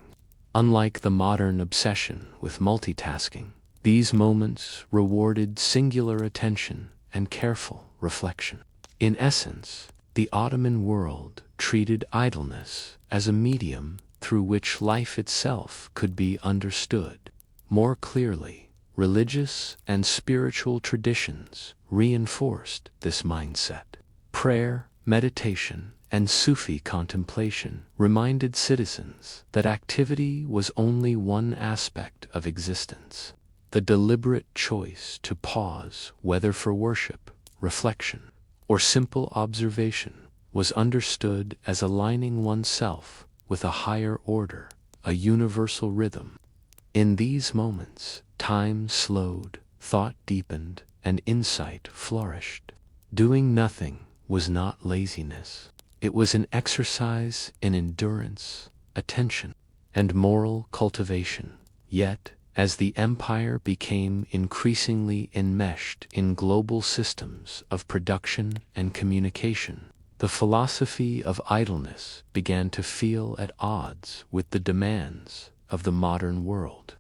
Unlike the modern obsession with multitasking, these moments rewarded singular attention and careful reflection. In essence, the Ottoman world treated idleness as a medium through which life itself could be understood. More clearly, religious and spiritual traditions reinforced this mindset. Prayer, meditation, and Sufi contemplation reminded citizens that activity was only one aspect of existence. The deliberate choice to pause, whether for worship, reflection, or simple observation, was understood as aligning oneself with a higher order, a universal rhythm. In these moments, time slowed, thought deepened, and insight flourished. Doing nothing was not laziness. It was an exercise in endurance, attention, and moral cultivation. Yet, as the empire became increasingly enmeshed in global systems of production and communication, the philosophy of idleness began to feel at odds with the demands of the modern world.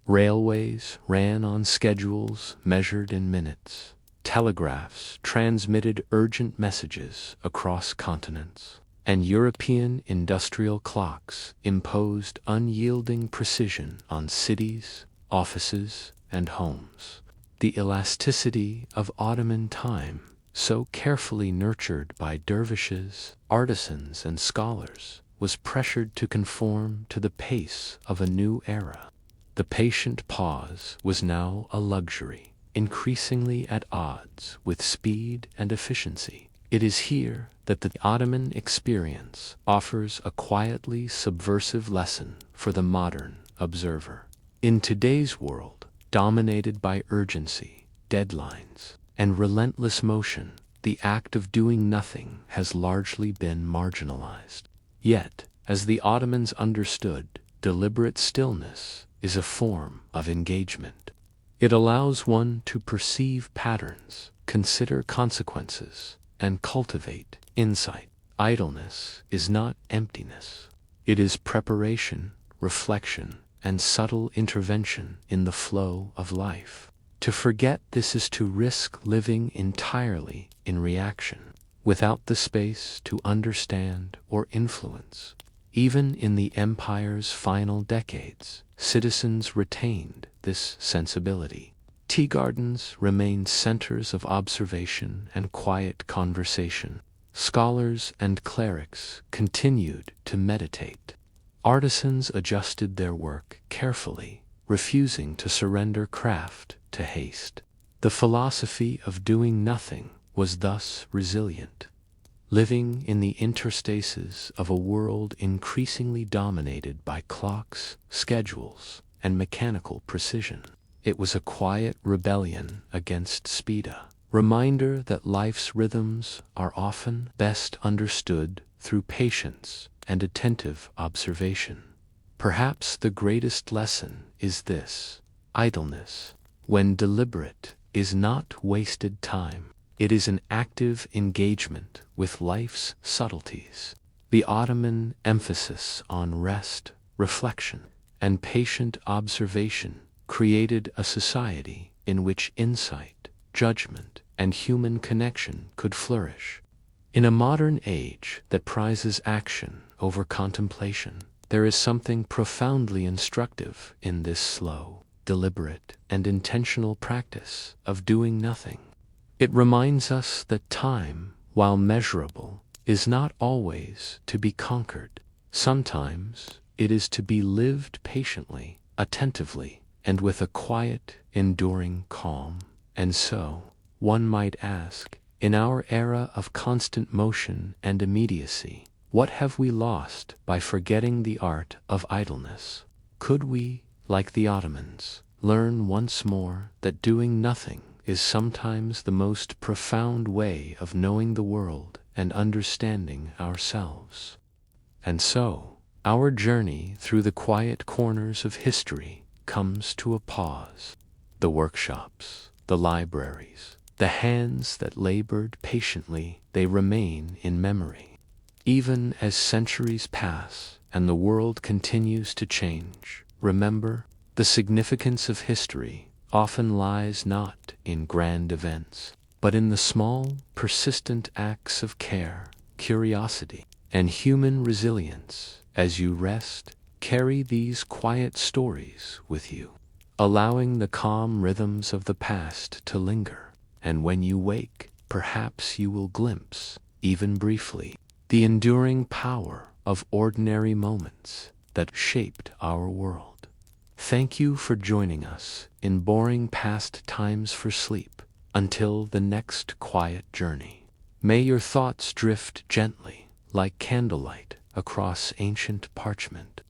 Railways ran on schedules measured in minutes. Telegraphs transmitted urgent messages across continents, and European industrial clocks imposed unyielding precision on cities, offices, and homes. The elasticity of Ottoman time, so carefully nurtured by dervishes, artisans, and scholars, was pressured to conform to the pace of a new era. The patient pause was now a luxury, increasingly at odds with speed and efficiency. It is here that the Ottoman experience offers a quietly subversive lesson for the modern observer. In today's world, dominated by urgency, deadlines, and relentless motion, the act of doing nothing has largely been marginalized. Yet, as the Ottomans understood, deliberate stillness is a form of engagement. It allows one to perceive patterns, consider consequences, and cultivate insight. Idleness is not emptiness. It is preparation, reflection, and subtle intervention in the flow of life. To forget this is to risk living entirely in reaction, without the space to understand or influence. Even in the empire's final decades, citizens retained this sensibility. Tea gardens remained centers of observation and quiet conversation. Scholars and clerics continued to meditate. Artisans adjusted their work carefully, refusing to surrender craft to haste. The philosophy of doing nothing was thus resilient. Living in the interstices of a world increasingly dominated by clocks, schedules, and mechanical precision, it was a quiet rebellion against speed, a reminder that life's rhythms are often best understood through patience and attentive observation. Perhaps the greatest lesson is this: idleness, when deliberate, is not wasted time. It is an active engagement with life's subtleties. The Ottoman emphasis on rest, reflection, and patient observation created a society in which insight, judgment, and human connection could flourish. In a modern age that prizes action over contemplation, there is something profoundly instructive in this slow, deliberate, and intentional practice of doing nothing. It reminds us that time, while measurable, is not always to be conquered. Sometimes it is to be lived patiently, attentively, and with a quiet, enduring calm. And so, one might ask, in our era of constant motion and immediacy, what have we lost by forgetting the art of idleness? Could we, like the Ottomans, learn once more that doing nothing is sometimes the most profound way of knowing the world and understanding ourselves? And so, our journey through the quiet corners of history comes to a pause. The workshops, the libraries, the hands that labored patiently, they remain in memory. Even as centuries pass and the world continues to change, remember, the significance of history often lies not in grand events, but in the small, persistent acts of care, curiosity, and human resilience. As you rest, carry these quiet stories with you, allowing the calm rhythms of the past to linger. And when you wake, perhaps you will glimpse, even briefly, the enduring power of ordinary moments that shaped our world. Thank you for joining us in Boring Past Times for Sleep. Until the next quiet journey, may your thoughts drift gently, like candlelight, across ancient parchment.